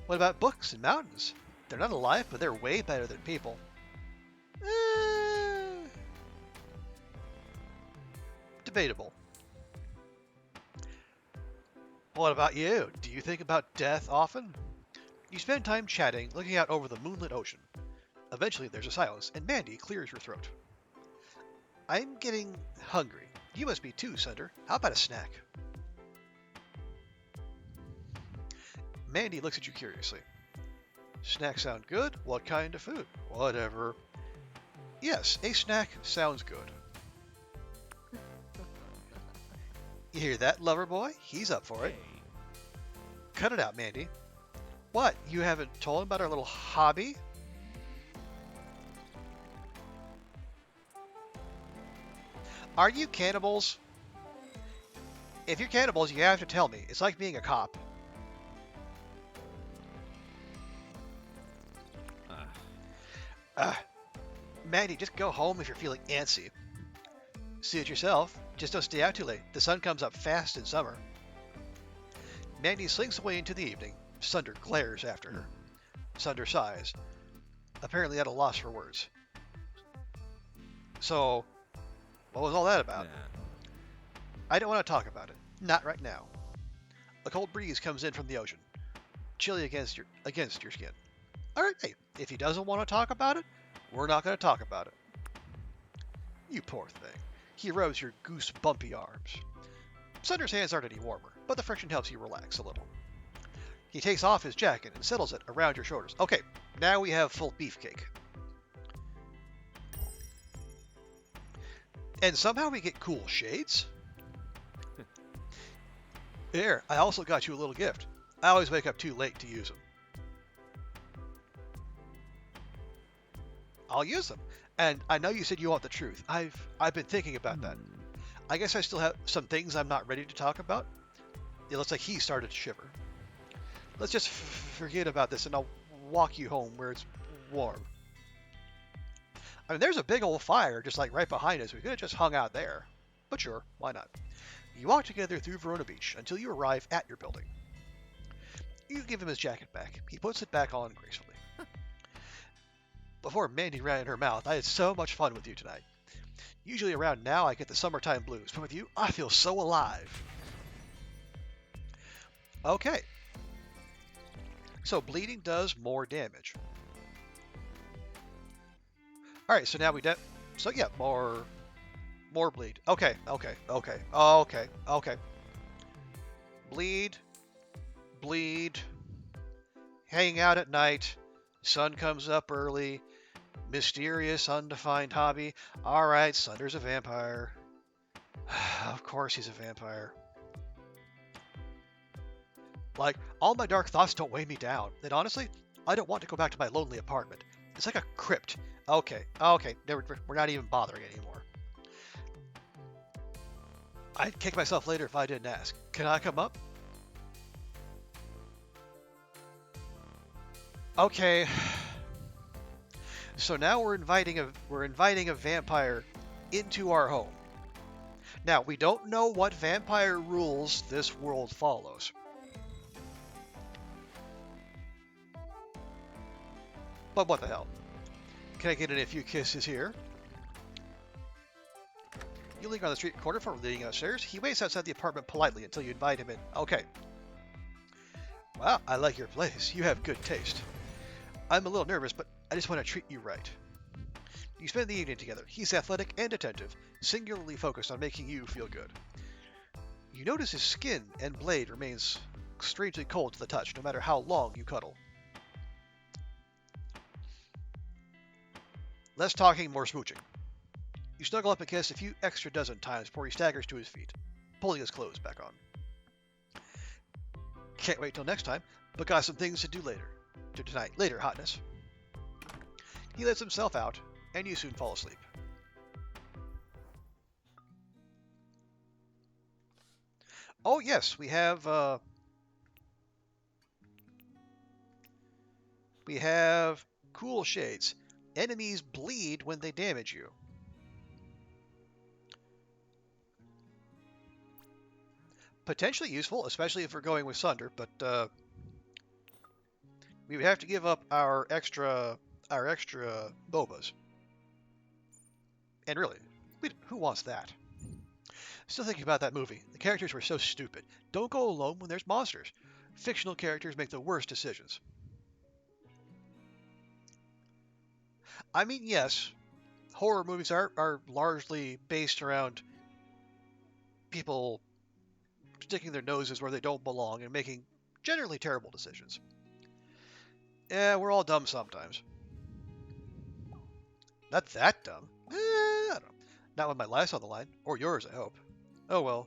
What about books and mountains? They're not alive, but they're way better than people. Debatable. What about you? Do you think about death often? You spend time chatting, looking out over the moonlit ocean. Eventually there's a silence, and Mandy clears her throat. I'm getting hungry. You must be too, Sunder. How about a snack? Mandy looks at you curiously. Snacks sound good? What kind of food? Whatever. Yes, a snack sounds good. You hear that, lover boy? He's up for it. Cut it out, Mandy. What? You haven't told him about our little hobby? Are you cannibals? If you're cannibals, you have to tell me. It's like being a cop. Mandy, just go home if you're feeling antsy. See it yourself. Just don't stay out too late. The sun comes up fast in summer. Mandy slinks away into the evening. Sunder glares after her. Sunder sighs, apparently at a loss for words. So, what was all that about? I don't want to talk about it. Not right now. A cold breeze comes in from the ocean, chilly against your skin. All right, hey, if he doesn't want to talk about it, we're not going to talk about it. You poor thing. He rubs your goose-bumpy arms. Sunder's hands aren't any warmer, but the friction helps you relax a little. He takes off his jacket and settles it around your shoulders. Okay, now we have full beefcake. And somehow we get cool shades. Here, I also got you a little gift. I always wake up too late to use them. I'll use them. And I know you said you want the truth. I've been thinking about that. I guess I still have some things I'm not ready to talk about. It looks like he started to shiver. Let's just forget about this and I'll walk you home where it's warm. I mean, there's a big old fire just like right behind us. We could have just hung out there. But sure, why not? You walk together through Verona Beach until you arrive at your building. You give him his jacket back. He puts it back on gracefully. Before Mandy ran in her mouth, I had so much fun with you tonight. Usually around now I get the summertime blues, but with you, I feel so alive. Okay. So bleeding does more damage. Alright, so now so yeah, more bleed. Okay. Bleed. Hang out at night. Sun comes up early. Mysterious, undefined hobby. Alright, Sunder's a vampire. Of course he's a vampire. Like, all my dark thoughts don't weigh me down. And honestly, I don't want to go back to my lonely apartment. It's like a crypt. Okay, we're not even bothering anymore. I'd kick myself later if I didn't ask. Can I come up? Okay. So now we're inviting a vampire into our home. Now, we don't know what vampire rules this world follows. But what the hell? Can I get in a few kisses here? You linger on the street corner before leading upstairs. He waits outside the apartment politely until you invite him in. Okay. Wow, I like your place. You have good taste. I'm a little nervous, but I just want to treat you right. You spend the evening together. He's athletic and attentive, singularly focused on making you feel good. You notice his skin and blade remains strangely cold to the touch, no matter how long you cuddle. Less talking, more smooching. You snuggle up and kiss a few extra dozen times before he staggers to his feet, pulling his clothes back on. Can't wait till next time, but got some things to do tonight. Later, hotness. He lets himself out, and you soon fall asleep. Oh yes, we have cool shades. Enemies bleed when they damage you. Potentially useful, especially if we're going with Sunder, but we would have to give up our extra bobas. And really, who wants that? Still thinking about that movie. The characters were so stupid. Don't go alone when there's monsters. Fictional characters make the worst decisions. I mean, yes, horror movies are largely based around people sticking their noses where they don't belong and making generally terrible decisions. Yeah, we're all dumb sometimes. Not that dumb. I don't know. Not with my life's on the line. Or yours, I hope. Oh well.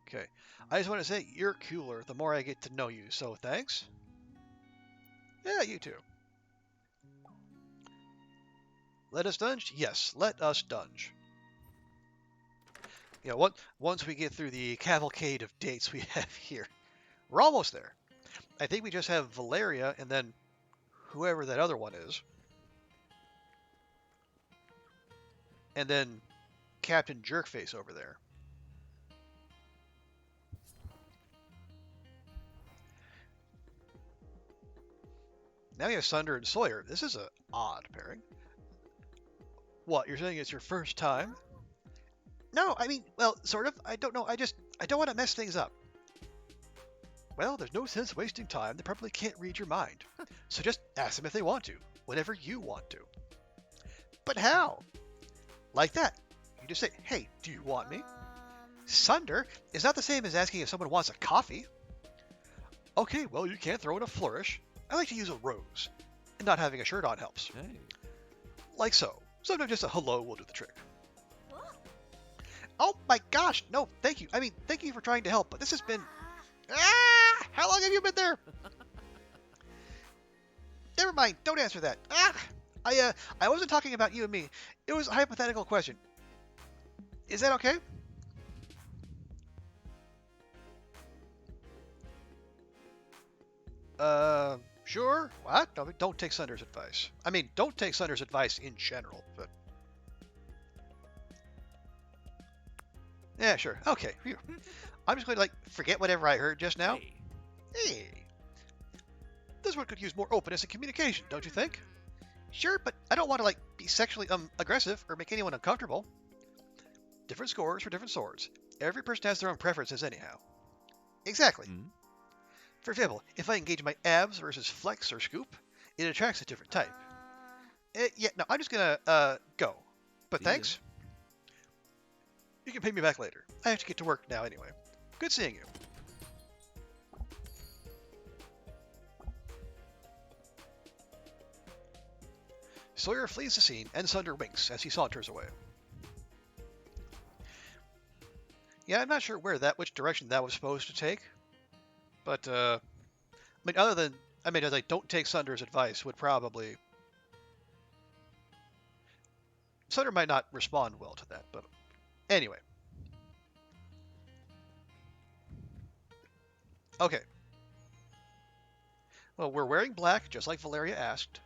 Okay. I just want to say, you're cooler the more I get to know you, so thanks. Yeah, you too. Let us dunge? Yes, let us dunge. You know, once we get through the cavalcade of dates we have here, we're almost there. I think we just have Valeria and then whoever that other one is. And then Captain Jerkface over there. Now we have Sunder and Sawyer. This is an odd pairing. What, you're saying it's your first time? No, I mean, well, sort of. I don't know. I don't want to mess things up. Well, there's no sense wasting time. They probably can't read your mind. So just ask them if they want to, whenever you want to. But how? Like that. You just say, hey, do you want me? Sunder is not the same as asking if someone wants a coffee. Okay, well, you can't throw in a flourish. I like to use a rose. And not having a shirt on helps. Hey. Like so. Sometimes just a hello will do the trick. Oh my gosh, no, thank you. I mean, thank you for trying to help, but this has been... How long have you been there? Never mind, don't answer that. I wasn't talking about you and me. It was a hypothetical question. Is that okay? Sure. What? No, don't take Sunder's advice. I mean, don't take Sunder's advice in general, but... Yeah, sure. Okay. Phew. I'm just going to, forget whatever I heard just now. Hey. Hey. This one could use more openness and communication, don't you think? Sure, but I don't want to, like, be sexually, aggressive or make anyone uncomfortable. Different scores for different swords. Every person has their own preferences anyhow. Exactly. Hmm? For example, if I engage my abs versus flex or scoop, it attracts a different type. Yeah, no, I'm just gonna, go. But See ya. thanks. You can pay me back later. I have to get to work now anyway. Good seeing you. Sawyer flees the scene and Sunder winks as he saunters away. Yeah, I'm not sure which direction that was supposed to take. But, I mean, as I don't take Sunder's advice would probably... Sunder might not respond well to that, but anyway. Okay. Well, we're wearing black, just like Valeria asked.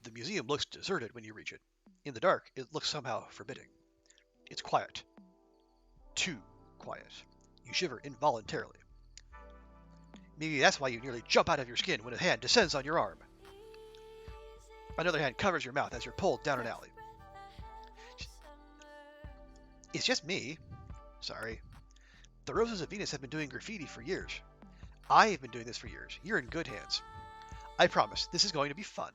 The museum looks deserted when you reach it. In the dark, it looks somehow forbidding. It's quiet. Too quiet. You shiver involuntarily. Maybe that's why you nearly jump out of your skin when a hand descends on your arm. Another hand covers your mouth as you're pulled down an alley. It's just me. Sorry. The Roses of Venus have been doing graffiti for years. I have been doing this for years. You're in good hands. I promise, this is going to be fun.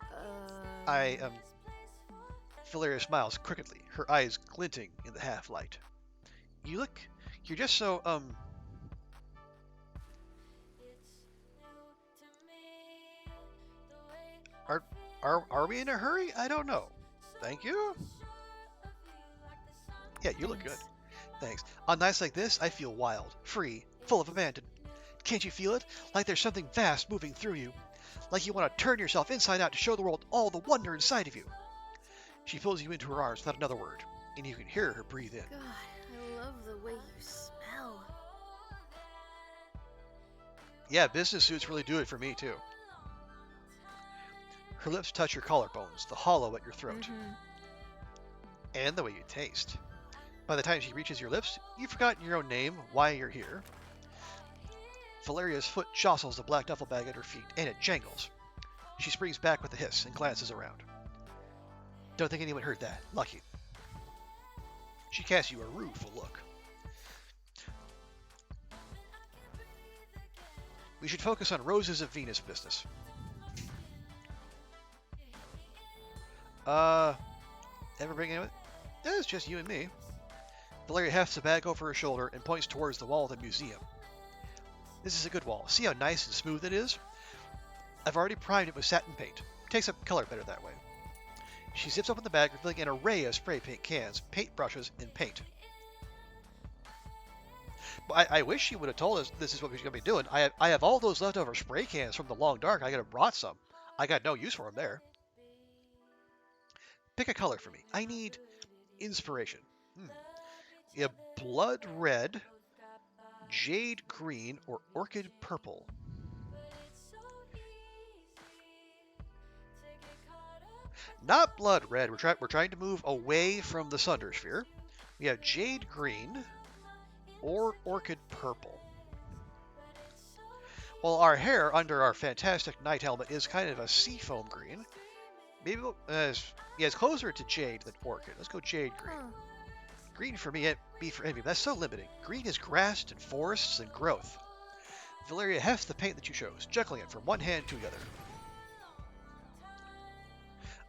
Valeria smiles crookedly, her eyes glinting in the half-light. You're just so, Are we in a hurry? I don't know. Thank you? Yeah, you look good. Thanks. On nights like this, I feel wild, free, full of abandon. Can't you feel it? Like there's something vast moving through you. Like you want to turn yourself inside out to show the world all the wonder inside of you. She pulls you into her arms without another word, and you can hear her breathe in. God, I love the way you smell. Yeah, business suits really do it for me, too. Her lips touch your collarbones, the hollow at your throat. And the way you taste. By the time she reaches your lips, you've forgotten your own name, why you're here. Valeria's foot jostles the black duffel bag at her feet, and it jangles. She springs back with a hiss and glances around. Don't think anyone heard that. Lucky. She casts you a rueful look. We should focus on Roses of Venus business. Ever bring anyone? It's just you and me. Valeria hefts the bag over her shoulder and points towards the wall of the museum. This is a good wall. See how nice and smooth it is? I've already primed it with satin paint. Takes up color better that way. She zips open the bag, revealing an array of spray paint cans, paint brushes, and paint. I wish she would have told us this is what we were going to be doing. I have all those leftover spray cans from the long dark. I could have brought some. I got no use for them there. Pick a color for me. I need inspiration. Yeah, blood red, jade green, or orchid purple. Not blood red. We're trying to move away from the Sunder sphere. We have jade green or orchid purple. Well, our hair under our fantastic night helmet is kind of a seafoam green. Maybe it's closer to jade than orchid. Let's go jade green. Green for me, be for envy. That's so limiting. Green is grass and forests and growth. Valeria hefts the paint that you chose, juggling it from one hand to the other.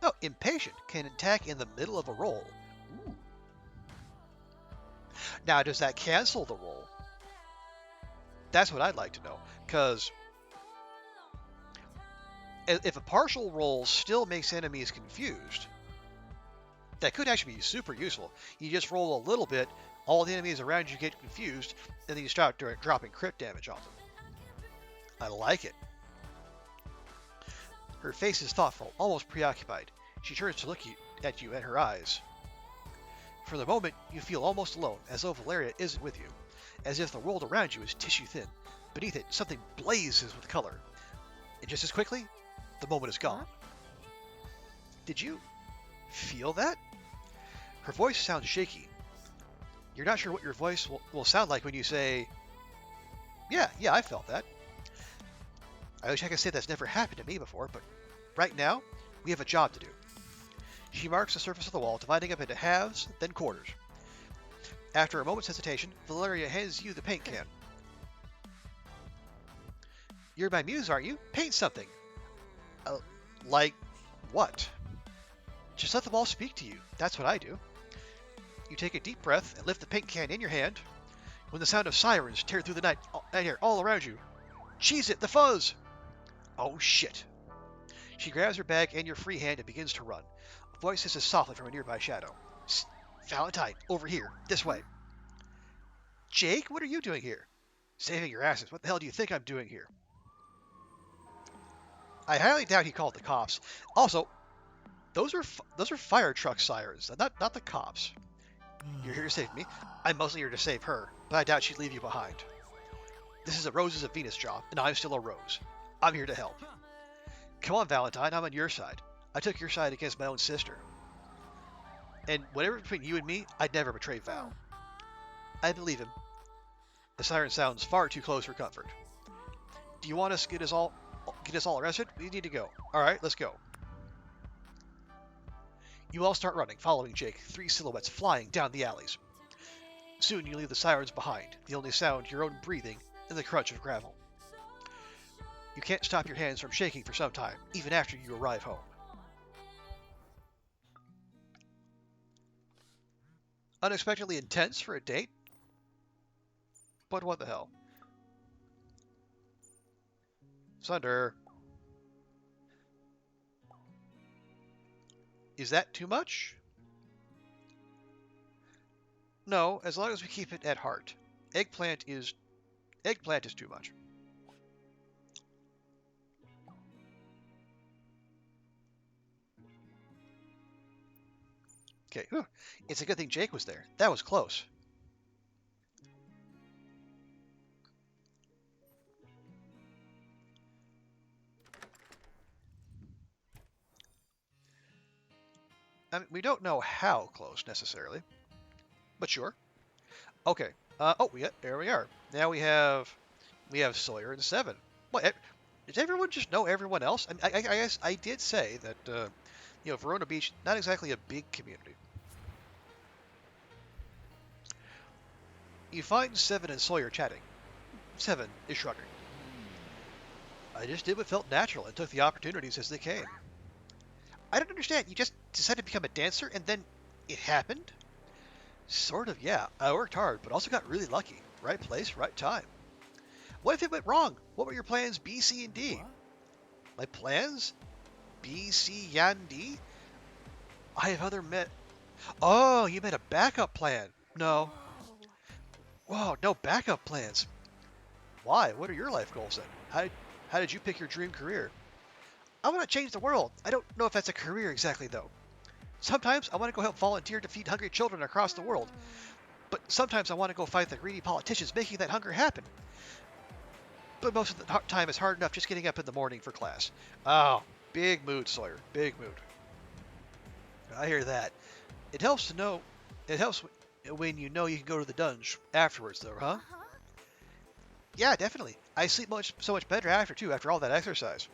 Oh, impatient can attack in the middle of a roll. Ooh. Now, does that cancel the roll? That's what I'd like to know. Because if a partial roll still makes enemies confused, that could actually be super useful. You just roll a little bit, all the enemies around you get confused, and then you start dropping crit damage on them. I like it. Her face is thoughtful, almost preoccupied. She turns to look at you and her eyes. For the moment, you feel almost alone, as though Valeria isn't with you, as if the world around you is tissue thin. Beneath it, something blazes with color. And just as quickly, the moment is gone. Did you feel that? Her voice sounds shaky. You're not sure what your voice will sound like when you say, yeah, I felt that. I wish I could say that's never happened to me before, but right now, we have a job to do. She marks the surface of the wall, dividing up into halves, then quarters. After a moment's hesitation, Valeria hands you the paint can. You're my muse, aren't you? Paint something. Like what? Just let the wall speak to you. That's what I do. You take a deep breath and lift the paint can in your hand when the sound of sirens tear through the night air all around you. Cheese it, the fuzz! Oh shit. She grabs her bag and your free hand and begins to run. A voice hisses softly from a nearby shadow. Valentine, over here, this way. Jake, what are you doing here? Saving your asses. What the hell do you think I'm doing here? I highly doubt he called the cops. Also, those are fire truck sirens, not the cops. You're here to save me. I'm mostly here to save her, but I doubt she'd leave you behind. This is a Roses of Venus job, and I'm still a Rose. I'm here to help. Come on, Valentine, I'm on your side. I took your side against my own sister. And whatever between you and me, I'd never betray Val. I believe him. The siren sounds far too close for comfort. Do you want us to get us all arrested? We need to go. All right, let's go. You all start running, following Jake, 3 silhouettes flying down the alleys. Soon you leave the sirens behind, the only sound your own breathing and the crunch of gravel. You can't stop your hands from shaking for some time, even after you arrive home. Unexpectedly intense for a date? But what the hell? Sunder. Is that too much? No, as long as we keep it at heart. Eggplant is too much. Okay, whew. It's a good thing Jake was there. That was close. I mean, we don't know how close necessarily, but sure. Okay. There we are. Now we have Sawyer and Seven. What? Does everyone just know everyone else? I guess I did say that Verona Beach, not exactly a big community. You find Seven and Sawyer chatting. Seven is shrugging. I just did what felt natural and took the opportunities as they came. I don't understand. You just decided to become a dancer and then it happened? Sort of, yeah. I worked hard, but also got really lucky. Right place, right time. What if it went wrong? What were your plans B, C, and D? What? My plans? B, C, and D? I have other met... Oh, you made a backup plan. No. Whoa, no backup plans. Why? What are your life goals then? How did you pick your dream career? I want to change the world. I don't know if that's a career exactly, though. Sometimes I want to go help volunteer to feed hungry children across the world. But sometimes I want to go fight the greedy politicians making that hunger happen. But most of the time it's hard enough just getting up in the morning for class. Oh, big mood, Sawyer. Big mood. I hear that. It helps to know. It helps when you know you can go to the dunge afterwards, though, huh? Yeah, definitely. I sleep so much better after all that exercise.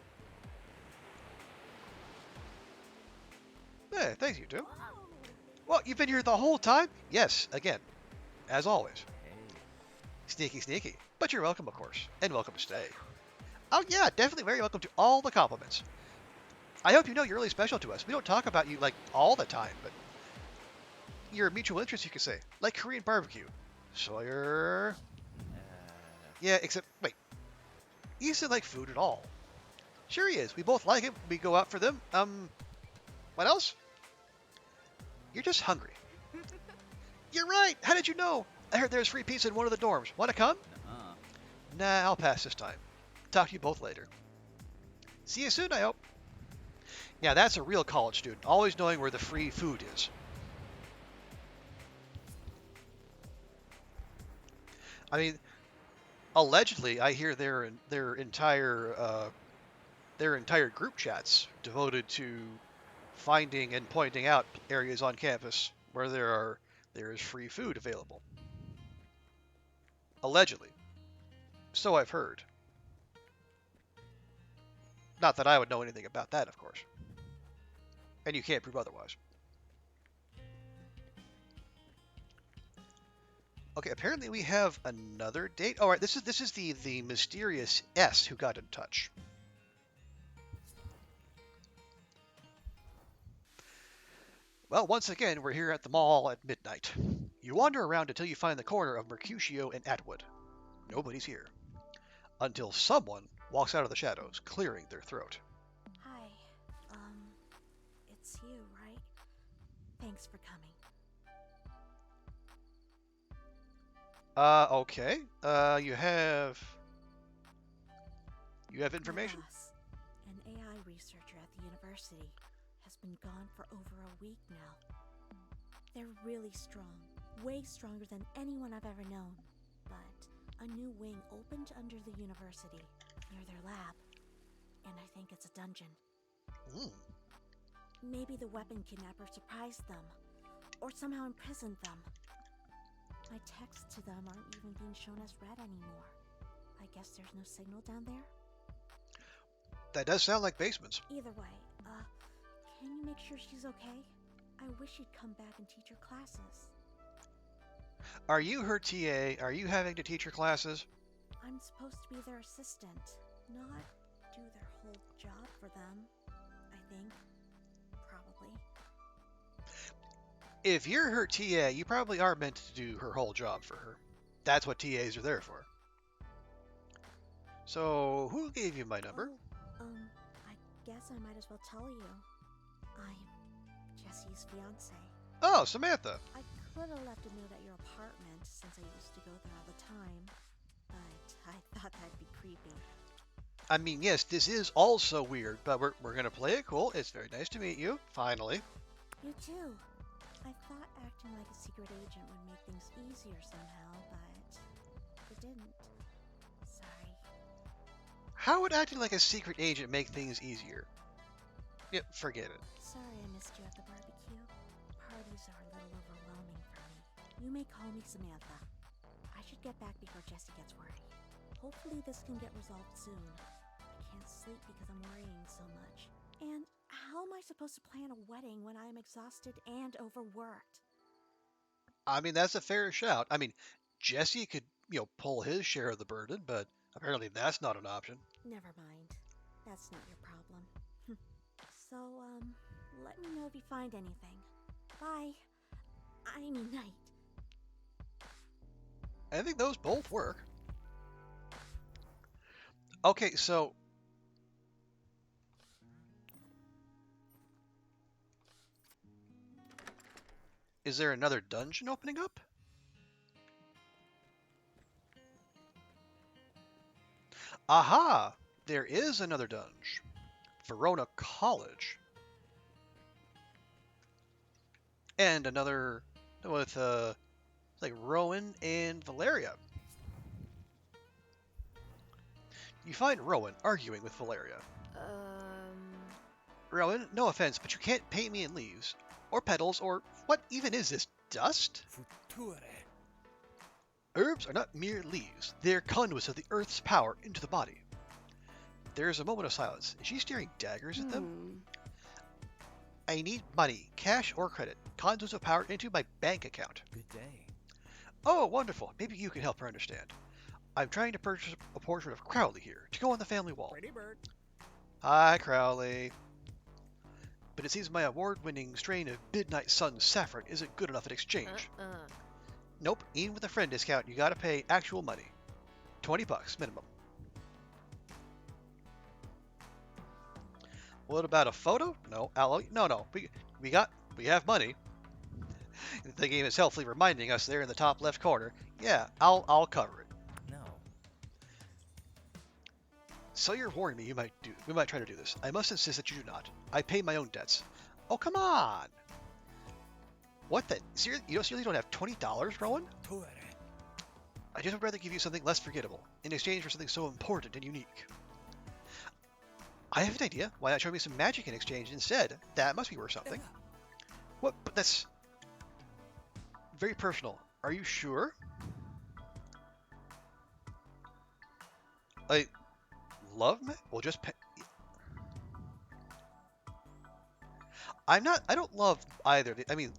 Yeah, thanks, you two. Well, you've been here the whole time? Yes, again, as always. Hey. Sneaky, sneaky. But you're welcome, of course, and welcome to stay. Oh yeah, definitely very welcome to all the compliments. I hope you know you're really special to us. We don't talk about you, like, all the time, but you're a mutual interest, you could say. Like Korean barbecue. Sawyer... Yeah, except, wait. He doesn't like food at all. Sure he is. We both like it. We go out for them. What else? You're just hungry. You're right. How did you know? I heard there's free pizza in one of the dorms. Want to come? Uh-uh. Nah, I'll pass this time. Talk to you both later. See you soon, I hope. Now that's a real college student, always knowing where the free food is. I mean, allegedly, I hear their entire group chats devoted to finding and pointing out areas on campus where there is free food available. Allegedly. So I've heard. Not that I would know anything about that, of course. And you can't prove otherwise. Okay, apparently we have another date. All right, this is the mysterious S who got in touch. Well, once again, we're here at the mall at midnight. You wander around until you find the corner of Mercutio and Atwood. Nobody's here. Until someone walks out of the shadows, clearing their throat. Hi. It's you, right? Thanks for coming. Okay. You have information? Ross, an AI researcher at the university, has been gone for over a week now. They're really strong, way stronger than anyone I've ever known. But a new wing opened under the university, near their lab. And I think it's a dungeon. Maybe the weapon kidnapper surprised them, or somehow imprisoned them. My texts to them aren't even being shown as read anymore. I guess there's no signal down there? That does sound like basements. Either way, can you make sure she's okay? I wish she'd come back and teach her classes. Are you her TA? Are you having to teach her classes? I'm supposed to be their assistant, not do their whole job for them, I think. Probably. If you're her TA, you probably are meant to do her whole job for her. That's what TAs are there for. So, who gave you my number? I guess I might as well tell you. I'm Jesse's fiance. Oh, Samantha. I could have left a note at your apartment since I used to go there all the time, but I thought that'd be creepy. I mean, yes, this is also weird, but we're gonna play it cool. It's very nice to meet you, finally. You too. I thought acting like a secret agent would make things easier somehow, but it didn't. Sorry. How would acting like a secret agent make things easier? Yep, forget it. Sorry I missed you at the barbecue. Parties are a little overwhelming for me. You may call me Samantha. I should get back before Jesse gets worried. Hopefully this can get resolved soon. I can't sleep because I'm worrying so much. And how am I supposed to plan a wedding when I am exhausted and overworked? I mean, that's a fair shout. I mean, Jesse could, pull his share of the burden, but apparently that's not an option. Never mind. That's not your problem. So, let me know if you find anything. Bye. I mean night. I think those both work. Okay, so... Is there another dungeon opening up? Aha! There is another dungeon. Verona College. And another with, like Rowan and Valeria. You find Rowan arguing with Valeria. Rowan, no offense, but you can't paint me in leaves. Or petals, or what even is this? Dust? Future. Herbs are not mere leaves. They're conduits of the earth's power into the body. There's a moment of silence. Is she staring daggers at them? I need money, cash or credit. Conduits of power into my bank account. Good day. Oh, wonderful. Maybe you can help her understand. I'm trying to purchase a portrait of Crowley here, to go on the family wall. Pretty bird. Hi, Crowley. But it seems my award-winning strain of Midnight Sun Saffron isn't good enough in exchange. Nope, even with a friend discount, you gotta pay actual money. $20 minimum. What about a photo? No, no. We have money. The game is helpfully reminding us there in the top left corner. Yeah, I'll cover it. No. So you're warning me we might try to do this. I must insist that you do not. I pay my own debts. Oh, come on. What the? Seriously, you seriously don't have $20, Rowan? Future. I just would rather give you something less forgettable, in exchange for something so important and unique. I have an idea. Why not show me some magic in exchange instead? That must be worth something. What? But that's very personal. Are you sure? Like, love me? Well, just pay. I don't love either. I mean,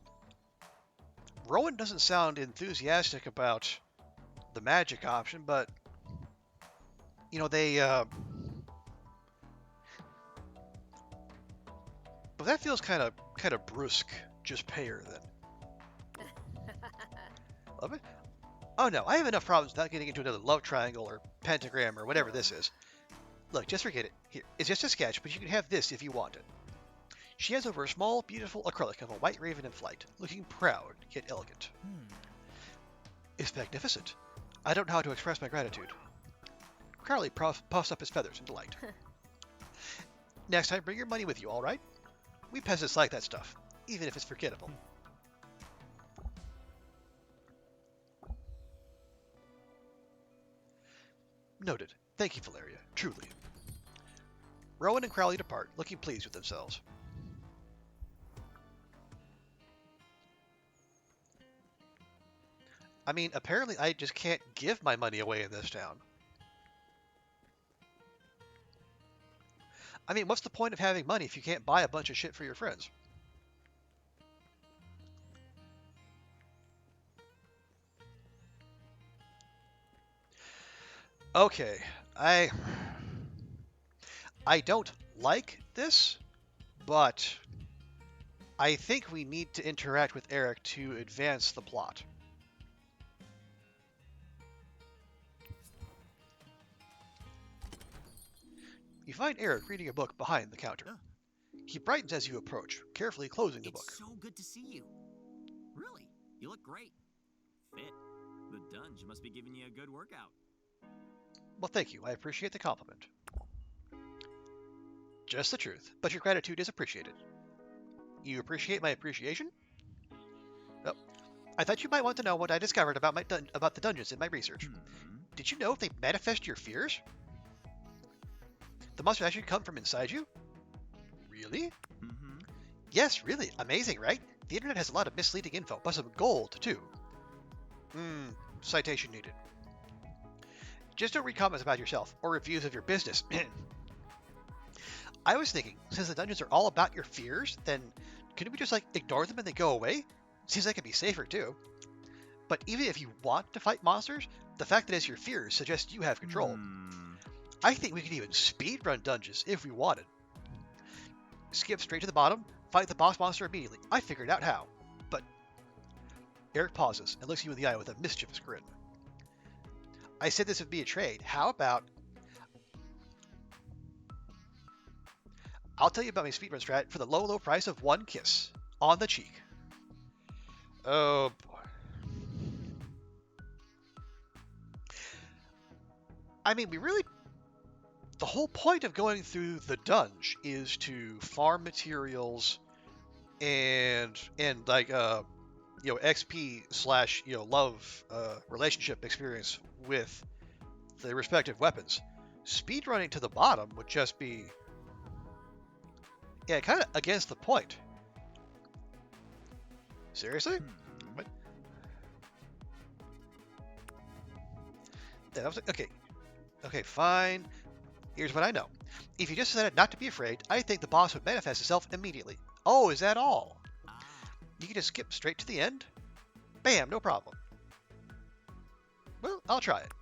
Rowan doesn't sound enthusiastic about the magic option, but they but that feels kind of brusque. Just pay her then. Love it. Oh no, I have enough problems not getting into another love triangle or pentagram or whatever this is. Look, just forget it. Here, it's just a sketch, but you can have this if you want it. She has over a small, beautiful acrylic of a white raven in flight, looking proud yet elegant. It's magnificent. I don't know how to express my gratitude. Carly puffs up his feathers in delight. Next time, bring your money with you, all right? We peasants like that stuff, even if it's forgettable. Noted. Thank you, Valeria. Truly. Rowan and Crowley depart, looking pleased with themselves. I mean, apparently I just can't give my money away in this town. I mean, what's the point of having money if you can't buy a bunch of shit for your friends? Okay, I don't like this, but I think we need to interact with Eric to advance the plot. You find Eric reading a book behind the counter. He brightens as you approach, carefully closing the book. It's so good to see you. Really, you look great. Fit. The dunge must be giving you a good workout. Well, thank you. I appreciate the compliment. Just the truth, but your gratitude is appreciated. You appreciate my appreciation? Oh, I thought you might want to know what I discovered about about the dungeons in my research. Did you know they manifest your fears? The monsters actually come from inside you? Really? Yes, really. Amazing, right? The internet has a lot of misleading info, but some gold, too. Citation needed. Just don't read comments about yourself, or reviews of your business. I was thinking, since the dungeons are all about your fears, then couldn't we just, ignore them and they go away? Seems like it'd be safer, too. But even if you want to fight monsters, the fact that it's your fears suggests you have control. I think we could even speedrun dungeons if we wanted. Skip straight to the bottom, fight the boss monster immediately. I figured out how. But Eric pauses and looks you in the eye with a mischievous grin. I said this would be a trade. How about I'll tell you about my speedrun strat for the low, low price of one kiss on the cheek. Oh boy. I mean, the whole point of going through the dunge is to farm materials and XP / love relationship experience with the respective weapons. Speedrunning to the bottom would just be kind of against the point. Seriously? What? Yeah, I was like, okay, fine. Here's what I know. If you just decided not to be afraid, I think the boss would manifest itself immediately. Oh, is that all? You can just skip straight to the end? Bam, no problem. Well, I'll try it.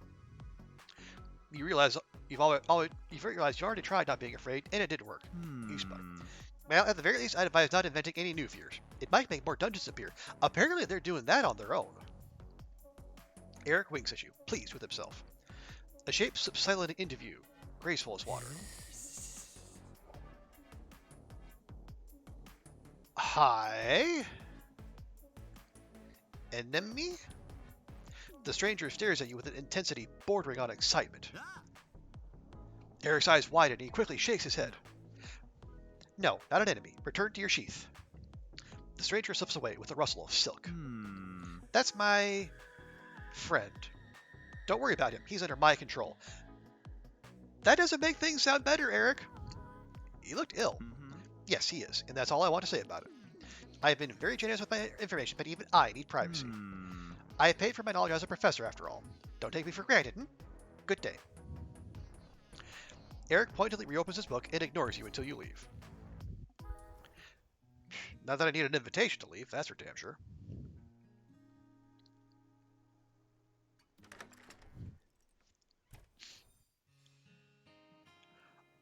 You realize you've realized you already tried not being afraid, and it didn't work. You spun. Well, at the very least, I'd advise not inventing any new fears. It might make more dungeons appear. Apparently, they're doing that on their own. Eric winks at you, pleased with himself. A shape subsiding into view, graceful as water. Hi. Enemy? The stranger stares at you with an intensity bordering on excitement. Eric's eyes widen and he quickly shakes his head. No, not an enemy. Return to your sheath. The stranger slips away with a rustle of silk. That's my friend. Don't worry about him. He's under my control. That doesn't make things sound better, Eric. He looked ill. Yes, he is, and that's all I want to say about it. I have been very generous with my information, but even I need privacy. I have paid for my knowledge as a professor, after all. Don't take me for granted, Good day. Eric pointedly reopens his book and ignores you until you leave. Not that I need an invitation to leave, that's for damn sure.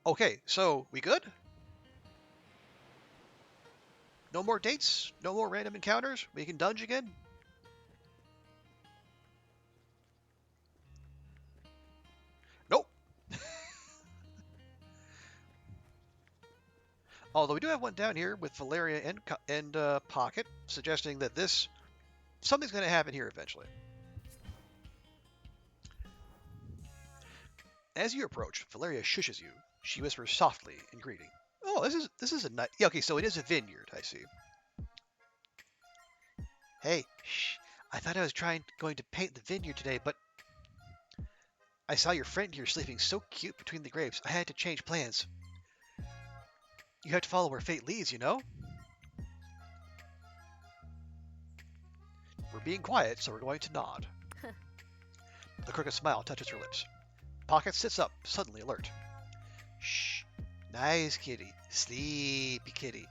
Okay, so we good? No more dates? No more random encounters? We can dunge again? Nope. Although we do have one down here with Valeria and Pocket, suggesting that something's going to happen here eventually. As you approach, Valeria shushes you. She whispers softly in greeting. Oh, this is a nice. Yeah, okay, so it is a vineyard. I see. Hey, shh! I thought I was going to paint the vineyard today, but I saw your friend here sleeping so cute between the grapes. I had to change plans. You have to follow where fate leads, you know? We're being quiet, so we're going to nod. The crooked smile touches her lips. Pocket sits up, suddenly alert. Shh. Nice kitty. Sleepy kitty.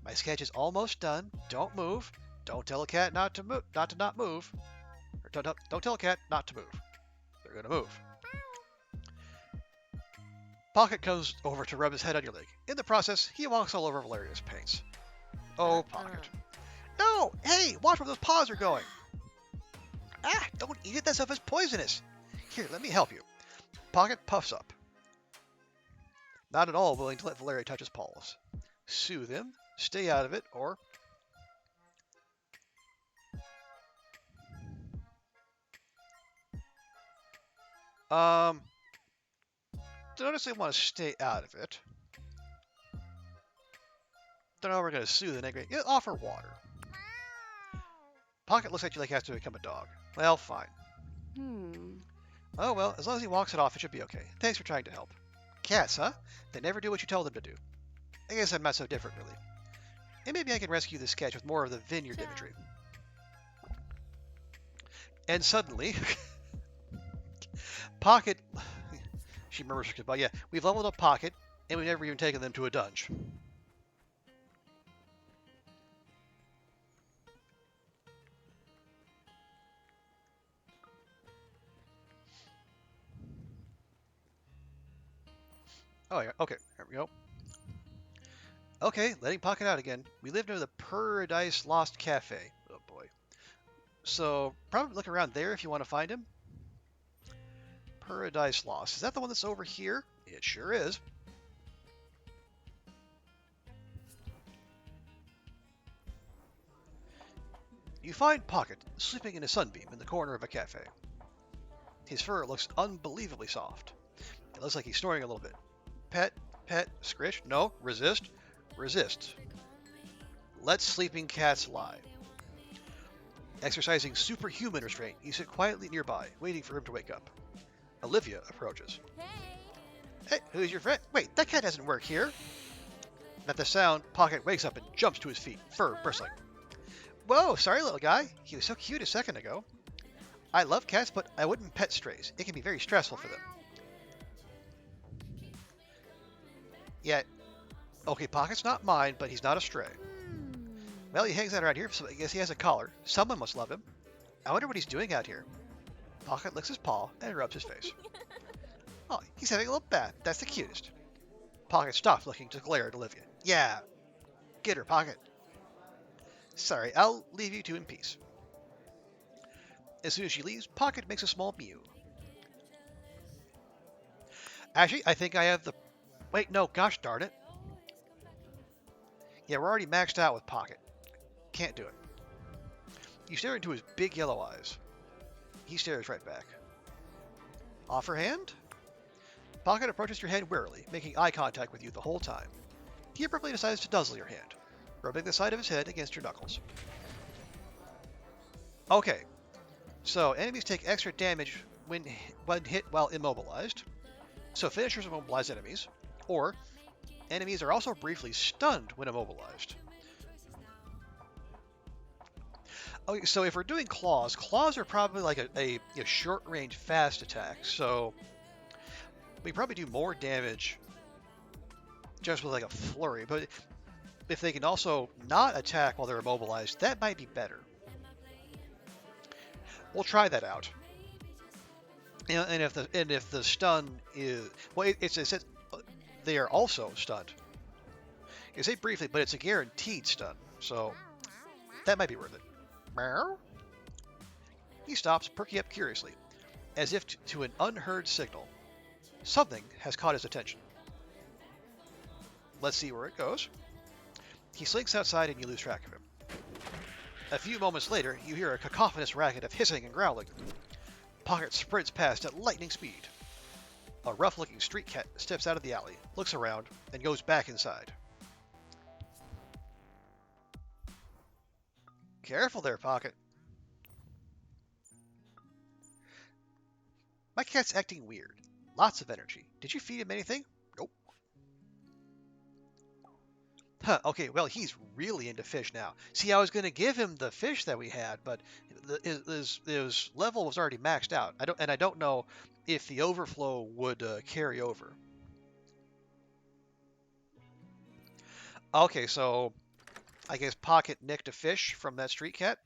My sketch is almost done. Don't move. Don't tell a cat not to move. Not move. Or don't tell a cat not to move. They're gonna move. Pocket goes over to rub his head on your leg. In the process, he walks all over Valeria's paints. Oh, Pocket. No! Hey! Watch where those paws are going! Ah! Don't eat it! That stuff is poisonous! Here, let me help you. Pocket puffs up. Not at all willing to let Valeria touch his paws. Soothe him, stay out of it, or... Don't necessarily want to stay out of it. Don't know how we're going to soothe the negate. Yeah, offer water. Pocket looks at you like he has to become a dog. Well, fine. Oh, well, as long as he walks it off, it should be okay. Thanks for trying to help. Cats, huh? They never do what you tell them to do. I guess I'm not so different, really. And maybe I can rescue this sketch with more of the vineyard imagery. And suddenly, Pocket... She murmurs her goodbye. Yeah, we've leveled up Pocket, and we've never even taken them to a dunge. Oh, yeah. Okay, there we go. Okay, letting Pocket out again. We live near the Paradise Lost Cafe. Oh, boy. So, probably look around there if you want to find him. Paradise Lost. Is that the one that's over here? It sure is. You find Pocket sleeping in a sunbeam in the corner of a cafe. His fur looks unbelievably soft. It looks like he's snoring a little bit. Pet, pet, scrish, no, resist, resist. Let sleeping cats lie. Exercising superhuman restraint, you sit quietly nearby, waiting for him to wake up. Olivia approaches. Hey, who's your friend? Wait, that cat doesn't work here. At the sound, Pocket wakes up and jumps to his feet, fur bristling. Whoa, sorry little guy. He was so cute a second ago. I love cats, but I wouldn't pet strays. It can be very stressful for them. Yeah, okay, Pocket's not mine, but he's not a stray. Well, he hangs out around here, so I guess he has a collar. Someone must love him. I wonder what he's doing out here. Pocket licks his paw and rubs his face. Oh, he's having a little bath. That's the cutest. Pocket stops looking to glare at Olivia. Yeah, get her, Pocket. Sorry, I'll leave you two in peace. As soon as she leaves, Pocket makes a small mew. Actually, I think I have the... Wait, no, gosh darn it. Yeah, we're already maxed out with Pocket. Can't do it. You stare into his big yellow eyes. He stares right back. Offer hand? Pocket approaches your hand warily, making eye contact with you the whole time. He abruptly decides to nuzzle your hand, rubbing the side of his head against your knuckles. Okay, so enemies take extra damage when hit while immobilized. So finishers immobilize enemies, or enemies are also briefly stunned when immobilized. Okay, so if we're doing claws are probably like a short-range fast attack, so we probably do more damage just with like a flurry. But if they can also not attack while they're immobilized, that might be better. We'll try that out. And if the stun is well, it says they are also stunned. You say briefly, but it's a guaranteed stun, so that might be worth it. Meow. He stops, perking up curiously, as if to an unheard signal. Something has caught his attention. Let's see where it goes. He slinks outside and you lose track of him. A few moments later, you hear a cacophonous racket of hissing and growling. Pocket sprints past at lightning speed. A rough-looking street cat steps out of the alley, looks around, and goes back inside. Careful there, Pocket. My cat's acting weird. Lots of energy. Did you feed him anything? Nope. Huh, okay, well, he's really into fish now. See, I was going to give him the fish that we had, but his level was already maxed out. I don't know if the overflow would carry over. Okay, so I guess Pocket nicked a fish from that street cat.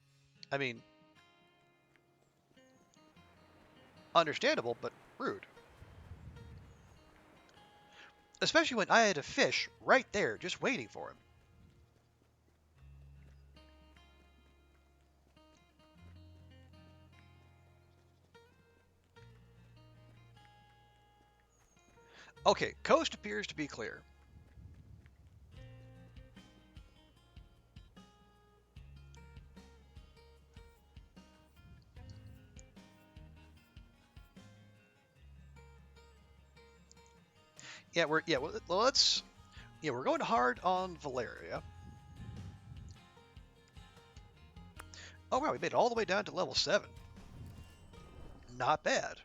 I mean, understandable, but rude. Especially when I had a fish right there just waiting for him. Okay, coast appears to be clear. We're going hard on Valeria. Oh wow, we made it all the way down to level 7. Not bad.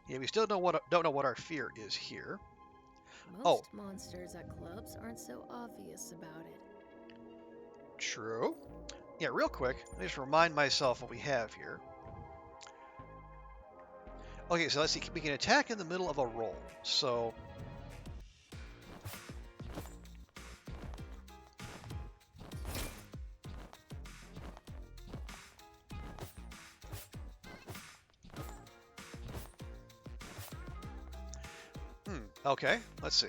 Yeah, we still don't know what our fear is here. Most monsters at clubs aren't so obvious about it. True. Yeah, real quick, let me just remind myself what we have here. Okay, so let's see. We can attack in the middle of a roll. So okay, let's see.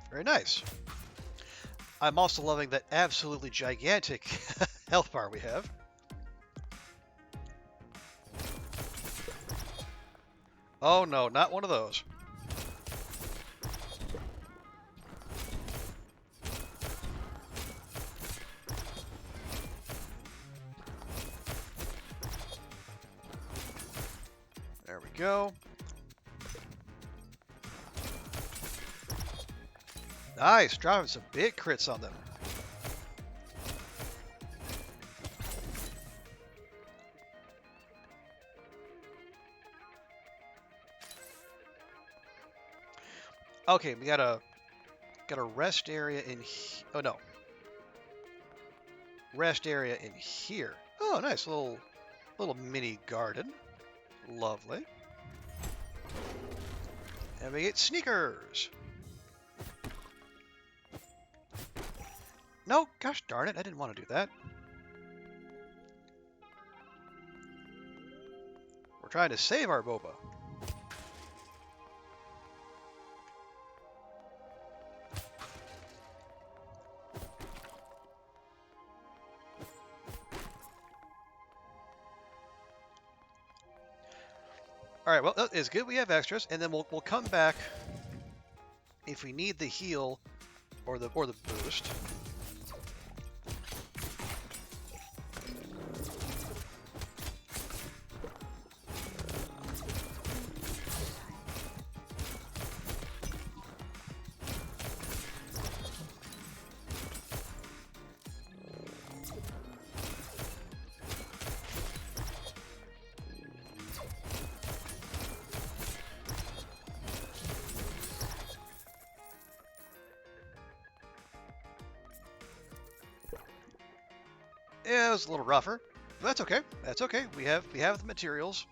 Very nice. I'm also loving that absolutely gigantic health bar we have. Oh no, not one of those. There we go. Nice, dropping some big crits on them. Okay, we got a rest area in oh no. Rest area in here. Oh, nice little mini garden. Lovely. And we get sneakers. No, gosh darn it, I didn't want to do that. We're trying to save our boba. All right, well, it's good we have extras, and then we'll come back if we need the heal or the boost. Yeah, it was a little rougher. But that's okay. That's okay. We have the materials.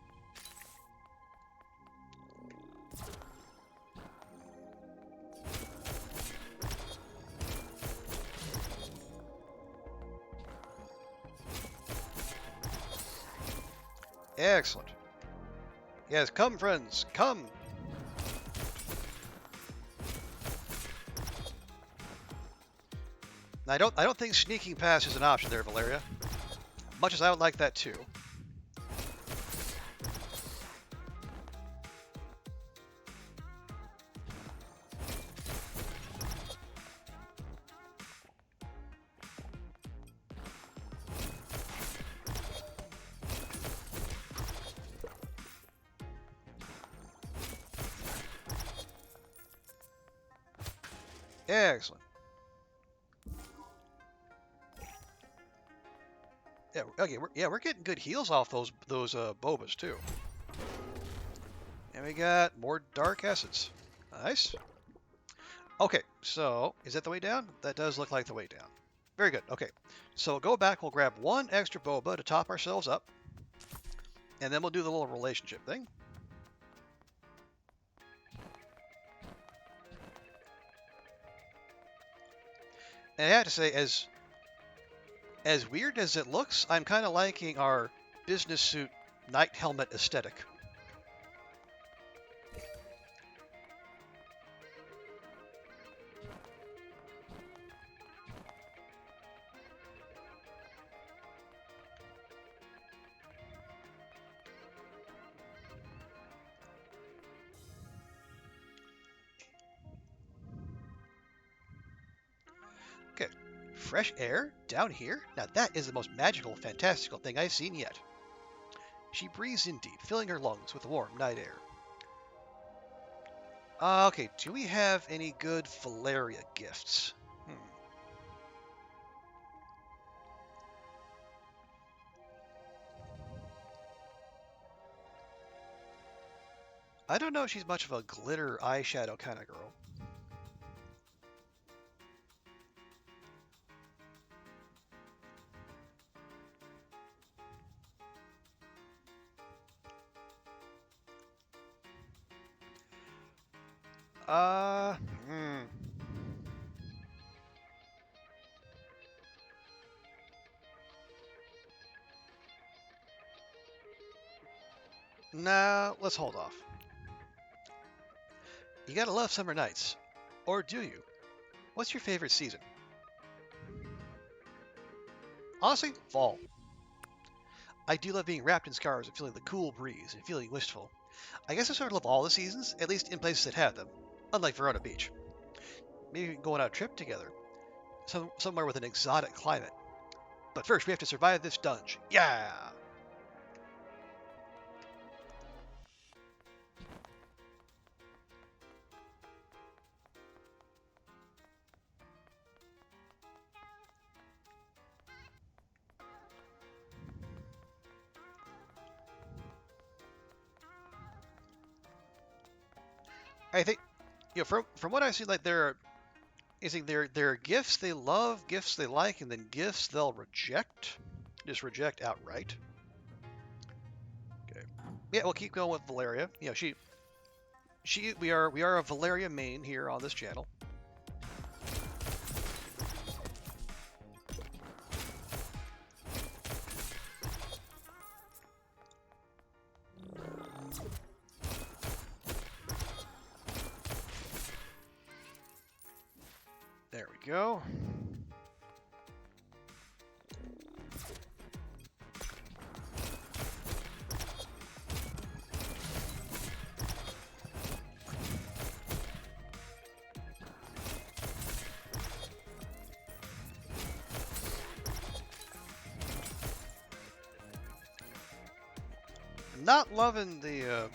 Excellent. Yes, come, friends, come. Now, I don't think sneaking past is an option there, Valeria. Much as I would like that too. Excellent. Yeah, okay, we're getting good heals off those bobas too. And we got more dark essence. Nice. Okay, so is that the way down? That does look like the way down. Very good. Okay, so we'll go back. We'll grab one extra boba to top ourselves up, and then we'll do the little relationship thing. And I have to say, as weird as it looks, I'm kind of liking our business suit knight helmet aesthetic. Okay, fresh air down here? Now that is the most magical, fantastical thing I've seen yet. She breathes in deep, filling her lungs with warm night air. Okay, do we have any good Valeria gifts? I don't know if she's much of a glitter eyeshadow kind of girl. Uh, hmm. Nah, let's hold off. You gotta love summer nights. Or do you? What's your favorite season? Honestly, fall. I do love being wrapped in scarves and feeling the cool breeze and feeling wistful. I guess I sort of love all the seasons, at least in places that have them, unlike Verona Beach. Maybe we can go on a trip together, somewhere with an exotic climate. But first, we have to survive this dungeon. Yeah! I think, from what I see, like there are gifts they love, gifts they like, and then gifts they'll reject, just reject outright. Okay, yeah, we'll keep going with Valeria. We are a Valeria main here on this channel. There we go. Not loving the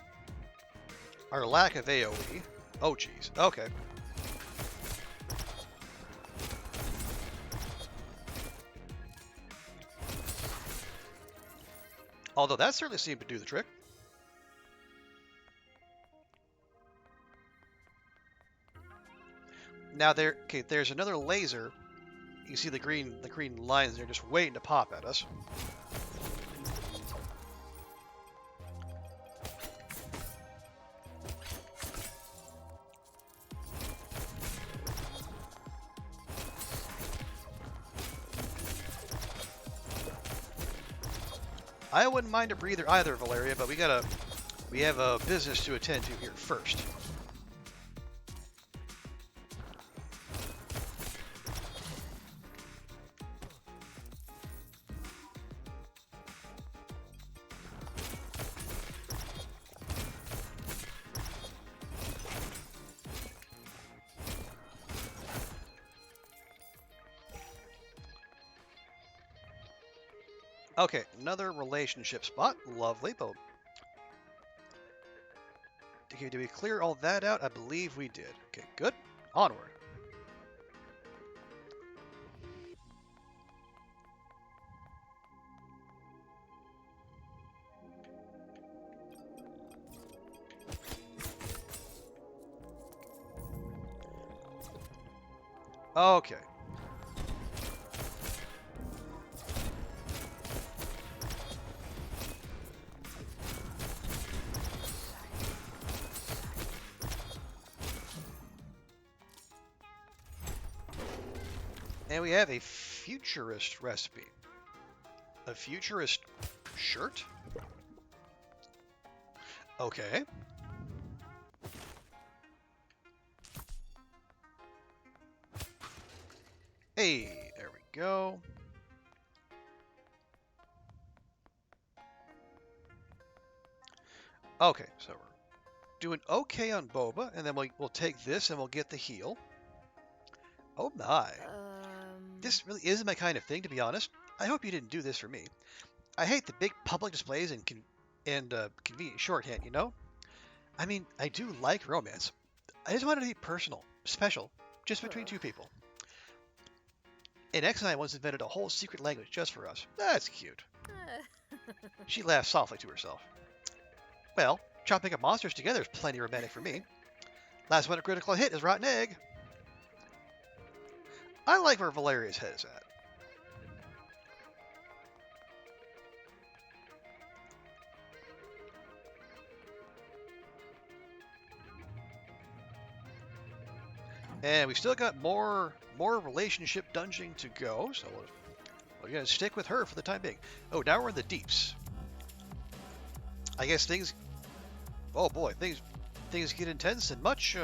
our lack of AoE. Oh geez. Okay. Although that certainly seemed to do the trick. Now there's another laser You can see the green lines there just waiting to pop at us. I wouldn't mind a breather either, Valeria, but we have a business to attend to here first. Okay, another relationship spot. Lovely, but did we clear all that out? I believe we did. Okay, good. Onward. Okay. And we have a futurist recipe. A futurist shirt? Okay. Hey, there we go. Okay, so we're doing okay on Boba, and then we'll take this and we'll get the heal. Oh my. This really isn't my kind of thing, to be honest. I hope you didn't do this for me. I hate the big public displays and convenient shorthand, you know? I mean, I do like romance. I just want it to be personal, special, just between two people. And X and I once invented a whole secret language just for us. That's cute. She laughed softly to herself. Well, chopping up monsters together is plenty romantic for me. Last one a critical hit is rotten egg. I like where Valeria's head is at. And we still got more relationship dungeoning to go, so we're gonna stick with her for the time being. Oh, now we're in the deeps. I guess things. Oh boy, things get intense and much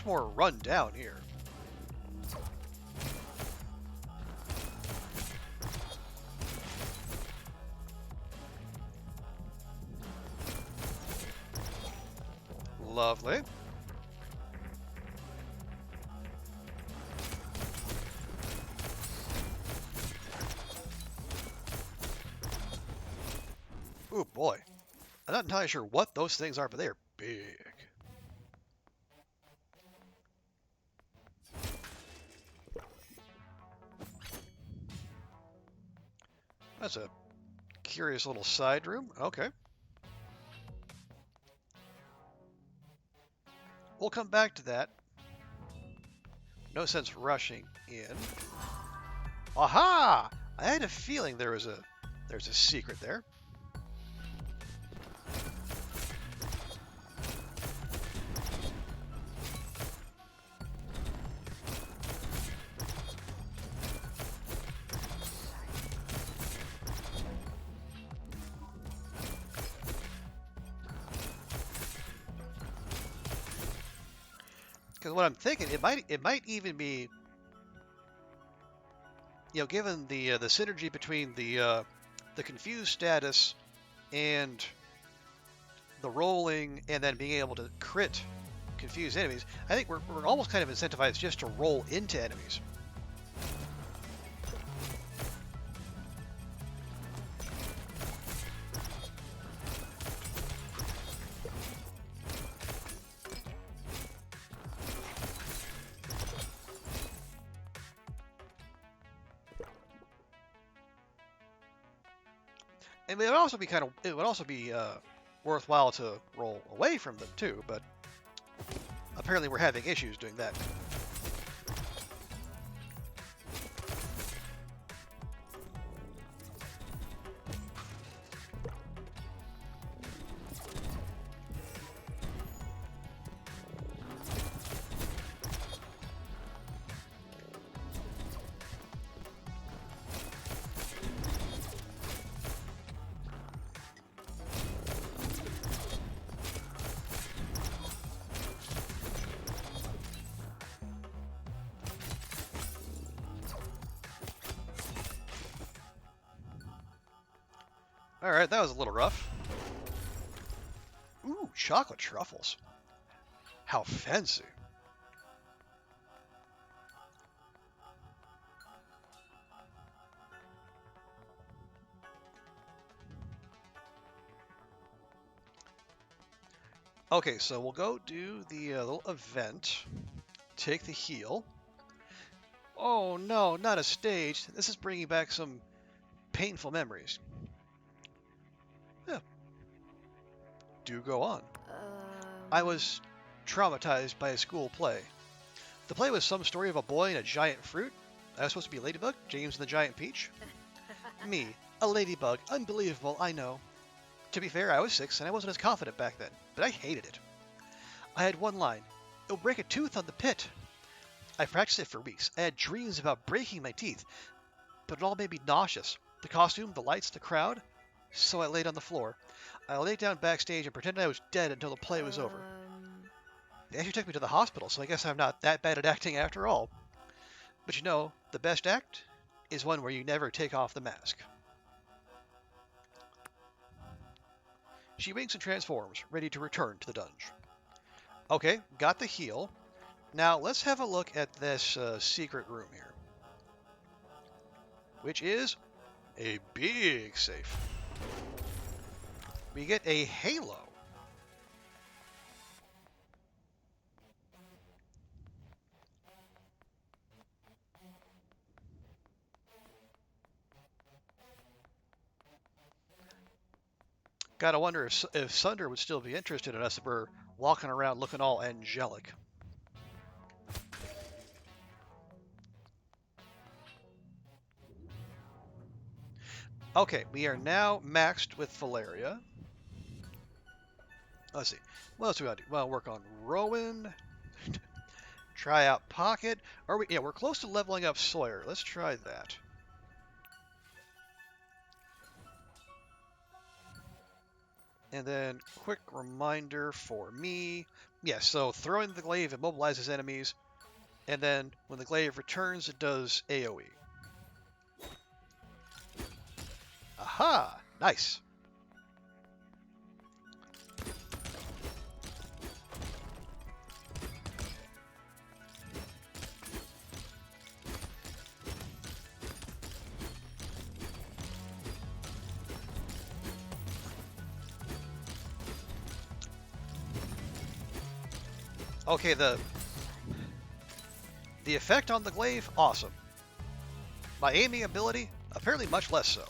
more run down here. Lovely. Ooh, boy. I'm not entirely sure what those things are, but they are big. That's a curious little side room. Okay. We'll come back to that. No sense rushing in. Aha! I had a feeling there's a secret there. Because what I'm thinking, it might even be, you know, given the synergy between the confused status and the rolling, and then being able to crit confused enemies, I think we're almost kind of incentivized just to roll into enemies. And it would also be worthwhile to roll away from them too, but apparently we're having issues doing that. Alright, that was a little rough. Ooh, chocolate truffles. How fancy. Okay, so we'll go do the little event. Take the heal. Oh no, not a stage. This is bringing back some painful memories. Yeah. Do go on. I was traumatized by a school play. The play was some story of a boy and a giant fruit. I was supposed to be a ladybug, James and the Giant Peach. Me, a ladybug. Unbelievable, I know. To be fair, I was 6 and I wasn't as confident back then, but I hated it. I had one line. It'll break a tooth on the pit. I practiced it for weeks. I had dreams about breaking my teeth, but it all made me nauseous. The costume, the lights, the crowd. So I laid on the floor. I laid down backstage and pretended I was dead until the play was over. They actually took me to the hospital, so I guess I'm not that bad at acting after all. But you know, the best act is one where you never take off the mask. She winks and transforms, ready to return to the dungeon. Okay, got the heal. Now let's have a look at this secret room here, which is a big safe. We get a halo. Gotta wonder if Sunder would still be interested in us if we're walking around looking all angelic. Okay, we are now maxed with Valeria. Let's see. What else do we want to do? Well, work on Rowan. Try out Pocket. Are we? Yeah, we're close to leveling up Sawyer. Let's try that. And then, quick reminder for me. Yeah, so throwing the glaive immobilizes enemies. And then, when the glaive returns, it does AoE. Aha! Nice. Okay, the effect on the glaive, awesome. My aiming ability, apparently much less so.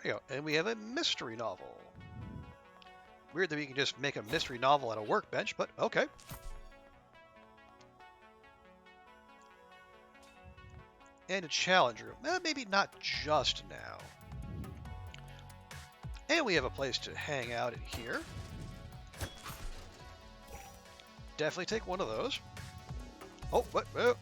There you go, and we have a mystery novel. Weird that we can just make a mystery novel on a workbench, but okay. And a challenge room. Maybe not just now. And we have a place to hang out in here. Definitely take one of those. Oh, what? Oh.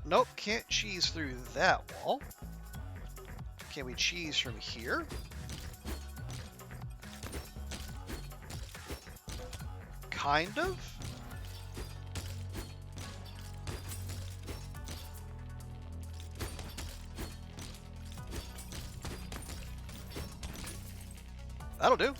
Nope, can't cheese through that wall. Can we cheese from here? Kind of? That'll do.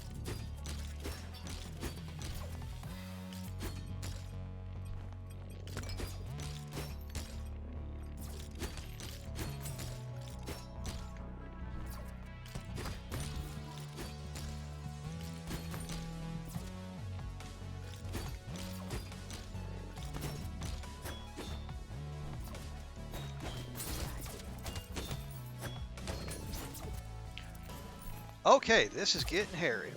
Okay, this is getting hairy.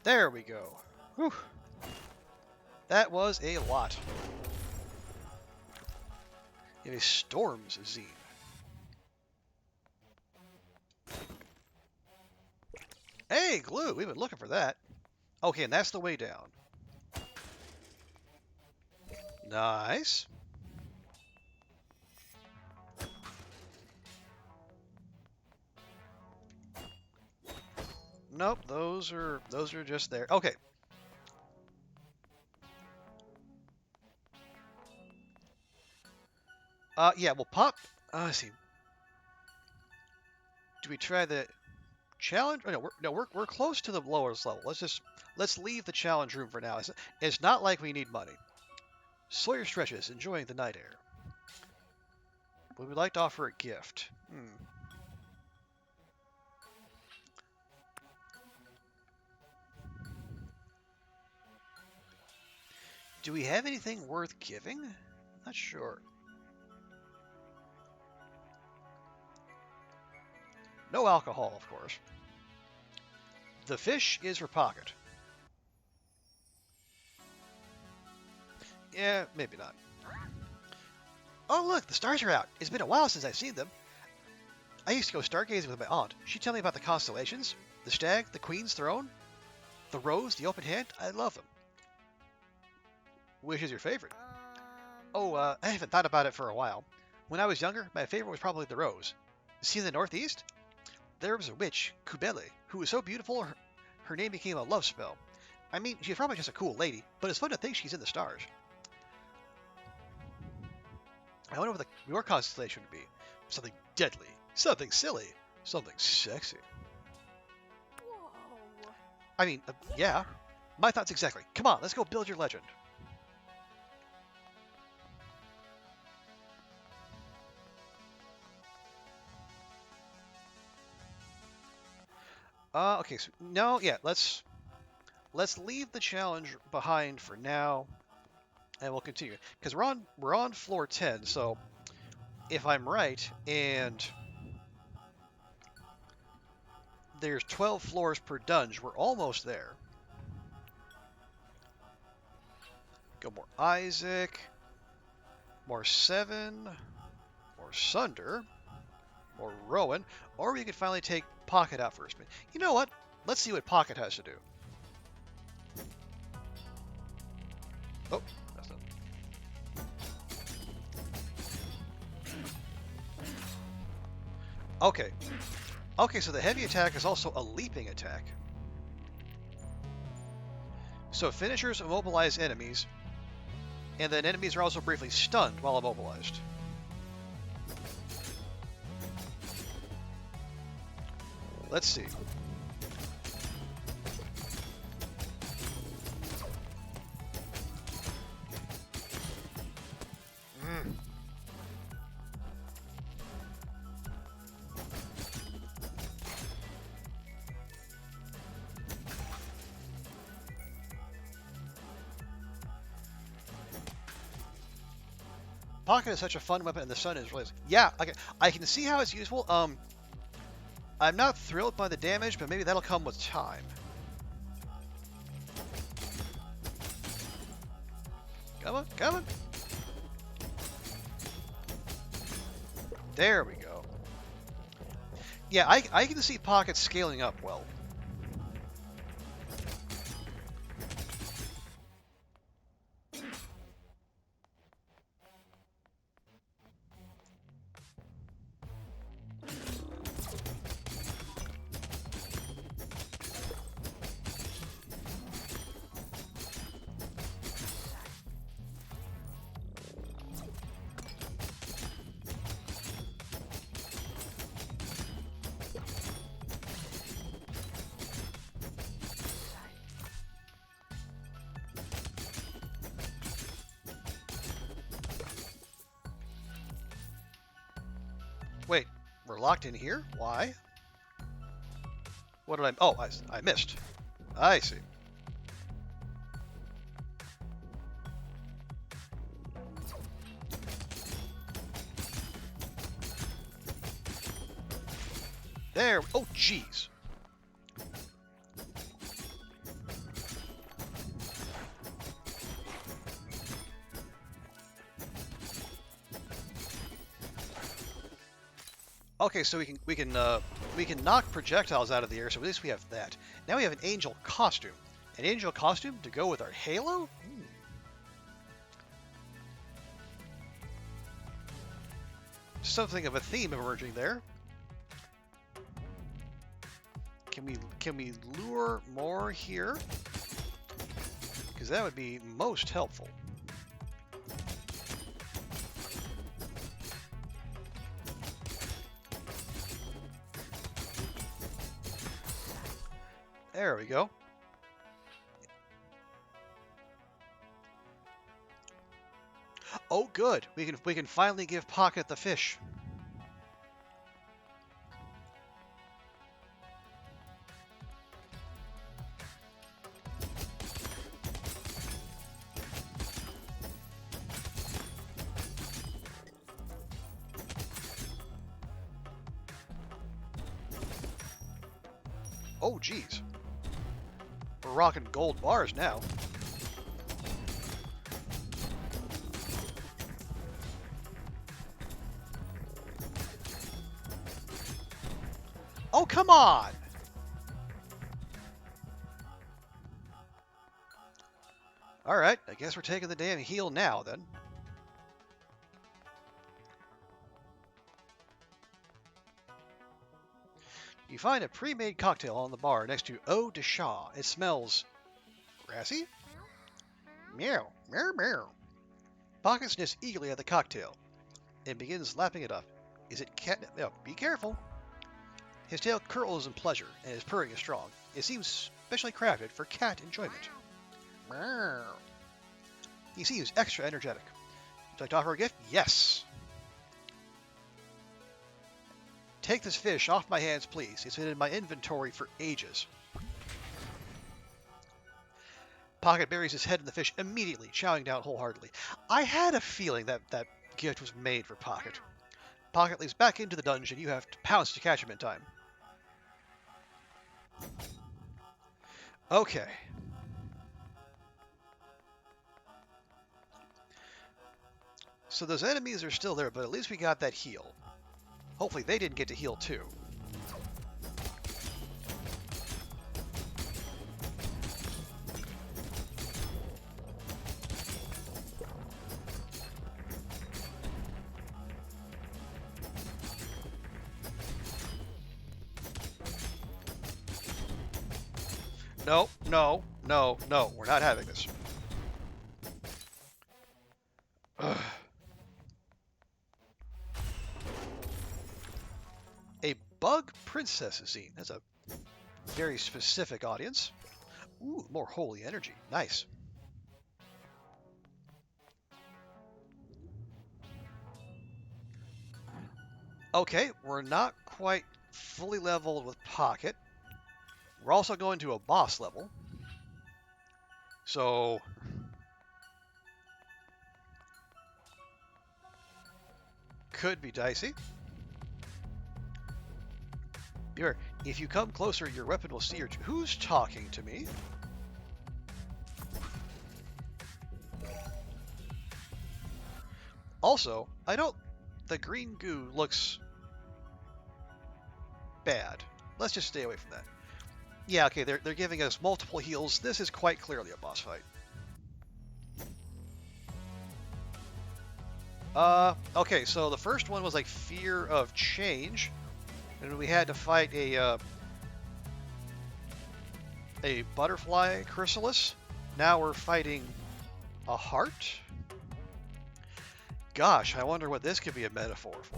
There we go. Whew. That was a lot. In a Storms zine. Hey, glue! We've been looking for that. Okay, and that's the way down. Nice. Nope, those are just there. Okay. Yeah, we'll pop. Let's see. Do we try the challenge? Oh, no, we're close to the lowest level. Let's leave the challenge room for now. It's not like we need money. Sawyer stretches, enjoying the night air. Would we like to offer a gift? Do we have anything worth giving? Not sure. No alcohol, of course. The fish is for pocket. Yeah, maybe not. Oh, look, the stars are out. It's been a while since I've seen them. I used to go stargazing with my aunt. She'd tell me about the constellations, the stag, the queen's throne, the rose, the open hand. I love them. Which is your favorite? Oh, I haven't thought about it for a while. When I was younger, my favorite was probably the rose. See in the northeast? There was a witch, Kubele, who was so beautiful her name became a love spell. I mean, she's probably just a cool lady, but it's fun to think she's in the stars. I wonder what your constellation would be. Something deadly, something silly, something sexy. Whoa. I mean, yeah. My thoughts exactly. Come on, let's go build your legend. Okay, so no, yeah, let's leave the challenge behind for now, and we'll continue because we're on floor 10. So if I'm right, and there's 12 floors per dungeon, we're almost there. Go more Isaac, more Seven, more Sunder, more Rowan, or we could finally take Pocket out first. But you know what? Let's see what Pocket has to do. Oh, that's not. Okay. Okay, so the heavy attack is also a leaping attack. So finishers immobilize enemies, and then enemies are also briefly stunned while immobilized. Let's see. Pocket is such a fun weapon, and the sun is really... Yeah, I can see how it's useful. I'm not thrilled by the damage, but maybe that'll come with time. Come on, come on. There we go. Yeah, I can see Pocket scaling up well. Wait, we're locked in here? Why? What did I... Oh, I missed. I see. There... Oh, jeez. Okay, so we can knock projectiles out of the air. So at least we have that. Now we have an angel costume. An angel costume to go with our halo. Something of a theme emerging there. Can we lure more here? Because that would be most helpful. There we go. Oh, good. We can finally give Pocket the fish. Oh, geez. We're rocking gold bars now. Oh, come on! Alright, I guess we're taking the damn heal now, then. You find a pre-made cocktail on the bar next to Eau de Chat. It smells grassy? Meow, meow, meow. Pocket sniffs eagerly at the cocktail and begins lapping it up. Is it catnip? No, be careful. His tail curls in pleasure, and his purring is strong. It seems specially crafted for cat enjoyment. Meow. He seems extra energetic. Would you like to offer a gift? Yes. Take this fish off my hands, please. It's been in my inventory for ages. Pocket buries his head in the fish immediately, chowing down wholeheartedly. I had a feeling that that gift was made for Pocket. Pocket leaps back into the dungeon. You have to pounce to catch him in time. Okay. So those enemies are still there, but at least we got that heal. Hopefully they didn't get to heal too. No, no, no, no. We're not having this. Ugh. A bug princess is seen. That's a very specific audience. Ooh, more holy energy. Nice. Okay, we're not quite fully leveled with Pocket. We're also going to a boss level. So could be dicey. Beware, if you come closer, your weapon will see your... Who's talking to me? Also, I don't... The green goo looks bad. Let's just stay away from that. Yeah, okay, they're giving us multiple heals. This is quite clearly a boss fight. Okay, so the first one was like fear of change, and we had to fight a butterfly chrysalis. Now we're fighting a heart. Gosh, I wonder what this could be a metaphor for.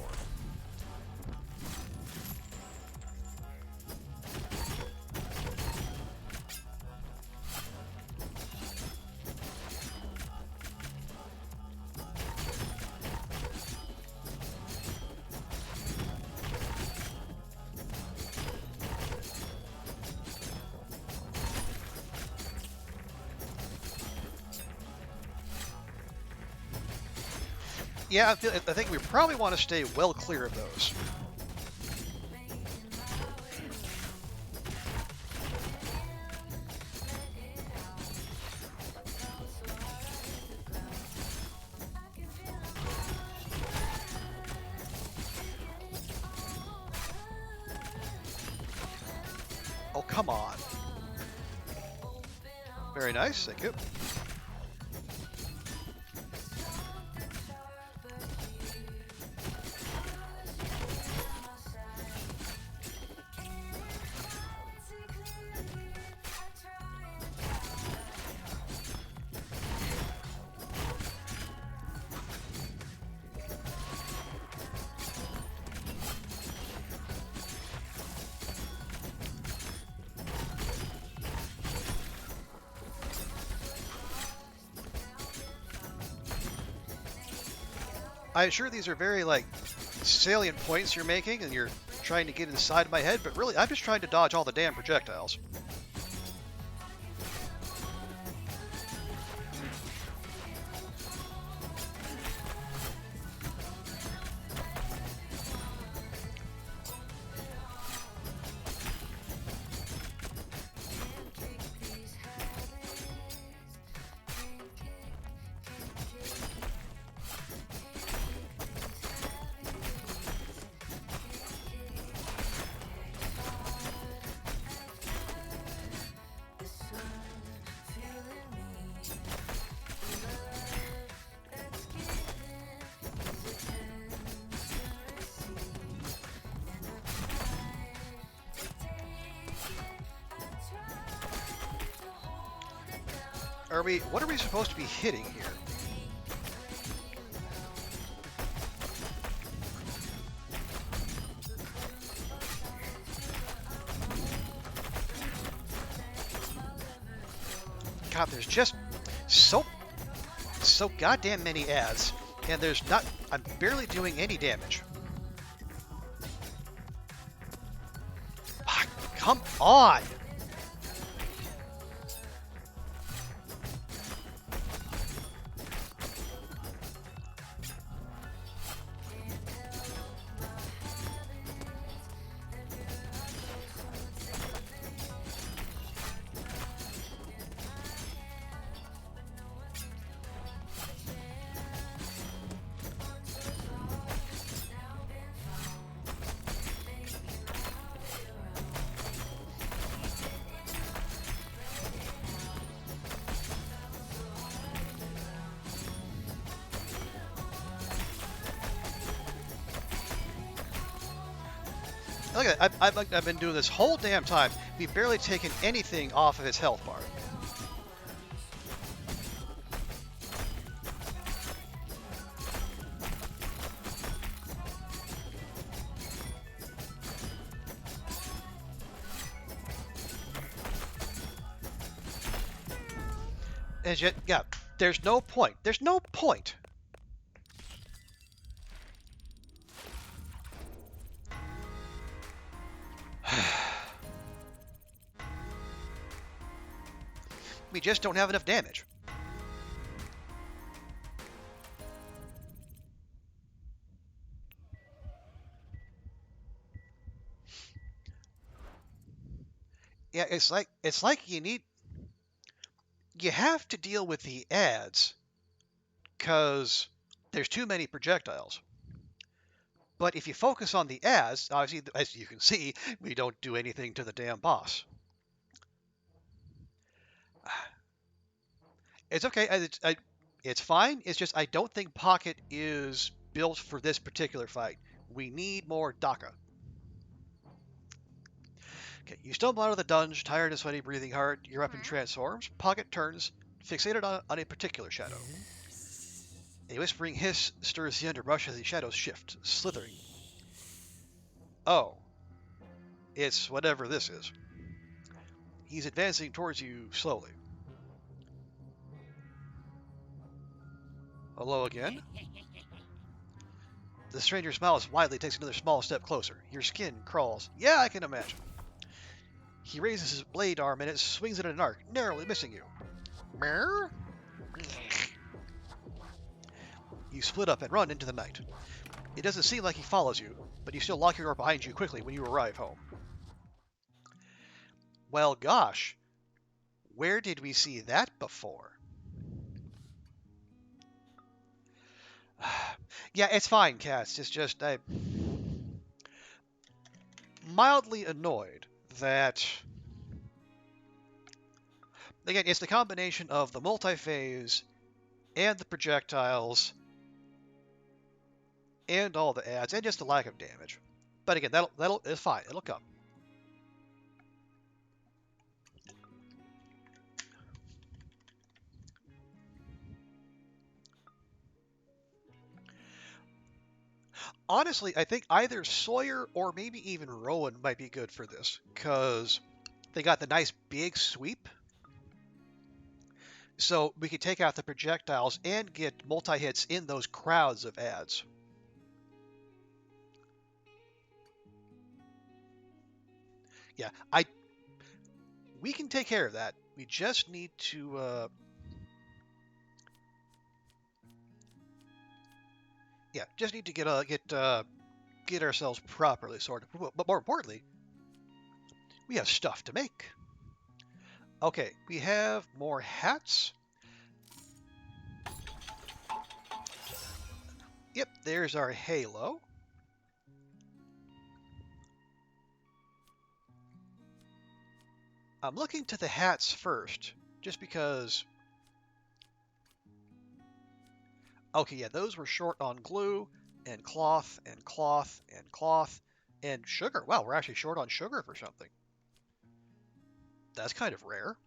Yeah, I think we probably want to stay well clear of those. come on. Very nice, thank you. I'm sure these are very, like, salient points you're making, and you're trying to get inside my head, but really, I'm just trying to dodge all the damn projectiles. What are we supposed to be hitting here? God, there's just so goddamn many ads, and I'm barely doing any damage. Ah, come on! Look at that. I've been doing this whole damn time. We've barely taken anything off of his health bar. And yet, yeah, there's no point. There's no point. We just don't have enough damage. Yeah, it's like you have to deal with the ads because there's too many projectiles. But if you focus on the ads, obviously, as you can see, we don't do anything to the damn boss. It's okay. It's fine. It's just I don't think Pocket is built for this particular fight. We need more DACA. Okay, you stumble out of the dungeon, tired and sweaty, breathing hard. Your weapon transforms. Pocket turns, fixated on a particular shadow. A whispering hiss stirs the underbrush as the shadows shift, slithering. Oh. It's whatever this is. He's advancing towards you slowly. Hello again? The stranger smiles widely, takes another small step closer. Your skin crawls. Yeah, I can imagine. He raises his blade arm and it swings it at an arc, narrowly missing you. You split up and run into the night. It doesn't seem like he follows you, but you still lock your door behind you quickly when you arrive home. Well, gosh. Where did we see that before? Yeah, it's fine, Cass. It's just I'm mildly annoyed that Again, it's the combination of the multi-phase and the projectiles and all the ads and just the lack of damage. But again, it's fine. It'll come. Honestly, I think either Sawyer or maybe even Rowan might be good for this because they got the nice big sweep. So we could take out the projectiles and get multi-hits in those crowds of ads. Yeah, we can take care of that. We just need to just need to get ourselves properly sorted. But more importantly, we have stuff to make. Okay, we have more hats. Yep, there's our halo. I'm looking to the hats first, just because. Okay, yeah, those were short on glue and cloth and cloth and cloth and sugar. Wow, we're actually short on sugar for something. That's kind of rare.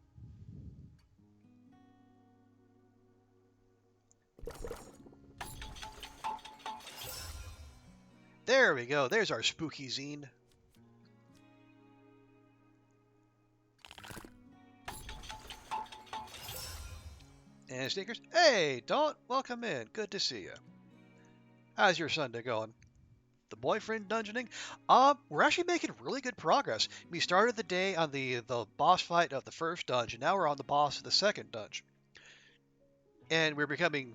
There we go. There's our spooky zine. And sneakers. Hey, Dawn, welcome in. Good to see you. How's your Sunday going? The boyfriend dungeoning? We're actually making really good progress. We started the day on the boss fight of the first dungeon. Now we're on the boss of the second dungeon. And we're becoming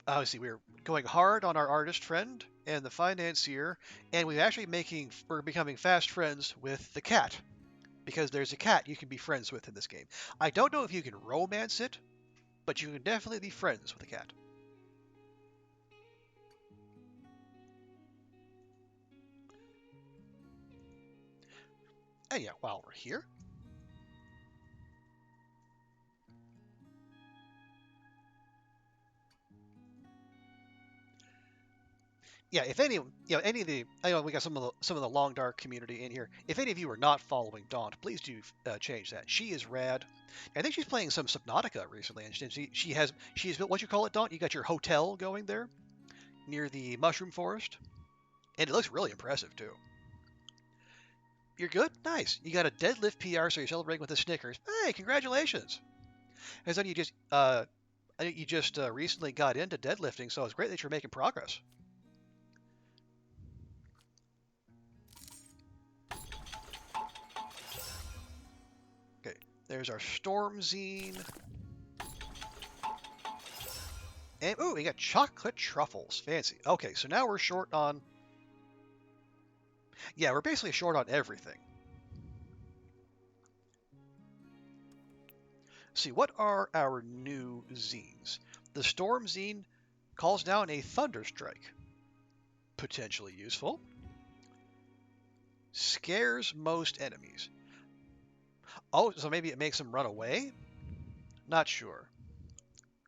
obviously we're going hard on our artist friend and the financier, and we're becoming fast friends with the cat because there's a cat you can be friends with in this game. I don't know if you can romance it, but you can definitely be friends with a cat. And yeah, while we're here, yeah, if any, any of the, I know we got some of the Long Dark community in here. If any of you are not following Daunt, please do change that. She is rad. I think she's playing some Subnautica recently, and she's built what you call it, Daunt. You got your hotel going there near the mushroom forest, and it looks really impressive too. You're good, nice. You got a deadlift PR, so you're celebrating with the Snickers. Hey, congratulations! Because then you just recently got into deadlifting, so it's great that you're making progress. Okay, there's our Storm Zine. And, ooh, we got chocolate truffles. Fancy. Okay, so now we're short on... Yeah, we're basically short on everything. See, what are our new zines? The Storm Zine calls down a Thunderstrike. Potentially useful. Scares most enemies. Oh, so maybe it makes them run away? Not sure.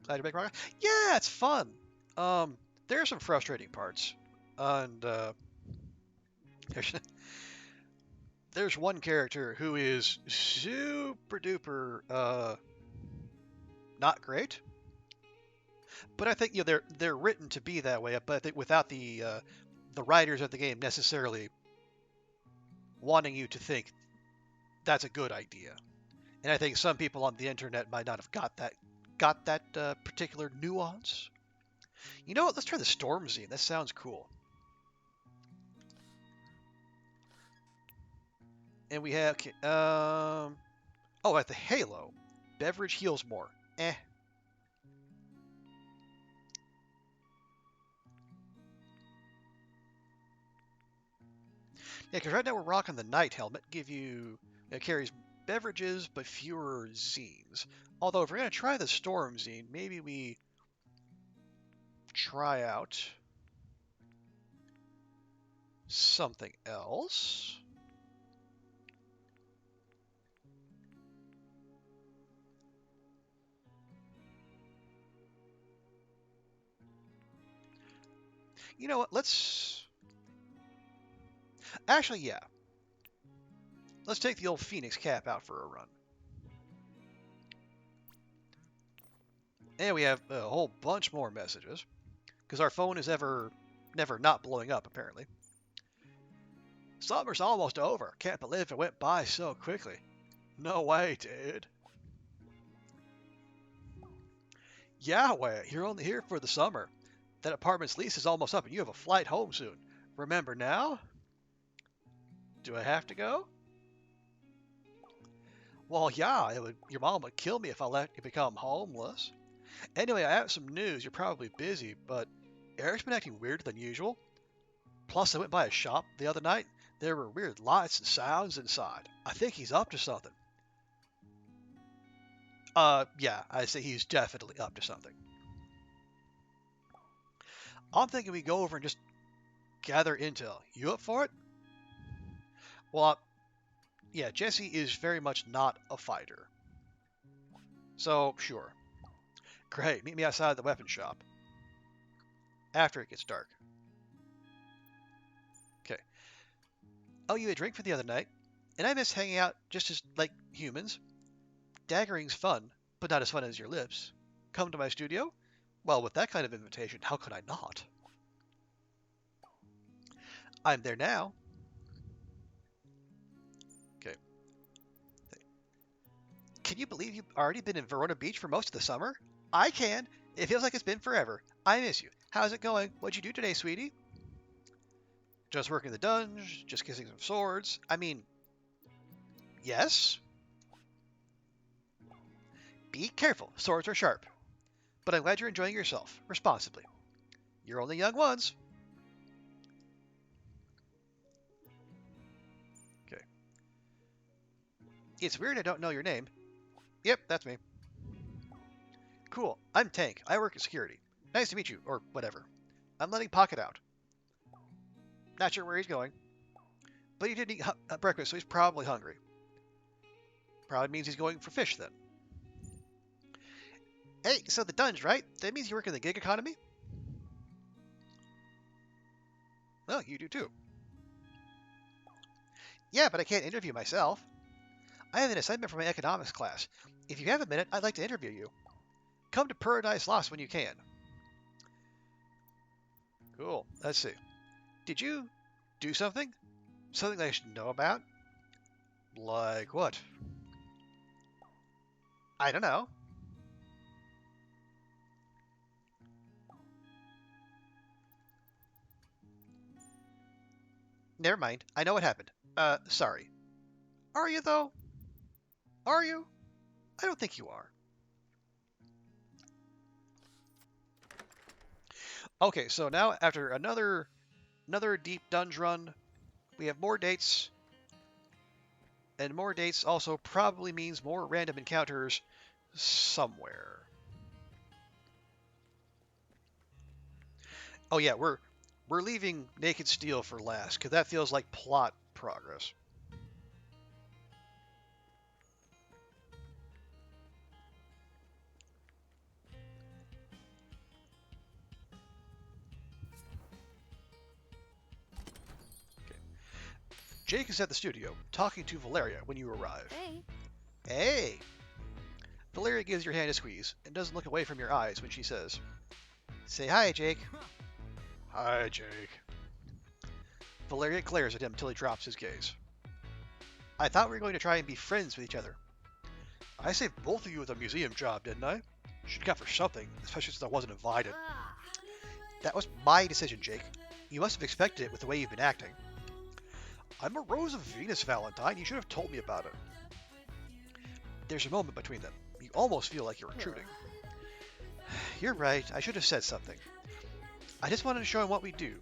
Glad to make progress. Yeah, it's fun. There are some frustrating parts. And, there's one character who is super duper, not great. But I think they're written to be that way. But I think without the writers of the game necessarily wanting you to think that's a good idea. And I think some people on the internet might not have got that particular nuance. You know what? Let's try the Storm Zine. That sounds cool. And we have at the Halo, beverage heals more. Eh. Yeah, because right now we're rocking the Night Helmet. It carries beverages but fewer zines. Although if we're gonna try the Storm Zine, maybe we try out something else. You know what? Let's... Actually, yeah. Let's take the old Phoenix cap out for a run. And we have a whole bunch more messages. Because our phone is never not blowing up, apparently. Summer's almost over. Can't believe it went by so quickly. No way, dude. Yeah, way. You're only here for the summer. That apartment's lease is almost up and you have a flight home soon. Remember now? Do I have to go? Well, yeah, your mom would kill me if I let you become homeless. Anyway, I have some news. You're probably busy, but Eric's been acting weirder than usual. Plus, I went by a shop the other night. There were weird lights and sounds inside. I think he's up to something. Yeah, I say he's definitely up to something. I'm thinking we go over and just gather intel. You up for it? Well, yeah, Jesse is very much not a fighter. So, sure. Great, meet me outside the weapon shop. After it gets dark. Okay. Oh, you had a drink for the other night? And I miss hanging out just as, like, humans. Daggering's fun, but not as fun as your lips. Come to my studio? Well, with that kind of invitation, how could I not? I'm there now. Okay. Can you believe you've already been in Verona Beach for most of the summer? I can. It feels like it's been forever. I miss you. How's it going? What'd you do today, sweetie? Just working the dungeon, just kissing some swords. I mean, yes. Be careful. Swords are sharp. But I'm glad you're enjoying yourself, responsibly. You're only young ones. Okay. It's weird I don't know your name. Yep, that's me. Cool. I'm Tank. I work at security. Nice to meet you, or whatever. I'm letting Pocket out. Not sure where he's going. But he didn't eat breakfast, so he's probably hungry. Probably means he's going for fish, then. Hey, so the dungeon, right? That means you work in the gig economy? Well, you do too. Yeah, but I can't interview myself. I have an assignment for my economics class. If you have a minute, I'd like to interview you. Come to Paradise Lost when you can. Cool. Let's see. Did you do something? Something I should know about? Like what? I don't know. Never mind. I know what happened. Sorry. Are you, though? Are you? I don't think you are. Okay, so now after another deep dungeon run, we have more dates. And more dates also probably means more random encounters somewhere. Oh yeah, we're leaving Naked Steel for last, because that feels like plot progress. Okay. Jake is at the studio, talking to Valeria when you arrive. Hey. Hey! Valeria gives your hand a squeeze, and doesn't look away from your eyes when she says, "Say hi, Jake." Hi, Jake. Valeria glares at him until he drops his gaze. I thought we were going to try and be friends with each other. I saved both of you with a museum job, didn't I? Should count for something, especially since I wasn't invited. That was my decision, Jake. You must have expected it with the way you've been acting. I'm a Rose of Venus, Valentine. You should have told me about it. There's a moment between them. You almost feel like you're intruding. You're right. I should have said something. I just wanted to show him what we do,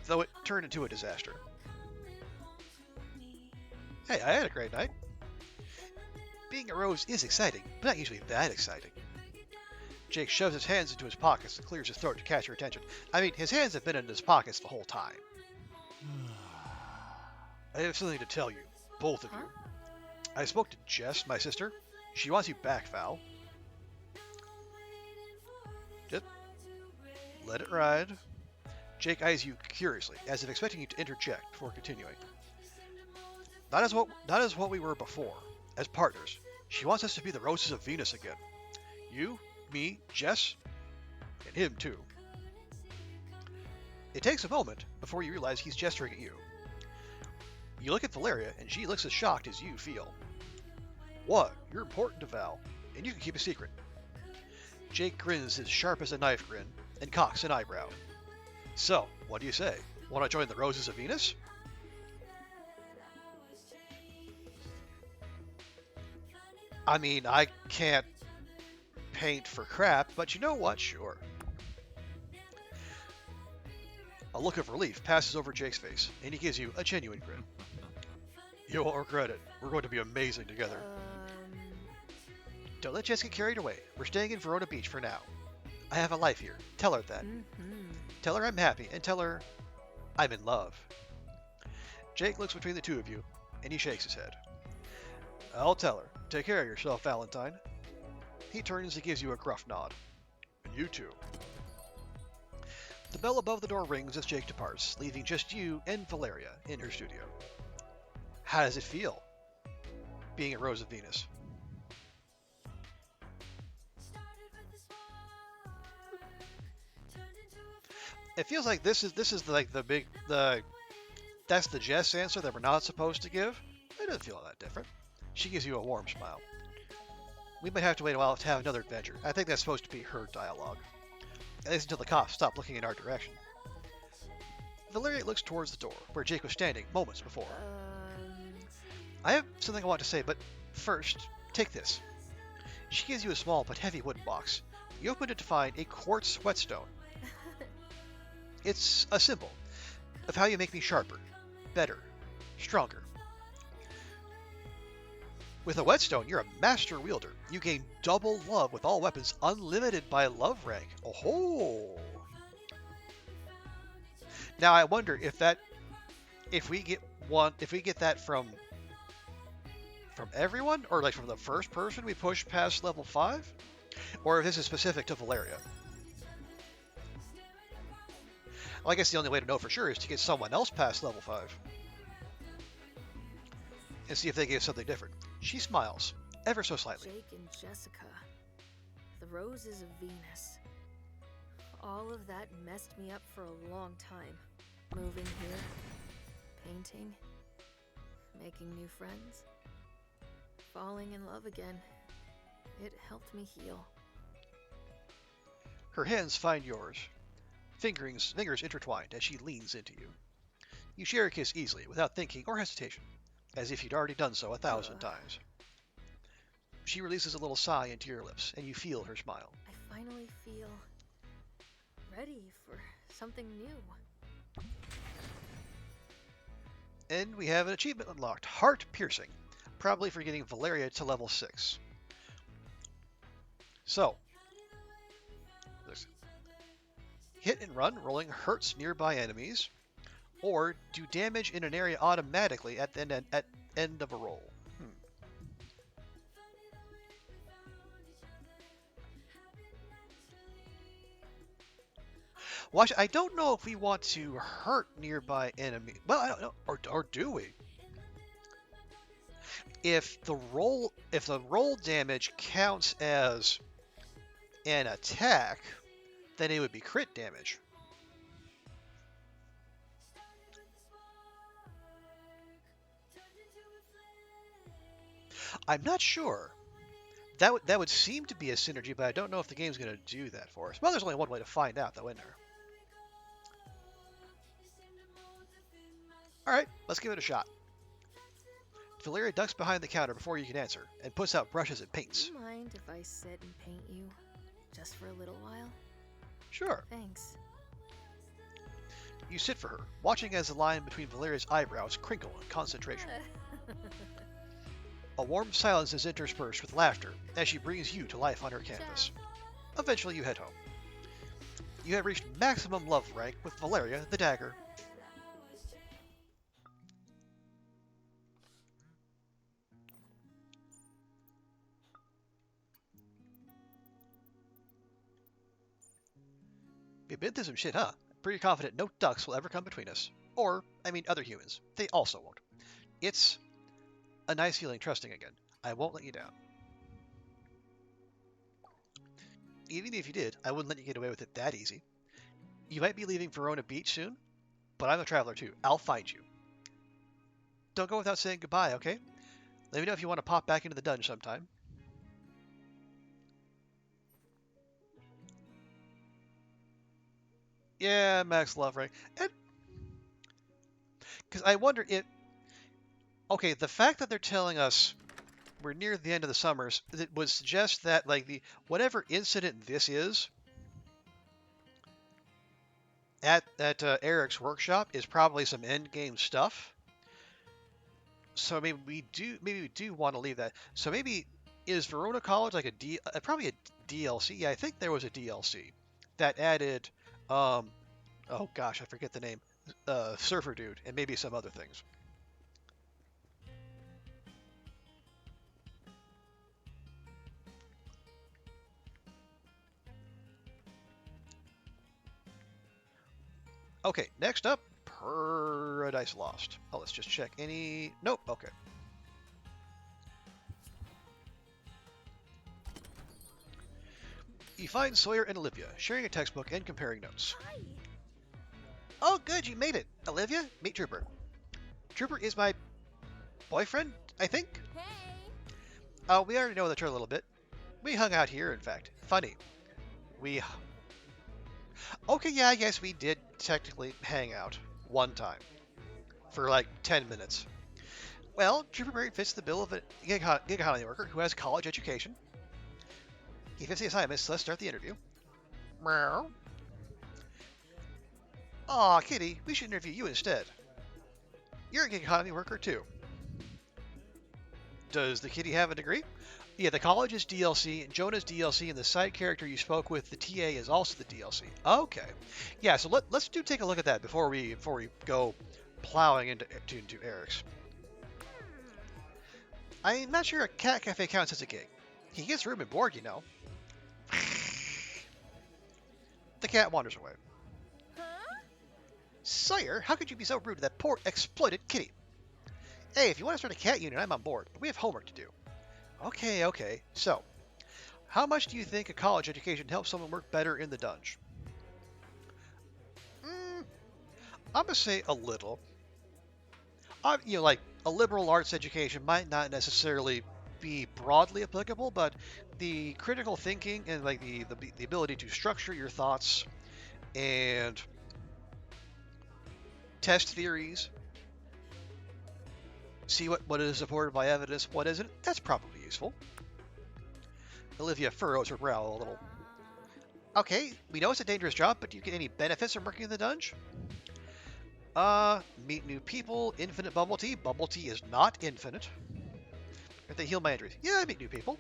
though it turned into a disaster. Hey, I had a great night. Being a rose is exciting, but not usually that exciting. Jake shoves his hands into his pockets and clears his throat to catch your attention. I mean, his hands have been in his pockets the whole time. I have something to tell you, both of you. I spoke to Jess, my sister. She wants you back, Val. Just let it ride. Jake eyes you curiously, as if expecting you to interject before continuing. That is what we were before, as partners. She wants us to be the Roses of Venus again. You, me, Jess, and him too. It takes a moment before you realize he's gesturing at you. You look at Valeria, and she looks as shocked as you feel. What? You're important to Val, and you can keep a secret. Jake grins as sharp as a knife grin, and cocks an eyebrow. So, what do you say? Want to join the Roses of Venus? I mean, I can't paint for crap, but you know what? Sure. A look of relief passes over Jake's face, and he gives you a genuine grin. You won't regret it. We're going to be amazing together. Don't let Jess get carried away. We're staying in Verona Beach for now. I have a life here. Tell her that. Tell her I'm happy, and tell her I'm in love. Jake looks between the two of you, and he shakes his head. I'll tell her. Take care of yourself, Valentine. He turns and gives you a gruff nod. And you too. The bell above the door rings as Jake departs, leaving just you and Valeria in her studio. How does it feel, being a Rose of Venus? It feels like this is like that's the Jess answer that we're not supposed to give. It doesn't feel that different. She gives you a warm smile. We might have to wait a while to have another adventure. I think that's supposed to be her dialogue. At least until the cops stop looking in our direction. Valeria looks towards the door, where Jake was standing moments before. I have something I want to say, but first, take this. She gives you a small but heavy wooden box. You open it to find a quartz whetstone. It's a symbol of how you make me sharper, better, stronger. With a whetstone, you're a master wielder. You gain double love with all weapons, unlimited by love rank. Oh! Now I wonder if we get that from everyone, or like from the first person we push past level 5, or if this is specific to Valeria. Well, I guess the only way to know for sure is to get someone else past level 5 and see if they give something different. She smiles, ever so slightly. Jake and Jessica. The Roses of Venus. All of that messed me up for a long time. Moving here, painting, making new friends, falling in love again. It helped me heal. Her hands find yours, fingers intertwined as she leans into you. You share a kiss easily, without thinking or hesitation, as if you'd already done so 1,000 times. She releases a little sigh into your lips, and you feel her smile. I finally feel ready for something new. And we have an achievement unlocked, Heart Piercing, probably for getting Valeria to level 6. So, listen. Hit and run, rolling hurts nearby enemies, or do damage in an area automatically at the end of a roll. Watch, I don't know if we want to hurt nearby enemies. Well, I don't know, or do we? If the roll damage counts as an attack, then it would be crit damage. I'm not sure. That would seem to be a synergy, but I don't know if the game's going to do that for us. Well, there's only one way to find out, though, isn't there? Alright, let's give it a shot. Valeria ducks behind the counter before you can answer, and puts out brushes and paints. Do you mind if I sit and paint you, just for a little while? Sure. Thanks. You sit for her, watching as the line between Valeria's eyebrows crinkle in concentration. A warm silence is interspersed with laughter as she brings you to life on her canvas. Eventually you head home. You have reached maximum love rank with Valeria the Dagger. You've been through some shit, huh? pretty confident no ducks will ever come between us. Or, I mean, other humans. They also won't. It's a nice feeling trusting again. I won't let you down. Even if you did, I wouldn't let you get away with it that easy. You might be leaving Verona Beach soon, but I'm a traveler too. I'll find you. Don't go without saying goodbye, okay? Let me know if you want to pop back into the dungeon sometime. Yeah, Max Lovering. And because I wonder it. Okay, the fact that they're telling us we're near the end of the summers, it would suggest that like the whatever incident this is at Eric's workshop is probably some end game stuff. So maybe we do want to leave that. So maybe is Verona College like probably a DLC? Yeah, I think there was a DLC that added oh gosh, I forget the name. Surfer Dude and maybe some other things. Okay, next up, Paradise Lost. Oh, let's just check any... Nope, okay. You find Sawyer and Olivia, sharing a textbook and comparing notes. Hi. Oh, good, you made it. Olivia, meet Trooper. Trooper is my boyfriend, I think? Hey. Oh, we already know the other a little bit. We hung out here, in fact. Funny. Okay, yeah, I guess we did technically hang out one time for like 10 minutes. Well, Trooper Murray fits the bill of a gig economy worker who has college education. He fits the assignments, so let's start the interview. Meow. Aw, Kitty, we should interview you instead. You're a gig economy worker too. Does the kitty have a degree? Yeah, the college is DLC, Jonah's DLC, and the side character you spoke with, the TA, is also the DLC. Okay. Yeah, so let's take a look at that before we go plowing into Eric's. I'm not sure a cat cafe counts as a gig. He gets room and board, you know. The cat wanders away. Huh? Sawyer, how could you be so rude to that poor exploited kitty? Hey, if you want to start a cat union, I'm on board, but we have homework to do. Okay. So, how much do you think a college education helps someone work better in the dungeon? I'm gonna say a little. Like a liberal arts education might not necessarily be broadly applicable, but the critical thinking and like the ability to structure your thoughts and test theories, see what is supported by evidence, what isn't, that's probably useful. Olivia furrows her brow a little. Okay, we know it's a dangerous job, but do you get any benefits from working in the dungeon? Meet new people, infinite bubble tea. Bubble tea is not infinite. If they heal my injuries. Yeah, I meet new people.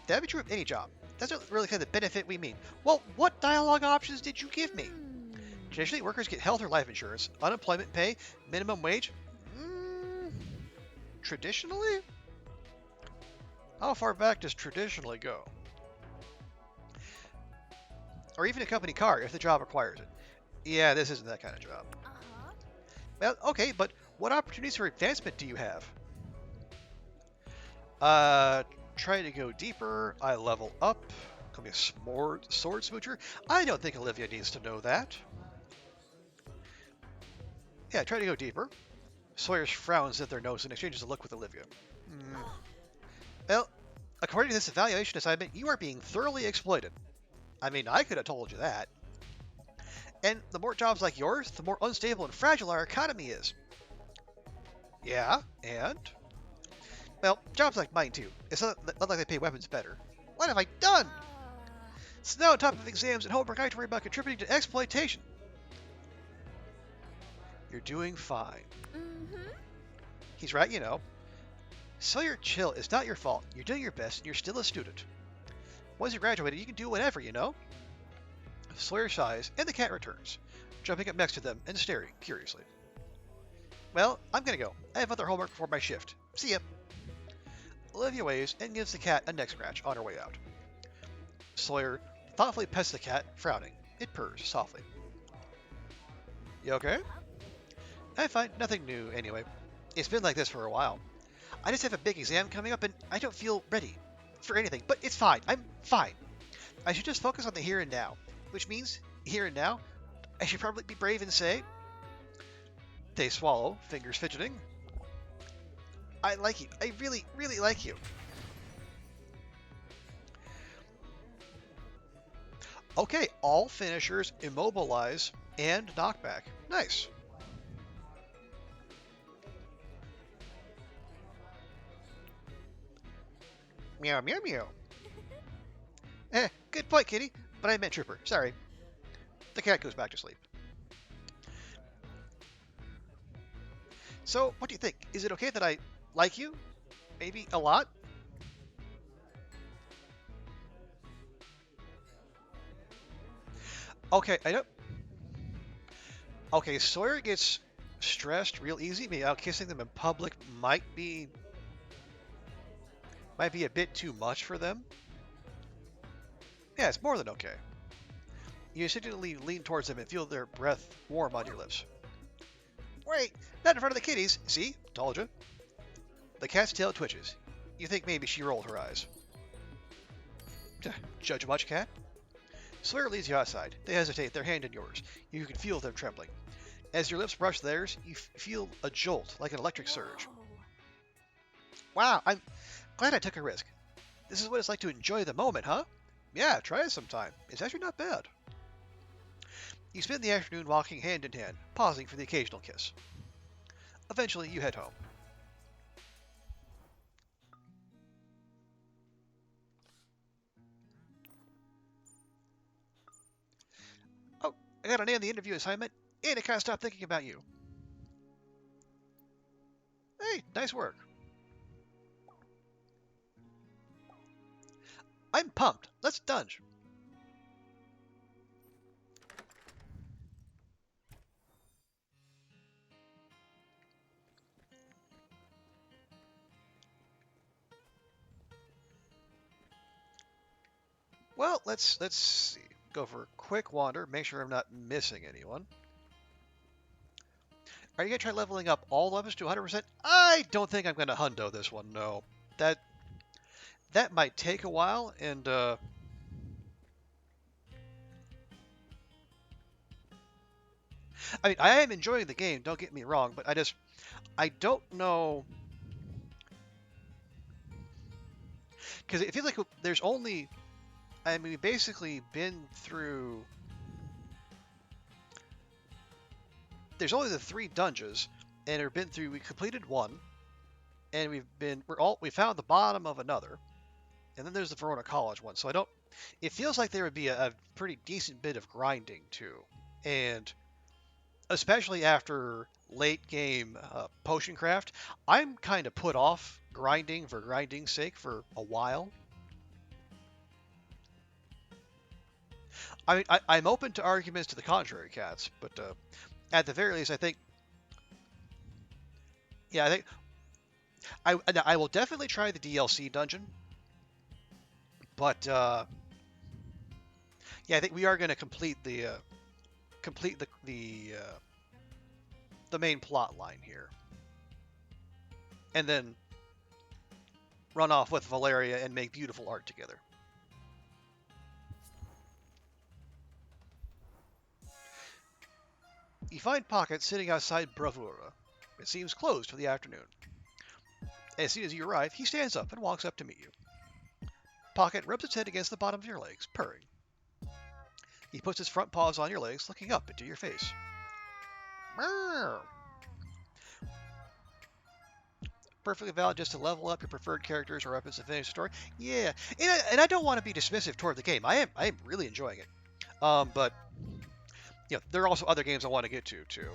That'd be true of any job. That's not really kind of the benefit we mean. Well, what dialogue options did you give me? Traditionally, workers get health or life insurance, unemployment pay, minimum wage. Traditionally? How far back does traditionally go? Or even a company car if the job requires it. Yeah, this isn't that kind of job. Uh-huh. Well, okay, but what opportunities for advancement do you have? Try to go deeper. I level up. Call me a sword smoocher. I don't think Olivia needs to know that. Yeah, try to go deeper. Sawyer frowns at their nose and exchanges a look with Olivia. Well, according to this evaluation assignment, you are being thoroughly exploited. I mean, I could have told you that. And the more jobs like yours, the more unstable and fragile our economy is. Yeah, and? Well, jobs like mine too. It's not like they pay weapons better. What have I done? So now on top of exams and homework, I have to worry about contributing to exploitation. You're doing fine. Mm-hmm. He's right, you know. Sawyer, chill. It's not your fault. You're doing your best, and you're still a student. Once you graduated, you can do whatever, you know? Sawyer sighs, and the cat returns, jumping up next to them and staring curiously. Well, I'm gonna go. I have other homework before my shift. See ya. Olivia waves and gives the cat a neck scratch on her way out. Sawyer thoughtfully pets the cat, frowning. It purrs softly. You okay? I'm fine. Nothing new, anyway. It's been like this for a while. I just have a big exam coming up, and I don't feel ready for anything. But it's fine. I'm fine. I should just focus on the here and now, which means here and now, I should probably be brave and say, they swallow, fingers fidgeting. I like you. I really, really like you. Okay, all finishers immobilize and knockback. Nice. Meow, meow, meow. Good point, kitty. But I meant trooper. Sorry. The cat goes back to sleep. So, what do you think? Is it okay that I like you? Maybe a lot? Okay, I don't... Okay, Sawyer gets stressed real easy. Maybe out kissing them in public might be a bit too much for them. Yeah, it's more than okay. You instinctively lean towards them and feel their breath warm on your lips. Wait, not in front of the kitties. See? Told you. The cat's tail twitches. You think maybe she rolled her eyes. Judge much, cat? Sawyer leads you outside. They hesitate, their hand in yours. You can feel them trembling. As your lips brush theirs, you feel a jolt, like an electric surge. Wow, I'm glad I took a risk. This is what it's like to enjoy the moment, huh? Yeah, try it sometime. It's actually not bad. You spend the afternoon walking hand in hand, pausing for the occasional kiss. Eventually, you head home. Oh, I got to nail the interview assignment, and I can't stop thinking about you. Hey, nice work. I'm pumped. Let's dunge. Well, let's see. Go for a quick wander. Make sure I'm not missing anyone. Are you gonna try leveling up all weapons to 100%? I don't think I'm gonna hundo this one. No, that might take a while, and I mean, I am enjoying the game. Don't get me wrong, but I don't know, because it feels like there's only. I mean, we've basically been through. There's only the 3 dungeons, and we completed one, and we found the bottom of another, and then there's the Verona College one. So it feels like there would be a pretty decent bit of grinding too, and especially after late game potion craft, I'm kind of put off grinding for grinding's sake for a while. I mean, I'm open to arguments to the contrary, cats, but at the very least, I think, yeah, I think I will definitely try the DLC dungeon, but yeah, I think we are going to complete the main plot line here, and then run off with Valeria and make beautiful art together. You find Pocket sitting outside Bravura. It seems closed for the afternoon. As soon as you arrive, he stands up and walks up to meet you. Pocket rubs its head against the bottom of your legs, purring. He puts his front paws on your legs, looking up into your face. Meow. Perfectly valid just to level up your preferred characters or weapons to finish the story. Yeah, and I don't want to be dismissive toward the game. I am really enjoying it. But you know, there are also other games I want to get to too.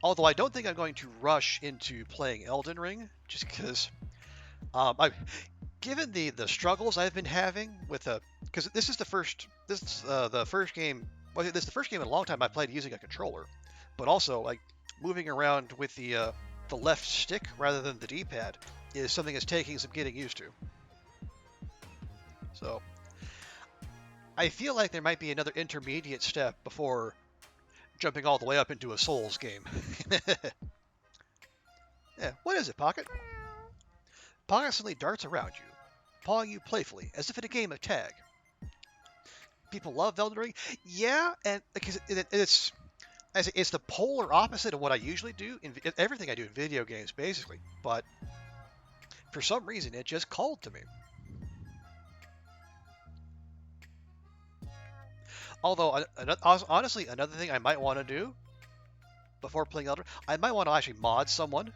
Although I don't think I'm going to rush into playing Elden Ring, just because given the struggles I've been having with because this is the first game. Well, this is the first game in a long time I played using a controller, but also like moving around with the left stick rather than the D-pad is something that's taking some getting used to. So I feel like there might be another intermediate step before jumping all the way up into a Souls game. Yeah, what is it, Pocket? Pocket suddenly darts around you, pawing you playfully, as if in a game of tag. People love Elden Ring. Yeah, and because it's the polar opposite of what I usually do in everything I do in video games, basically. But for some reason, it just called to me. Although, honestly, another thing I might want to do before playing Elden Ring, I might want to actually mod someone.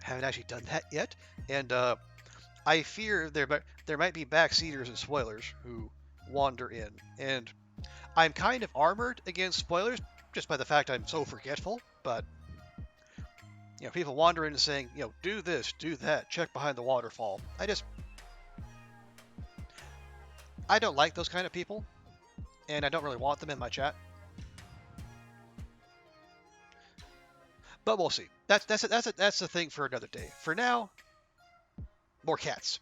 Haven't actually done that yet, and I fear there might be backseaters and spoilers who wander in, and I'm kind of armored against spoilers just by the fact I'm so forgetful. But people wander in and saying, do this, do that, check behind the waterfall. I don't like those kind of people, and I don't really want them in my chat. But we'll see. That's the thing for another day. For now, more cats.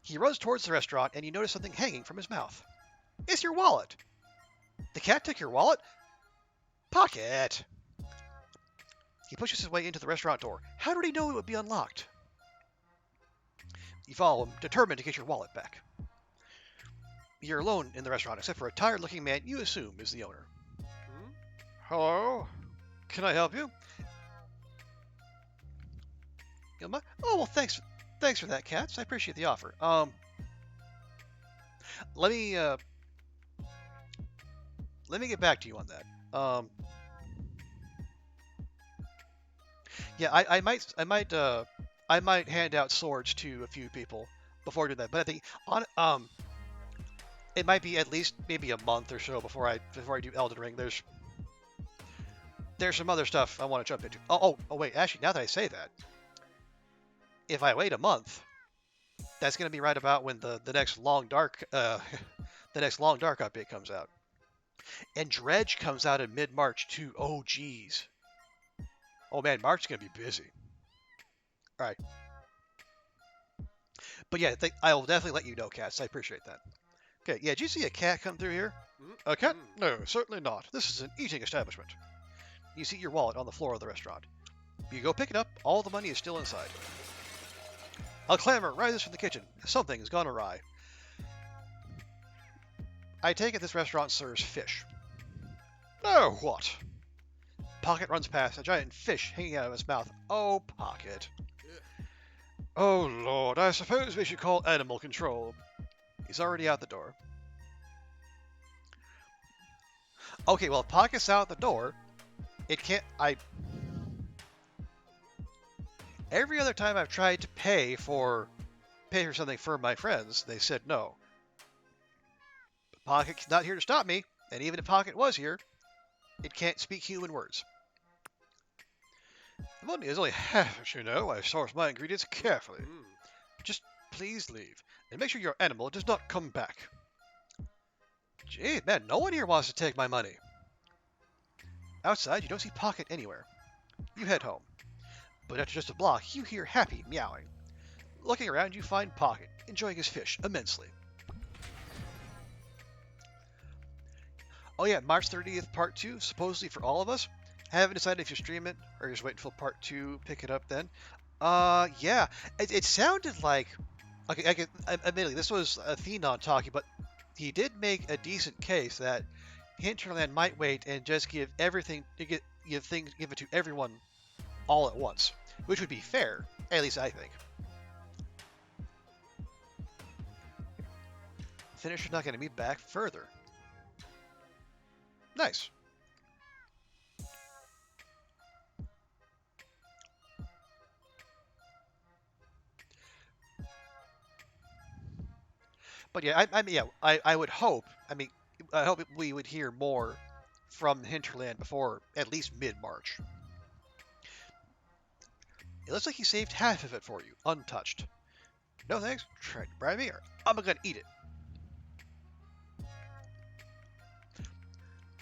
He runs towards the restaurant, and you notice something hanging from his mouth. It's your wallet. The cat took your wallet? Pocket. He pushes his way into the restaurant door. How did he know it would be unlocked? You follow him, determined to get your wallet back. You're alone in the restaurant, except for a tired-looking man you assume is the owner. Hello? Can I help you? Oh, well, thanks for that, Cats. I appreciate the offer. Let me get back to you on that. Yeah, I might hand out swords to a few people before I do that. But I think it might be at least maybe a month or so before I do Elden Ring. There's some other stuff I want to jump into. Oh, wait. Actually, now that I say that, if I wait a month, that's going to be right about when the next Long Dark update comes out. And Dredge comes out in mid-March too. Oh, geez. Oh man, March is going to be busy. All right. But yeah, I will definitely let you know, Cats. I appreciate that. Okay, yeah, did you see a cat come through here? A cat? No, certainly not. This is an eating establishment. You see your wallet on the floor of the restaurant. You go pick it up. All the money is still inside. A clamor rises from the kitchen. Something has gone awry. I take it this restaurant serves fish. No, what? Pocket runs past, a giant fish hanging out of his mouth. Oh, Pocket. Oh, Lord, I suppose we should call animal control. He's already out the door. Okay, well, if Pocket's out the door, it can't... Every other time I've tried to pay for something for my friends, they said no. But Pocket's not here to stop me, and even if Pocket was here, it can't speak human words. The money is only half, as you know. I source my ingredients carefully. Just please leave, and make sure your animal does not come back. Gee, man, no one here wants to take my money. Outside, you don't see Pocket anywhere. You head home. But after just a block, you hear Happy meowing. Looking around, you find Pocket, enjoying his fish immensely. Oh yeah, March 30th, Part 2, supposedly for all of us. Haven't decided if you stream it, or just wait until Part 2, pick it up then. Yeah, it sounded like... Okay, admittedly, this was Athenon talking, but he did make a decent case that Hinterland might wait and just give everything, give it to everyone all at once, which would be fair, at least I think. Finisher's not going to be back further. Nice. But yeah, I would hope. I hope we would hear more from Hinterland before at least mid-March. It looks like he saved half of it for you, untouched. No thanks. Try to bribe me, or I'm gonna eat it.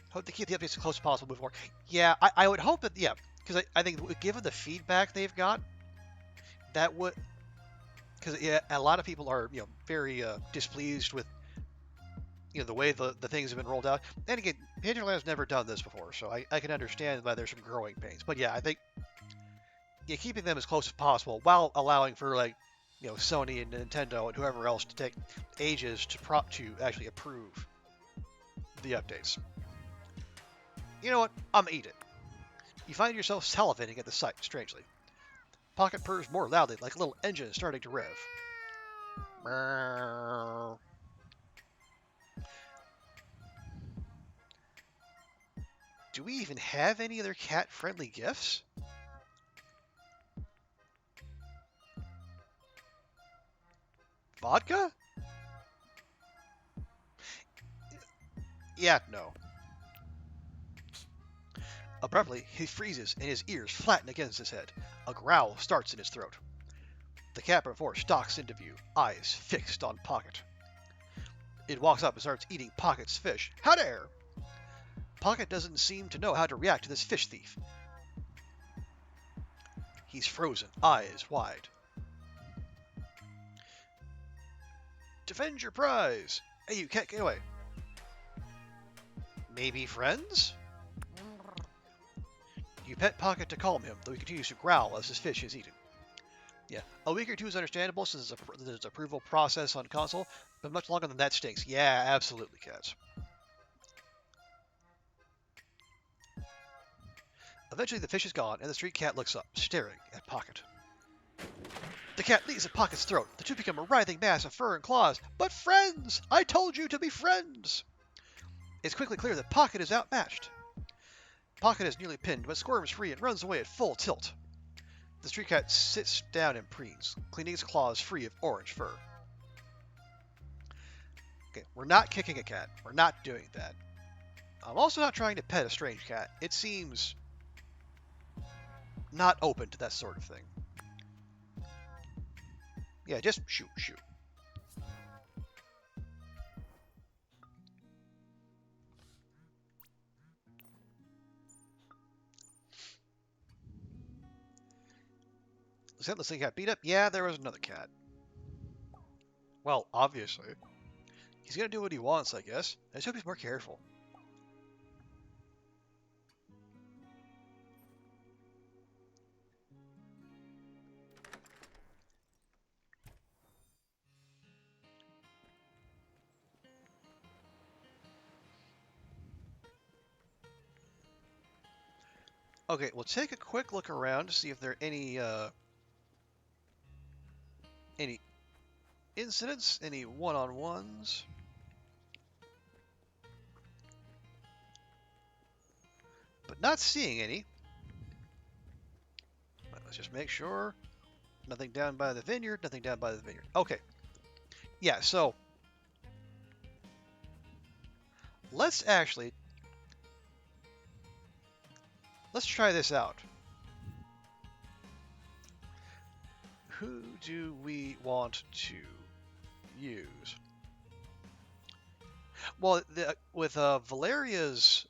Hope to keep the updates as close as possible before. Yeah, I would hope that, yeah, because I think given the feedback they've got, that would... because yeah, a lot of people are very displeased with the way the things have been rolled out. And again, Hinterland's never done this before, so I can understand why there's some growing pains. But yeah, I think keeping them as close as possible while allowing for like Sony and Nintendo and whoever else to take ages to actually approve the updates. You know what? I'm gonna eat it. You find yourself salivating at the sight, strangely. Pocket purrs more loudly, like a little engine starting to rev. Meow. Do we even have any other cat-friendly gifts? Vodka? Yeah, no. Abruptly, he freezes and his ears flatten against his head. A growl starts in his throat. The cat before stalks into view, eyes fixed on Pocket. It walks up and starts eating Pocket's fish. How dare! Pocket doesn't seem to know how to react to this fish thief. He's frozen, eyes wide. Defend your prize! Hey, you can't get away. Maybe friends? You pet Pocket to calm him, though he continues to growl as his fish is eaten. Yeah, a week or two is understandable since there's an approval process on console, but much longer than that stinks. Yeah, absolutely, cats. Eventually, the fish is gone, and the street cat looks up, staring at Pocket. The cat leaps at Pocket's throat. The two become a writhing mass of fur and claws. But friends! I told you to be friends! It's quickly clear that Pocket is outmatched. Pocket is nearly pinned, but squirms free and runs away at full tilt. The street cat sits down and preens, cleaning its claws free of orange fur. Okay, we're not kicking a cat. We're not doing that. I'm also not trying to pet a strange cat. It seems not open to that sort of thing. Yeah, just shoot. This thing got beat up? Yeah, there was another cat. Well, obviously. He's gonna do what he wants, I guess. I just hope he's more careful. Okay, we'll take a quick look around to see if there are any incidents, any one-on-ones. But not seeing any. Let's just make sure. Nothing down by the vineyard, nothing down by the vineyard. Okay. Yeah, so let's try this out. Who do we want to use? Well, with Valeria's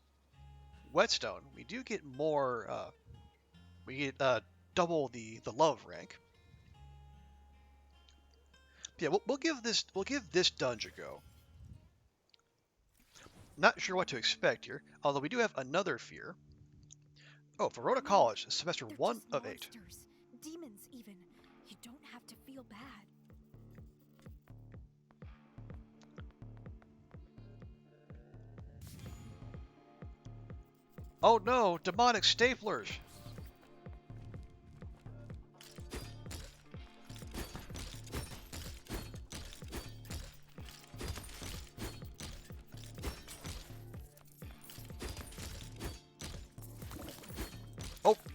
whetstone, we do get more. We get double the love rank. Yeah, we'll give this dungeon a go. Not sure what to expect here, although we do have another fear. Oh, Verona College, semester They're 1 just of 8. monsters. Demons, even. You don't have to feel bad. Oh no, demonic staplers!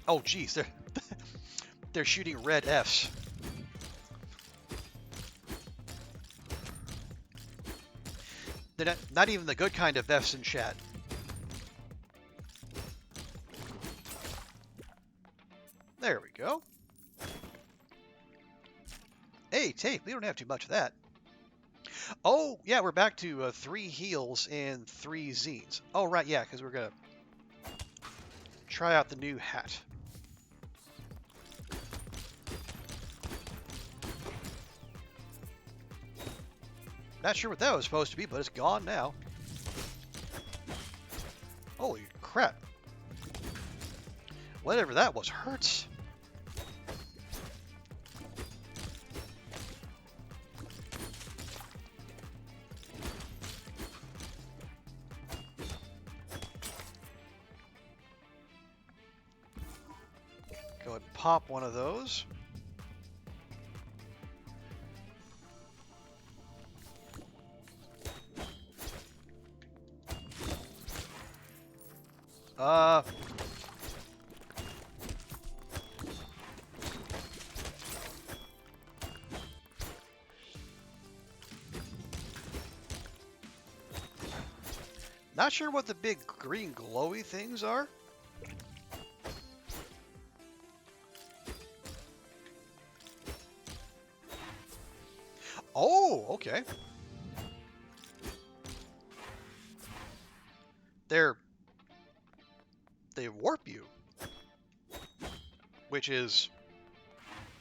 Oh geez, they're shooting red Fs. They're not even the good kind of Fs in chat. There we go. Hey, tape, we don't have too much of that. Oh, yeah, we're back to 3 heals and 3 zines. Oh, right, yeah, because we're going to try out the new hat. Not sure what that was supposed to be, but it's gone now. Holy crap. Whatever that was hurts. Go ahead and pop one of those. Not sure what the big green glowy things are. Oh, okay. They warp you, which is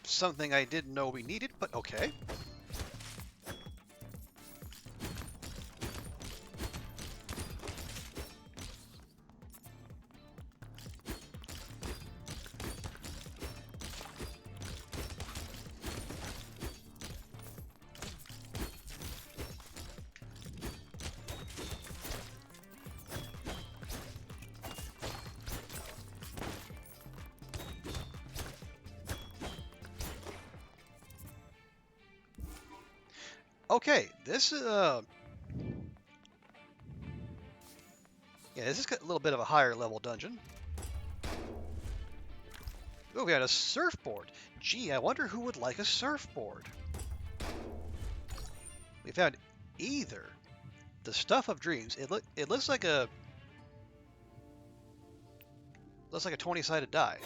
something I didn't know we needed, but okay. Okay, this is this is a little bit of a higher level dungeon. Oh, we got a surfboard. Gee, I wonder who would like a surfboard. We found either the stuff of dreams. It looks like a 20-sided die.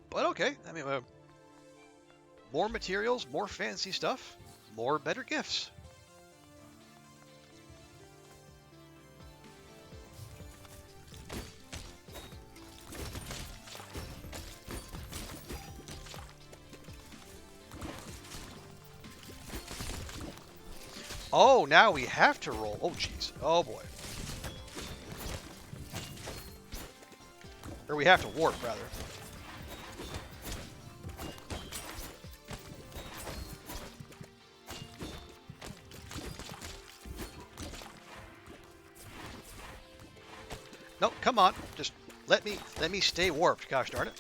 But okay, I mean, more materials, more fancy stuff, more better gifts. Oh, now we have to roll. Oh, jeez. Oh, boy. Or we have to warp, rather. No, come on. Just let me stay warped. Gosh darn it.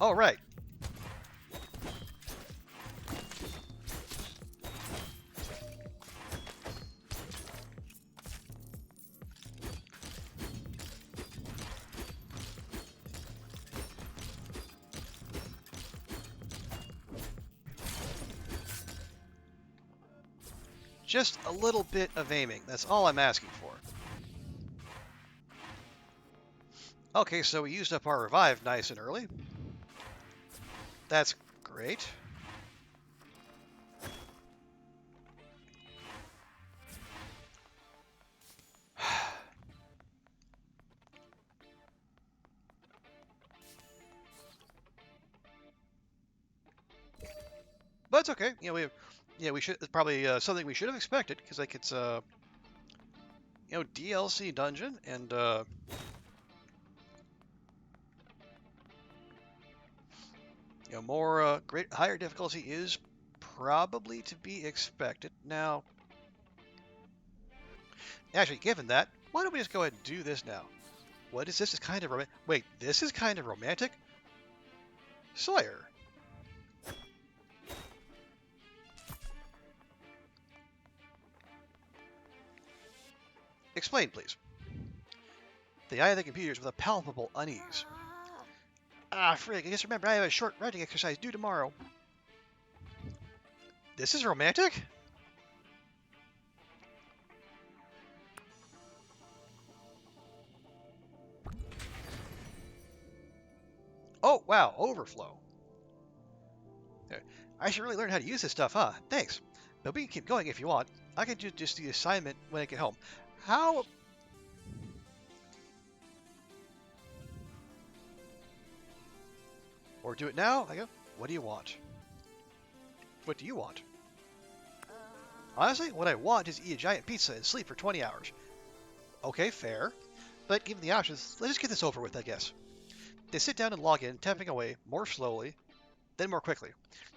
All right. Just a little bit of aiming. That's all I'm asking for. Okay, so we used up our revive nice and early. That's great. But it's okay. You know, we should probably something we should have expected because like it's DLC dungeon and more higher difficulty is probably to be expected. Now, actually, given that, why don't we just go ahead and do this now? What is this? Is kind of romantic. Wait, this is kind of romantic. Sawyer. Explain, please. The eye of the computers with a palpable unease. Ah, frig, I guess remember I have a short writing exercise due tomorrow. This is romantic? Oh, wow, overflow. There. I should really learn how to use this stuff, huh? Thanks. But we can keep going if you want. I can do just the assignment when I get home. How... Or do it now? I go, what do you want? What do you want? Honestly, what I want is to eat a giant pizza and sleep for 20 hours. Okay, fair. But given the options, let's just get this over with, I guess. They sit down and log in, tapping away, more slowly, then more quickly.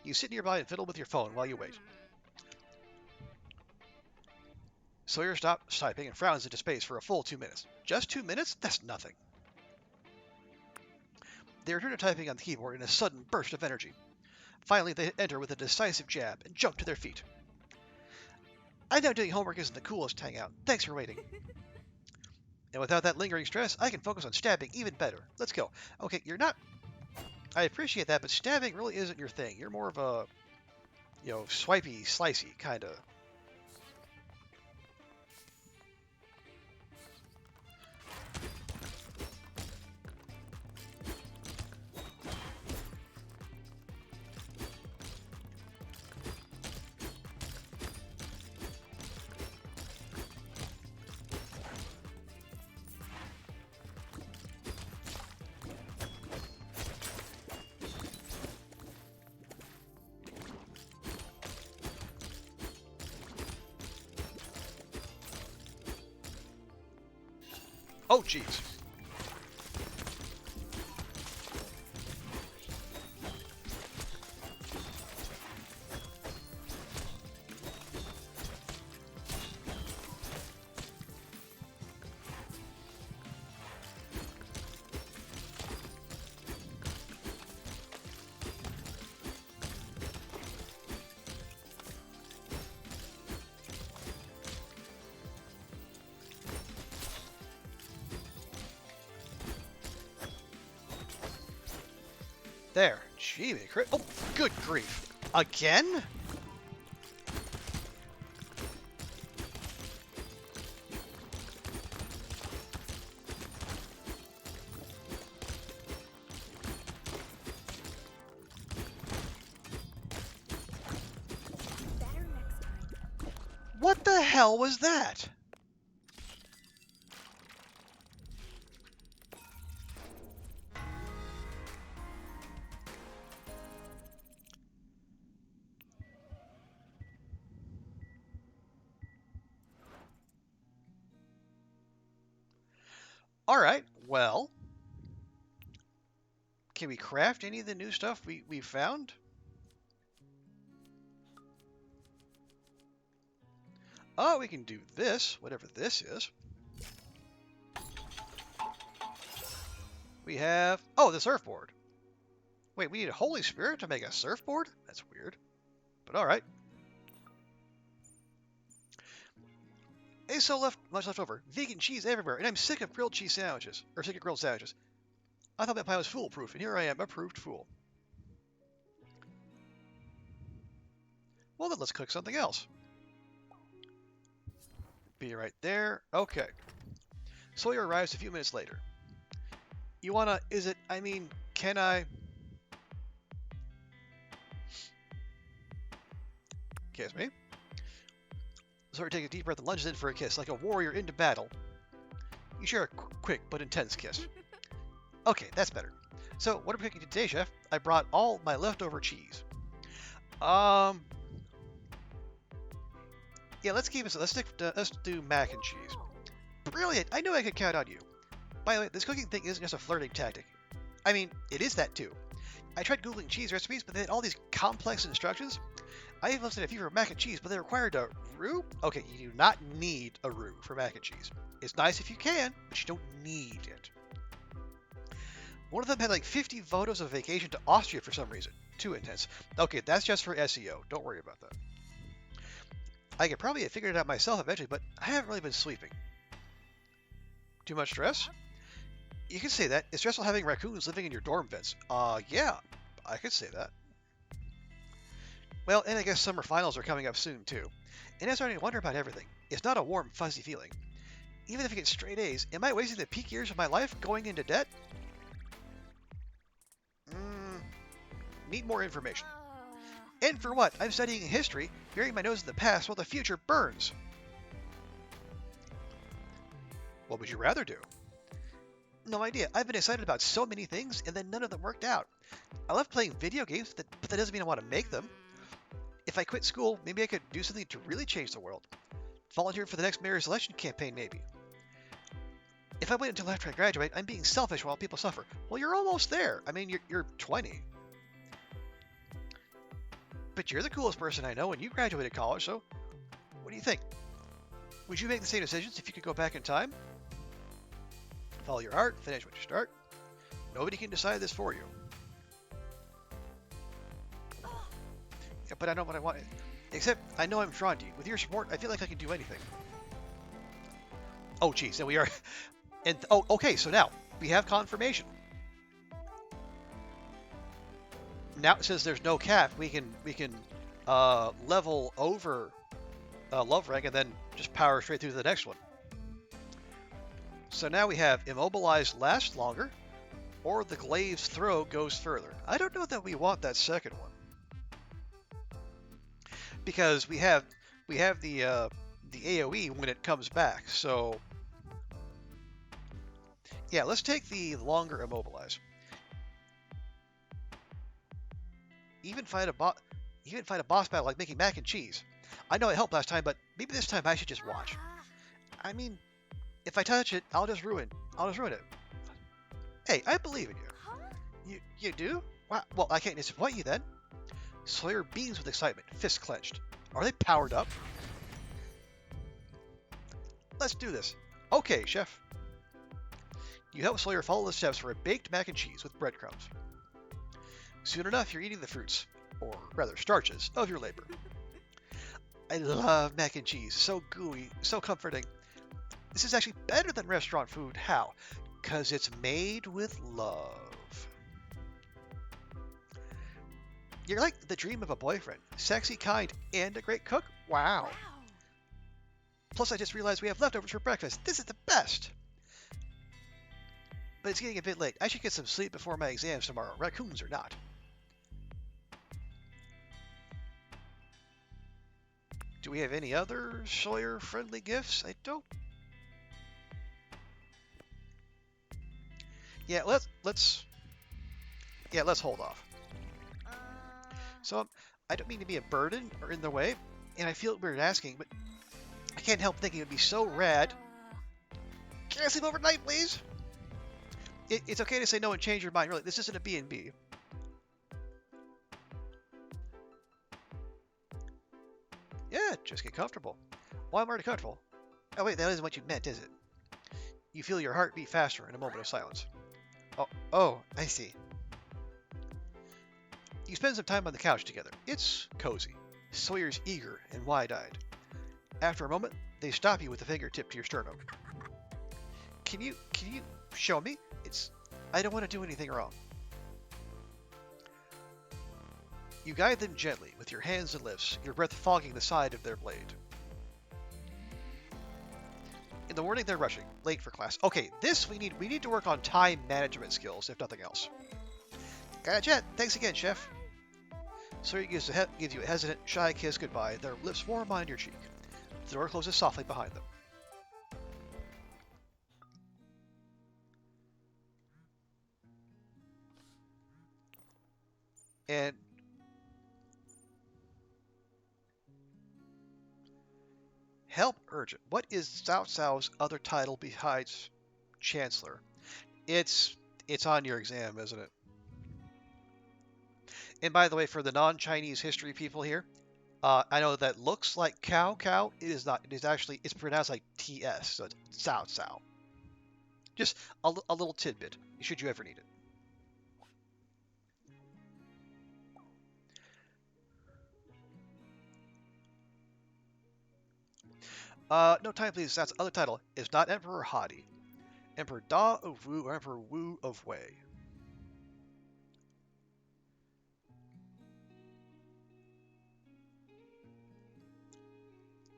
You sit nearby and fiddle with your phone while you wait. Sawyer stops typing and frowns into space for a full 2 minutes. Just 2 minutes? That's nothing. They return to typing on the keyboard in a sudden burst of energy. Finally, they enter with a decisive jab and jump to their feet. I know doing homework isn't the coolest hangout. Thanks for waiting. And without that lingering stress, I can focus on stabbing even better. Let's go. Okay, you're not... I appreciate that, but stabbing really isn't your thing. You're more of a, swipey, slicey kind of... Oh, jeez. There. Gee, oh, good grief. Again? Better next time. What the hell was that? All right, well, can we craft any of the new stuff we found? Oh, we can do this, whatever this is. We have, oh, the surfboard. Wait, we need a Holy Spirit to make a surfboard? That's weird, but all right. There's so much left over. Vegan cheese everywhere, and I'm sick of grilled cheese sandwiches. Or sick of grilled sandwiches. I thought that pie was foolproof, and here I am, a proved fool. Well, then let's cook something else. Be right there. Okay. Sawyer arrives a few minutes later. You wanna, can I... Kiss me. Sawyer takes a deep breath and lunges in for a kiss, like a warrior into battle. You share a quick but intense kiss. Okay, that's better. So, what are we cooking today, Chef? I brought all my leftover cheese. Yeah, let's do mac and cheese. Brilliant! I knew I could count on you. By the way, this cooking thing isn't just a flirting tactic. I mean, it is that too. I tried Googling cheese recipes, but they had all these complex instructions. I even listed a few for mac and cheese, but they required a roux? Okay, you do not need a roux for mac and cheese. It's nice if you can, but you don't need it. One of them had like 50 photos of vacation to Austria for some reason. Too intense. Okay, that's just for SEO. Don't worry about that. I could probably have figured it out myself eventually, but I haven't really been sleeping. Too much stress? You can say that. It's stressful having raccoons living in your dorm vents. Yeah, I could say that. Well, and I guess summer finals are coming up soon, too. And I'm starting to wonder about everything. It's not a warm, fuzzy feeling. Even if I get straight A's, am I wasting the peak years of my life going into debt? Need more information. And for what? I'm studying history, burying my nose in the past while the future burns. What would you rather do? No idea. I've been excited about so many things, and then none of them worked out. I love playing video games, but that doesn't mean I want to make them. If I quit school, maybe I could do something to really change the world. Volunteer for the next mayor's election campaign, maybe. If I wait until after I graduate, I'm being selfish while people suffer. Well, you're almost there. I mean, you're 20. But you're the coolest person I know, and you graduated college, so what do you think? Would you make the same decisions if you could go back in time? Follow your heart, finish what you start. Nobody can decide this for you. Yeah, but I know what I want. Except, I know I'm drawn to you. With your support, I feel like I can do anything. Oh, geez, there we are. And oh, okay, so now we have confirmation. Now, since there's no cap, we can level over love rank and then just power straight through to the next one. So now we have immobilized lasts longer, or the glaive's throw goes further. I don't know that we want that second one because we have the AOE when it comes back. So yeah, let's take the longer immobilize. Even fight a boss battle like making mac and cheese. I know it helped last time, but maybe this time I should just watch. I mean, if I touch it, I'll just ruin it. Hey, I believe in you. You do? Wow. Well, I can't disappoint you then. Sawyer beams with excitement, fists clenched. Are they powered up? Let's do this. Okay, chef. You help Sawyer follow the steps for a baked mac and cheese with breadcrumbs. Soon enough, you're eating the fruits, or rather starches, of your labor. I love mac and cheese. So gooey, so comforting. This is actually better than restaurant food. How? 'Cause it's made with love. You're like the dream of a boyfriend. Sexy, kind, and a great cook. Wow. Plus, I just realized we have leftovers for breakfast. This is the best. But it's getting a bit late. I should get some sleep before my exams tomorrow, raccoons or not. Do we have any other Sawyer-friendly gifts? I don't. Yeah, let's hold off. So I don't mean to be a burden or in the way, and I feel weird asking, but I can't help thinking it would be so rad. Can I sleep overnight, please? It's okay to say no and change your mind. Really, this isn't a B&B. Yeah, just get comfortable. Well, I'm already comfortable. Oh wait, that isn't what you meant, is it? You feel your heart beat faster in a moment of silence. Oh, I see. You spend some time on the couch together. It's cozy. Sawyer's eager and wide-eyed. After a moment, they stop you with a fingertip to your sternum. Can you show me? I don't want to do anything wrong. You guide them gently with your hands and lips, your breath fogging the side of their blade. In the morning, they're rushing, late for class. Okay, we need to work on time management skills, if nothing else. Gotta jet. Thanks again, chef. Sawyer gives you a hesitant, shy kiss goodbye, their lips warm on your cheek. The door closes softly behind them. And help urgent. What is Cao Cao's other title besides Chancellor? It's on your exam, isn't it? And by the way, for the non-Chinese history people here, I know that looks like cow. It is not. It is actually. It's pronounced like TS. So it's Cao Cao. Just a little tidbit. Should you ever need it. No time, please. That's other title. Is not Emperor Hadi. Emperor Da of Wu or Emperor Wu of Wei.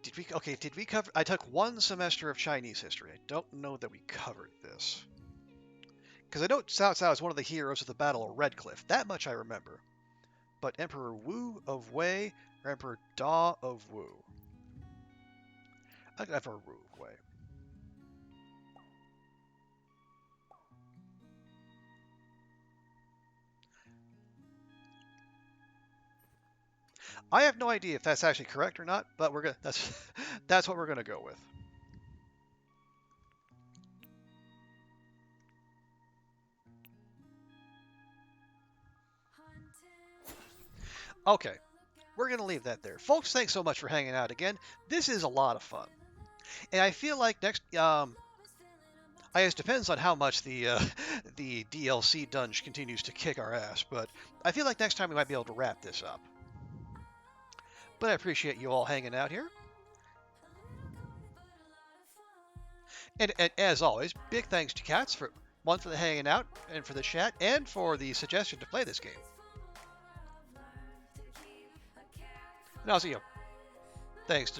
Did we cover? I took one semester of Chinese history. I don't know that we covered this. Because I know Cao Cao is one of the heroes of the Battle of Red Cliff. That much I remember. But Emperor Wu of Wei or Emperor Da of Wu? I think Emperor Wu of Wei. I have no idea if that's actually correct or not, but we're gonna that's what we're gonna go with. Okay, we're gonna leave that there, folks. Thanks so much for hanging out again. This is a lot of fun, and I feel like next I guess it depends on how much the the DLC dungeon continues to kick our ass, but I feel like next time we might be able to wrap this up. But I appreciate you all hanging out here. And as always, big thanks to Cats for one for the hanging out and for the chat and for the suggestion to play this game. And also, thanks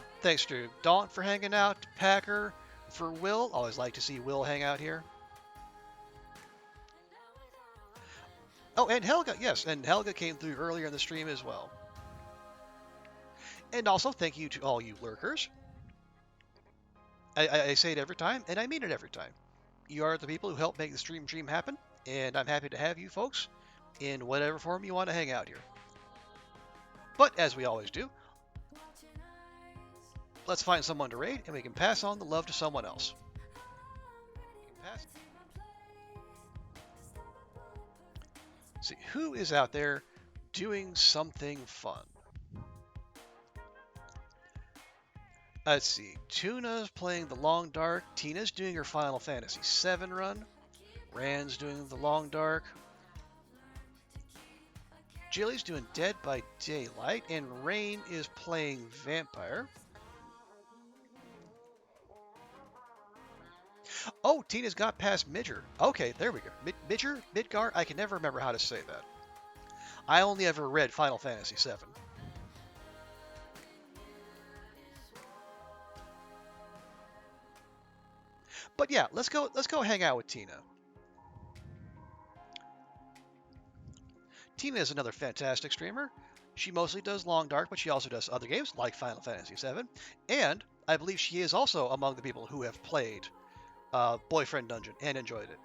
to Dawn for hanging out, to Packer, for Will. Always like to see Will hang out here. Oh, and Helga, yes, and Helga came through earlier in the stream as well. And also, thank you to all you lurkers. I say it every time, and I mean it every time. You are the people who help make the stream dream happen, and I'm happy to have you folks in whatever form you want to hang out here. But as we always do, let's find someone to raid, and we can pass on the love to someone else. See, who is out there doing something fun? Let's see. Tuna's playing the Long Dark. Tina's doing her Final Fantasy VII run. Rand's doing the Long Dark. Jilly's doing Dead by Daylight. And Rain is playing Vampire. Oh, Tina's got past Midger. Okay, there we go. Midger? Midgar? I can never remember how to say that. I only ever read Final Fantasy VII. But yeah, let's go hang out with Tina. Tina is another fantastic streamer. She mostly does Long Dark, but she also does other games like Final Fantasy VII. And I believe she is also among the people who have played Boyfriend Dungeon and enjoyed it.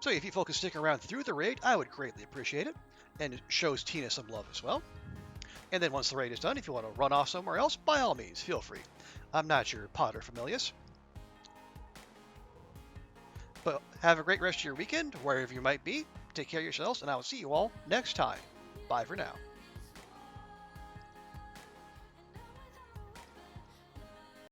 So if you folks stick around through the raid, I would greatly appreciate it. And it shows Tina some love as well. And then once the raid is done, if you want to run off somewhere else, by all means, feel free. I'm not your paterfamilias. But have a great rest of your weekend, wherever you might be. Take care of yourselves, and I will see you all next time. Bye for now.